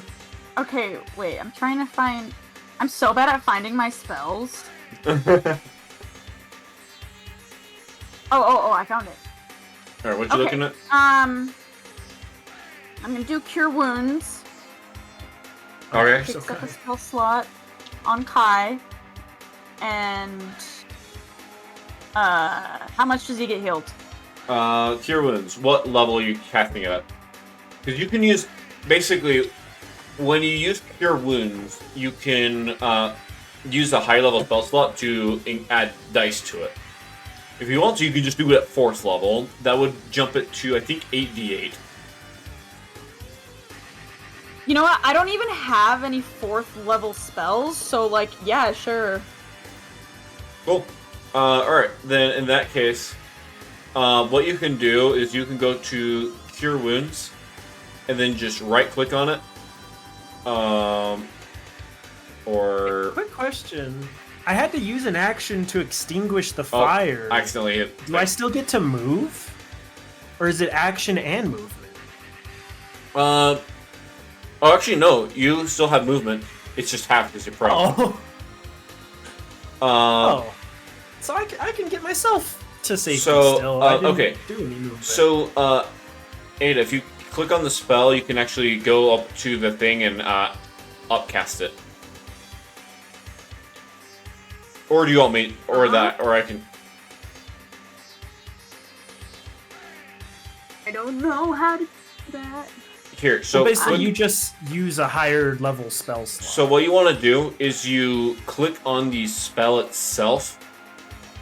okay, wait, I'm trying to find... I'm so bad at finding my spells. Oh, I found it. Alright, what you Okay, looking at? I'm gonna do Cure Wounds. Okay. Picks So up a Kai. spell slot on Kai. And... how much does he get healed? Cure Wounds. What level are you casting it at? Because you can use, basically, when you use Cure Wounds, you can use a high level spell slot to add dice to it. If you want to, you can just do it at 4th level. That would jump it to, I think, 8d8. You know what? I don't even have any 4th level spells, so like, yeah, sure. Cool. Alright, then in that case, what you can do is you can go to Cure Wounds, and then just right-click on it. Or... Quick question. I had to use an action to extinguish the fire. I accidentally hit. Do I still get to move? Or is it action and movement? Oh, actually, no. You still have movement. It's just half because you're prone. Oh. Uh, Oh. So I can get myself to safety So, still. I didn't okay. do any movement. So, Ada, if you click on the spell, you can actually go up to the thing and upcast it. Or do you want me, or that, or I can... I don't know how to do that. Here, So so... basically, you just use a higher level spell slot. So what you want to do is you click on the spell itself,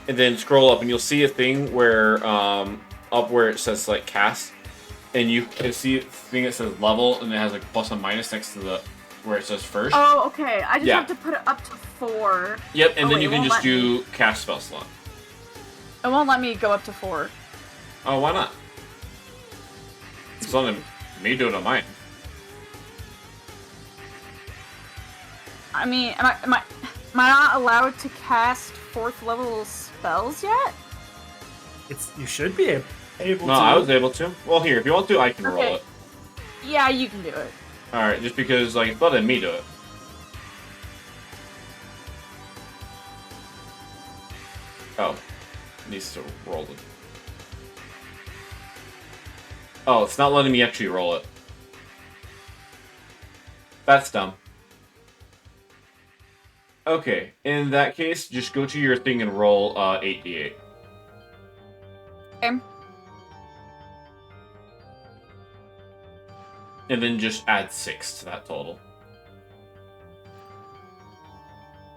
and then scroll up, and you'll see a thing where, up where it says, like, cast, and you can see a thing that says level, and it has, like, plus and minus next to the, where it says first. Oh, okay. I just Yeah. have to put it up to 4. Yep, and Oh, then wait, you it can won't just let me. do cast spell slot. It won't let me go up to 4. Oh, why not? It's not me doing it mine. I mean, am I not allowed to cast 4th level spells yet? You should be able No, to. I was able to. Well, here, if you want to, I can roll Okay. it. Yeah, you can do it. Alright, just because, like, it's letting me do it. Oh. It needs to roll it. Oh, it's not letting me actually roll it. That's dumb. Okay, in that case, just go to your thing and roll 8d8. Okay. And then just add 6 to that total.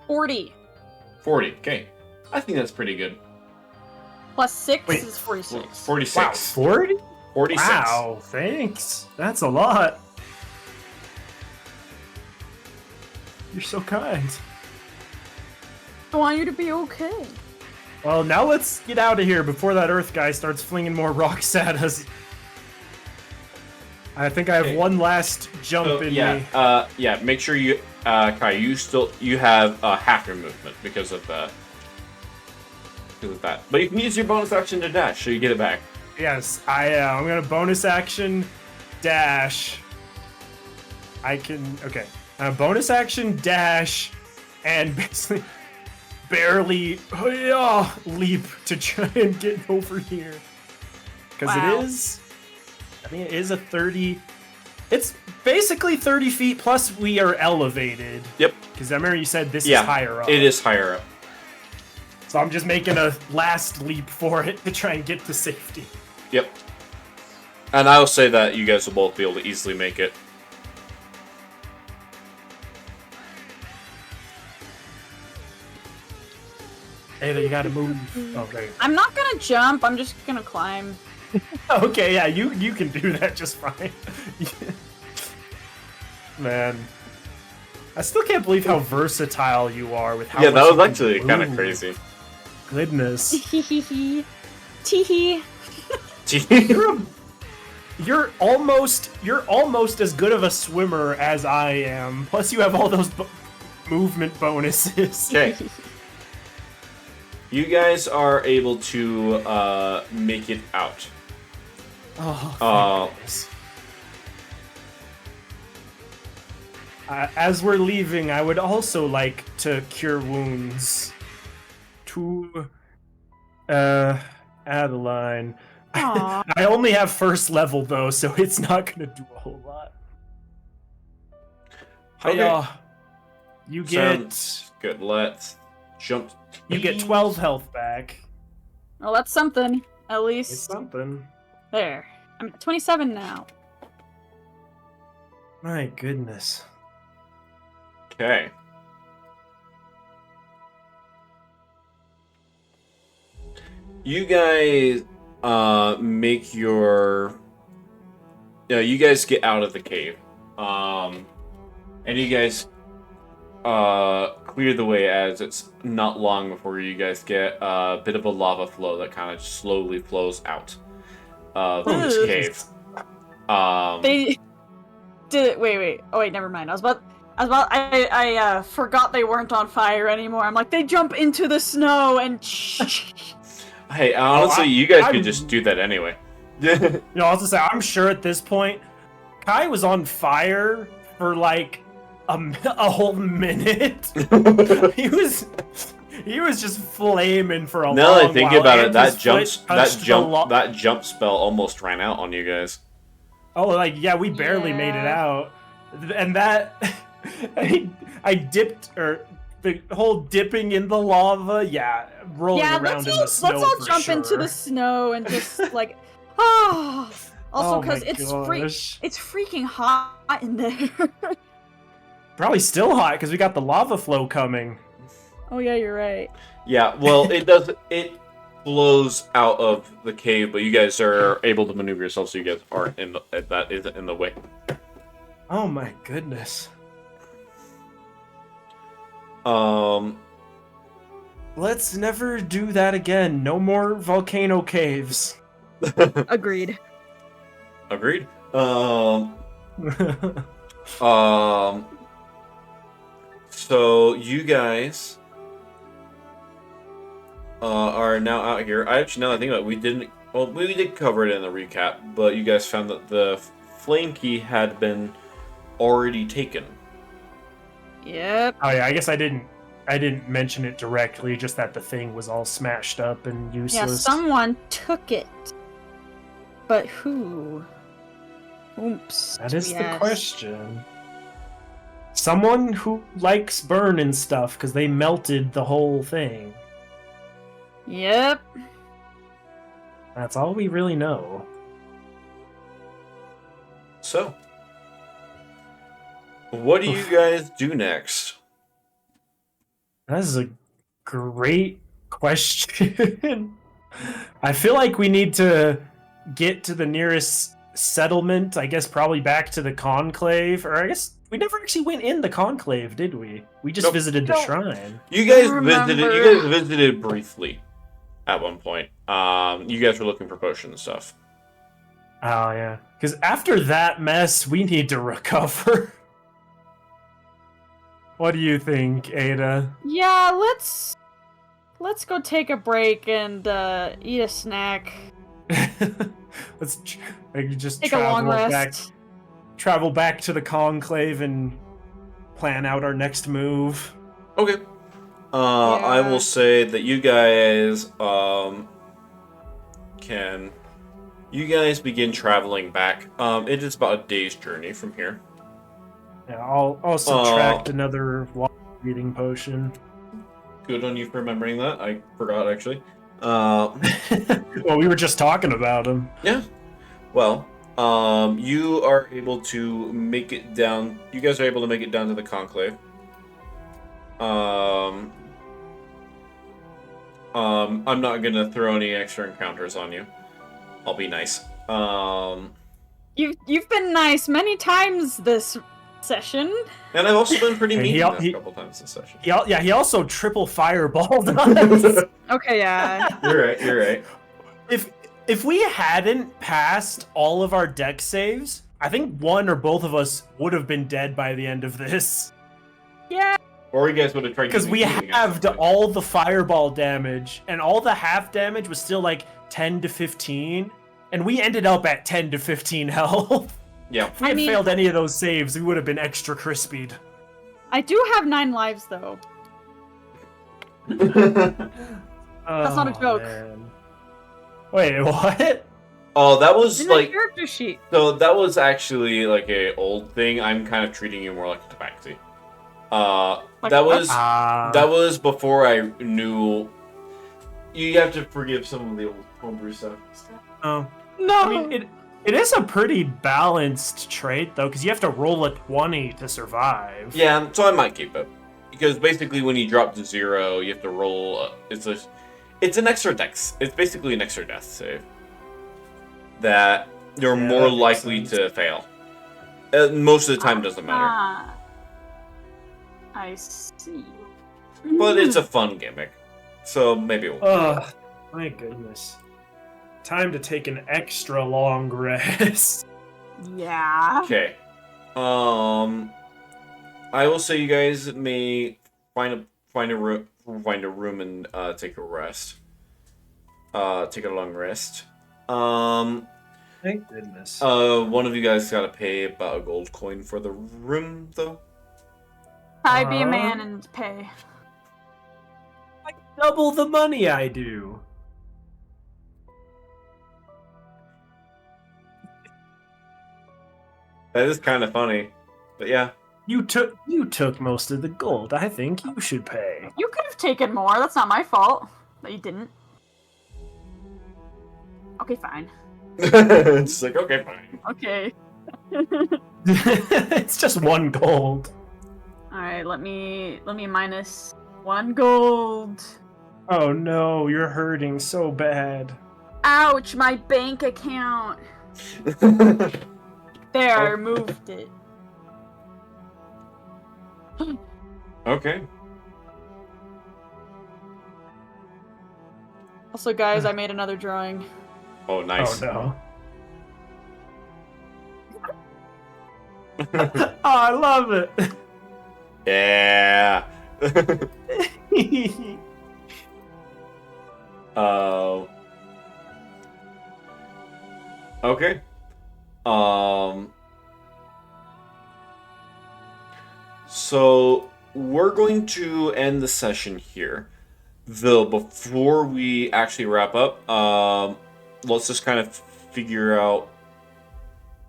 40. 40, okay. I think that's pretty good. Plus 6 Wait. is 46. 46. Wow, 40? 46. Wow, thanks. That's a lot. You're so kind. I want you to be okay. Well, now let's get out of here before that Earth guy starts flinging more rocks at us. I think I have Okay. one last jump in me. Yeah, make sure you, Kai, you have half your movement because of that. But you can use your bonus action to dash, so you get it back. Yes, I'm gonna bonus action dash. Okay. Bonus action dash and basically barely leap to try and get over here. Because Wow. it is a 30. It's basically 30 feet plus we are elevated. Yep. Because I remember you said this Yeah, is higher up. it is higher up. So I'm just making a last leap for it to try and get to safety. Yep. And I will say that you guys will both be able to easily make it. Ada, you gotta move. Okay. I'm not gonna jump, I'm just gonna climb. Okay, yeah, you can do that just fine. Man. I still can't believe how versatile you are with how Yeah, much that you was can actually kind of move. crazy. Goodness. Teehee. Teehee. You're almost as good of a swimmer as I am. Plus you have all those movement bonuses. Okay. You guys are able to make it out. Oh, thank goodness. As we're leaving, I would also like to cure wounds to Adeline. Aw. I only have first level though, so it's not gonna do a whole lot. Okay. You get Sounds good. Let's jump. you get 12 health back. Well, that's something, at It's least. something. There. I'm at 27 now. My goodness. Okay. You guys make your you guys get out of the cave. And you guys clear the way as it's not long before you guys get a bit of a lava flow that kind of slowly flows out of this Ugh. cave. They did it. Wait. Oh wait, never mind. I forgot they weren't on fire anymore. I'm like, they jump into the snow and. Hey, honestly, you guys could just do that anyway. You know, I was gonna say, I'm sure at this point, Kai was on fire for like a whole minute. he was just flaming for a long Now while. that I think about it, and that his foot touched that jump spell almost ran out on you guys. Oh, like yeah, we barely made it out, and that I dipped or. The whole dipping in the lava, rolling around in the snow. Let's all for jump sure. into the snow and just like, ah. Also, Oh because my it's gosh. freaking hot in there. Probably still hot because we got the lava flow coming. Oh yeah, you're right. Yeah, well, it flows out of the cave, but you guys are able to maneuver yourselves, so you guys aren't that isn't in the way. Oh my goodness. Let's never do that again. No more volcano caves. Agreed. Agreed. Um. Um. So you guys are now out here. I actually, now that I think about it, we didn't. Well, we did cover it in the recap, but you guys found that the flame key had been already taken. Yep. Oh yeah, I guess I didn't mention it directly, just that the thing was all smashed up and Yeah, useless. someone took it. But who? Oops. That is the yes. question. Someone who likes burn and stuff, because they melted the whole thing. Yep. That's all we really know. So, what do you guys do next? That is a great question. I feel like we need to get to the nearest settlement, I guess probably back to the conclave, or I guess we never actually went in the conclave, did we? We just Nope. visited the Nope. shrine. You guys Remember. visited briefly at one point. You guys were looking for potions and stuff. Oh yeah. Because after that mess, we need to recover. What do you think, Ada? Yeah, let's go take a break and eat a snack. Like, just Take a long travel back to the conclave and plan out our next move. Okay. I will say that you guys begin traveling back. It is about a day's journey from here. Yeah, I'll subtract another water breathing potion. Good on you for remembering that. I forgot actually. Well, we were just talking about him. Yeah. Well, you are able to make it down. You guys are able to make it down to the conclave. I'm not gonna throw any extra encounters on you. I'll be nice. You've been nice many times this session. And I've also been pretty And mean he- a couple times this session. He also triple fireballed us. Okay, yeah. You're right. If we hadn't passed all of our deck saves, I think one or both of us would have been dead by the end of this. Yeah. Or you guys would have tried Because we halved all the fireball damage, and all the half damage was still like 10 to 15, and we ended up at 10 to 15 health. Yeah. If we had failed any of those saves, we would have been extra crispied. I do have 9 lives though. That's not a joke. Man. Wait, what? Oh, that was In like the character sheet. so. That was actually like a old thing. I'm kind of treating you more like a tabaxi. Like That what? was that was before I knew. You have to forgive some of the old homebrew stuff. Oh. No. I mean, it is a pretty balanced trait, though, because you have to roll a 20 to survive. Yeah, so I might keep it because basically when you drop to 0, you have to roll. It's an extra dex. It's basically an extra death save that you're Yeah, more that makes likely sense. to fail. Most of the time, doesn't matter. Ah, I see. But it's a fun gimmick, so maybe we'll. Ugh, my goodness. Time to take an extra long rest. Yeah. Okay. I will say you guys may find a room and take a rest. Take a long rest. Thank goodness. One of you guys gotta pay about a gold coin for the room, though. I be a man and pay. Like double the money I do. That is kind of funny, but yeah. You took most of the gold. I think you should pay. You could have taken more. That's not my fault that you didn't. Okay, fine. It's like okay, fine. Okay. It's just 1 gold. All right. Let me minus 1 gold. Oh no, you're hurting so bad. Ouch! My bank account. There, I removed it. Okay. Also, guys, I made another drawing. Oh, nice. Oh no. Oh, I love it. Yeah. uh, okay. So we're going to end the session here. Though before we actually wrap up, let's just kind of figure out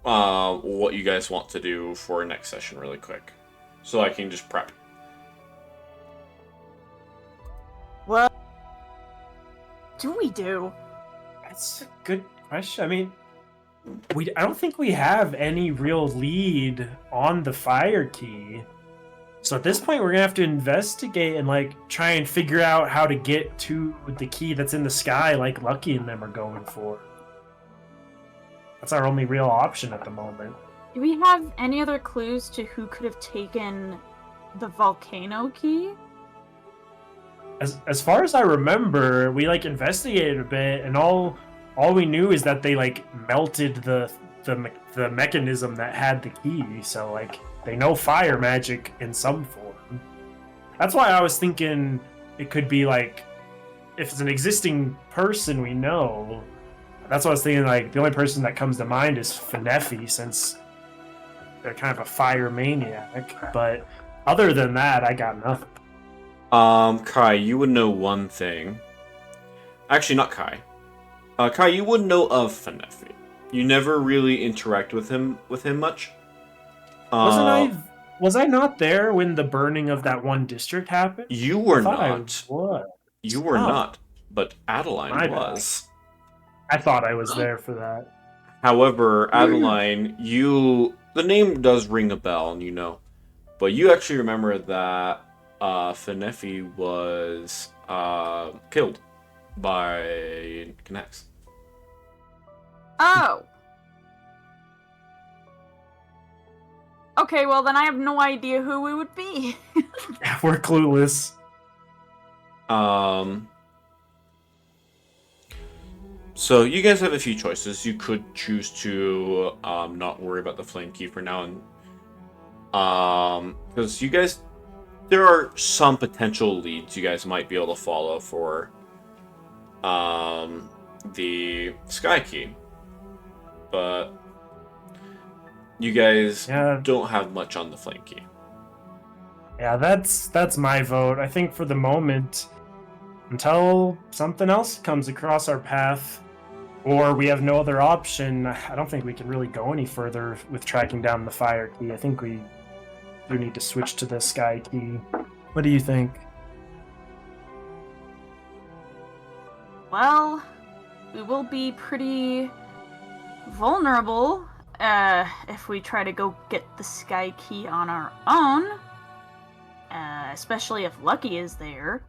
what you guys want to do for next session really quick, so I can just prep. What do we do? That's a good question. I mean, I don't think we have any real lead on the fire key. So at this point, we're gonna have to investigate and like try and figure out how to get to the key that's in the sky, like Lucky and them are going for. That's our only real option at the moment. Do we have any other clues to who could have taken the volcano key? As far as I remember, we like investigated a bit, and all we knew is that they like melted the mechanism that had the key. So like they know fire magic in some form. That's why I was thinking it could be like if it's an existing person we know. That's what I was thinking. Like the only person that comes to mind is Finefi, since they're kind of a fire maniac. But other than that, I got nothing. Kai, you would know one thing. Actually, not Kai. Kai, you would know of Finefi. You never really interact with him much. Was I not there when the burning of that one district happened? You were I thought I not. was. You were Oh. not, but Adeline My bad. was. I thought I was there for that. However, Adeline, the name does ring a bell, and you know, but you actually remember that Finefi was killed by Knex. Oh. Okay, well then I have no idea who we would be. We're clueless. So you guys have a few choices. You could choose to not worry about the flame key for now, and because you guys, there are some potential leads you guys might be able to follow for the sky key, but you guys don't have much on the flame key. Yeah, that's my vote. I think for the moment, until something else comes across our path, or we have no other option, I don't think we can really go any further with tracking down the fire key. I think we do need to switch to the sky key. What do you think? Well, we will be pretty vulnerable if we try to go get the sky key on our own, especially if Lucky is there.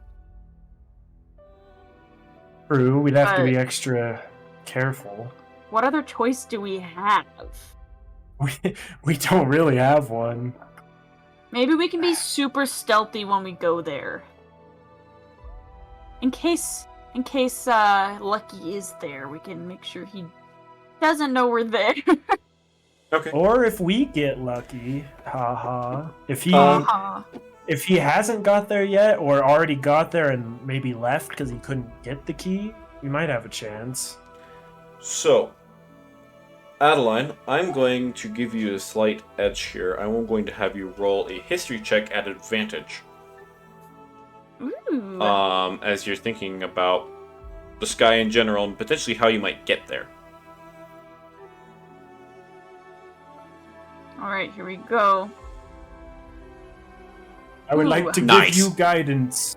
True, we'd have to be extra careful. What other choice do we have? We don't really have one. Maybe we can be super stealthy when we go there. In case Lucky is there, we can make sure he doesn't know we're there. Okay. Or if we get lucky, haha. If he hasn't got there yet, or already got there and maybe left because he couldn't get the key, we might have a chance. So, Adeline, I'm going to give you a slight edge here. I'm going to have you roll a history check at advantage. Ooh. As you're thinking about the sky in general and potentially how you might get there. Alright, here we go. I would like to Nice. give you guidance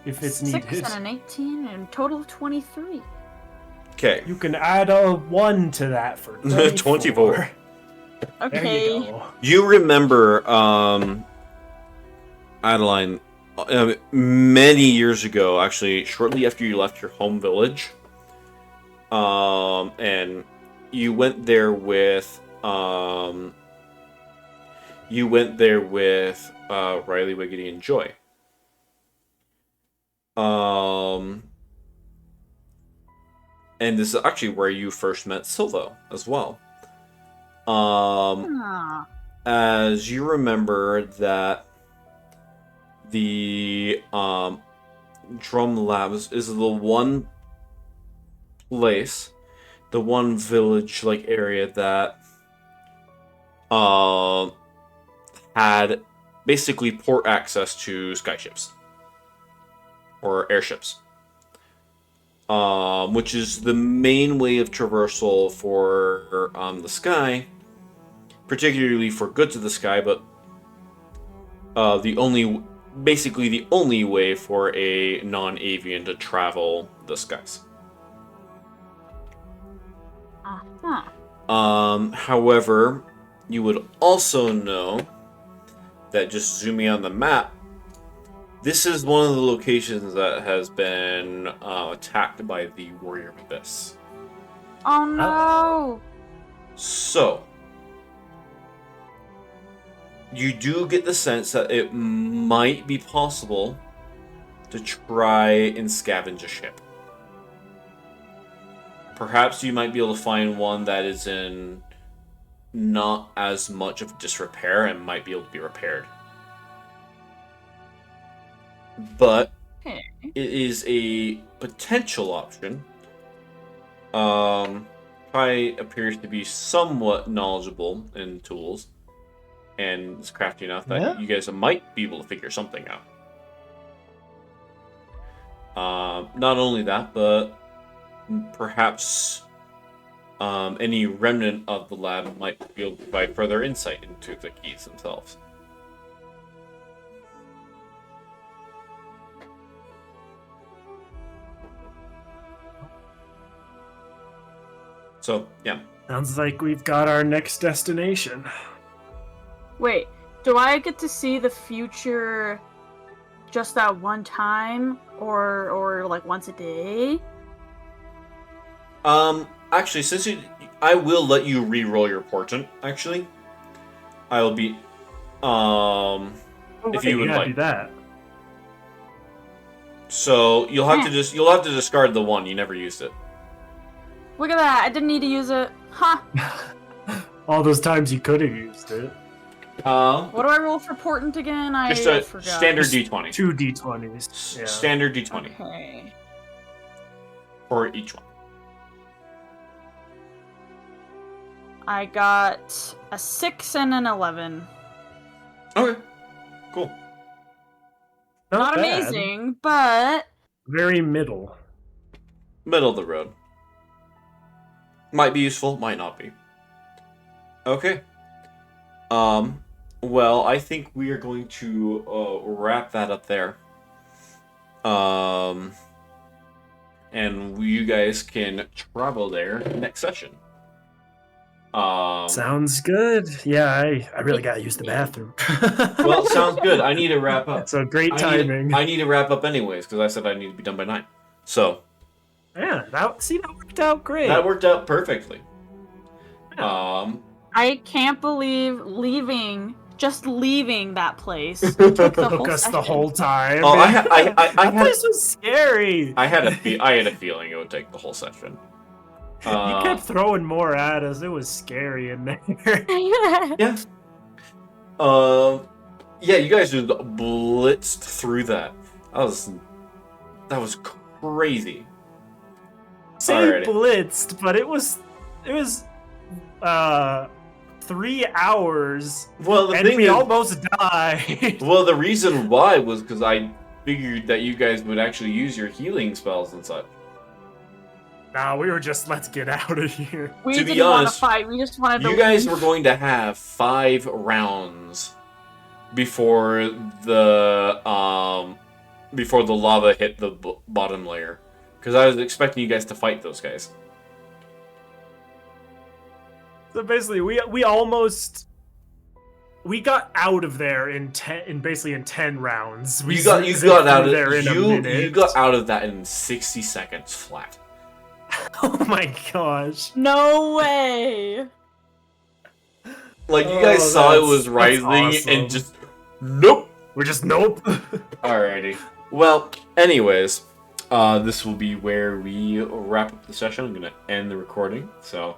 if it's 6 needed. and an 18 and a total of 23. Okay. You can add a 1 to that for 24. 24. Okay. There you go. You remember, Adeline, many years ago, actually, shortly after you left your home village, and you went there with, Riley, Wiggity, and Joy. And this is actually where you first met Silvo as well. Ah. as you remember that the Drum Labs is the one place, the one village-like area that had basically port access to skyships or airships, which is the main way of traversal for the sky, particularly for goods of the sky, but basically the only way for a non-avian to travel the skies. However, you would also know that, just zooming on the map, this is one of the locations that has been attacked by the Warrior of Abyss. Oh no! So, you do get the sense that it might be possible to try and scavenge a ship. Perhaps you might be able to find one that is in not as much of disrepair and might be able to be repaired. But Okay. it is a potential option. Pi appears to be somewhat knowledgeable in tools, and is crafty enough that you guys might be able to figure something out. Not only that, but perhaps any remnant of the lab might be able to provide further insight into the keys themselves. So, yeah. Sounds like we've got our next destination. Wait, do I get to see the future just that one time, or like once a day? Actually, since I will let you re-roll your portent. Actually, I'll be, if you would like do that. So you'll have to discard the one you never used it. Look at that! I didn't need to use it. Ha! All those times you could have used it. What do I roll for portent again? Just a forgot. standard D20. 2 D20s. Yeah. Standard D20 Okay. for each one. I got a 6 and an 11. Okay, cool. Not bad. amazing, but Very middle. Middle of the road. Might be useful, might not be. Okay. Well, I think we are going to wrap that up there. And you guys can travel there next session. Sounds good. Yeah, I really gotta use the bathroom. Well, sounds good. I need to wrap up. So great timing. I need to wrap up anyways, because I said I need to be done by 9. So, Yeah, that worked out great. that worked out perfectly. I can't believe just leaving that place took the Took whole us the session. whole time. Oh, that place was scary. I had a feeling it would take the whole session. You kept throwing more at us. It was scary in there. Yeah. Yeah, you guys just blitzed through that. That was crazy. Say Alrighty. blitzed, but it was 3 hours, Well, and we almost died. well, the reason why was because I figured that you guys would actually use your healing spells and such. Nah, we were just, let's get out of here. We To be didn't want to honest, fight. We just wanted to You guys leave. were going to have 5 rounds before the lava hit the bottom layer, because I was expecting you guys to fight those guys. So basically, we got out of there in 10 rounds. We You got zipped out through of there in a minute. you got out of that in 60 seconds flat. Oh my gosh! No way. Like, you guys saw it was that's rising awesome. and just nope. We're just nope. Alrighty. Well, anyways, this will be where we wrap up the session. I'm gonna end the recording. So,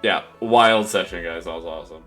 Yeah, wild session, guys. That was awesome.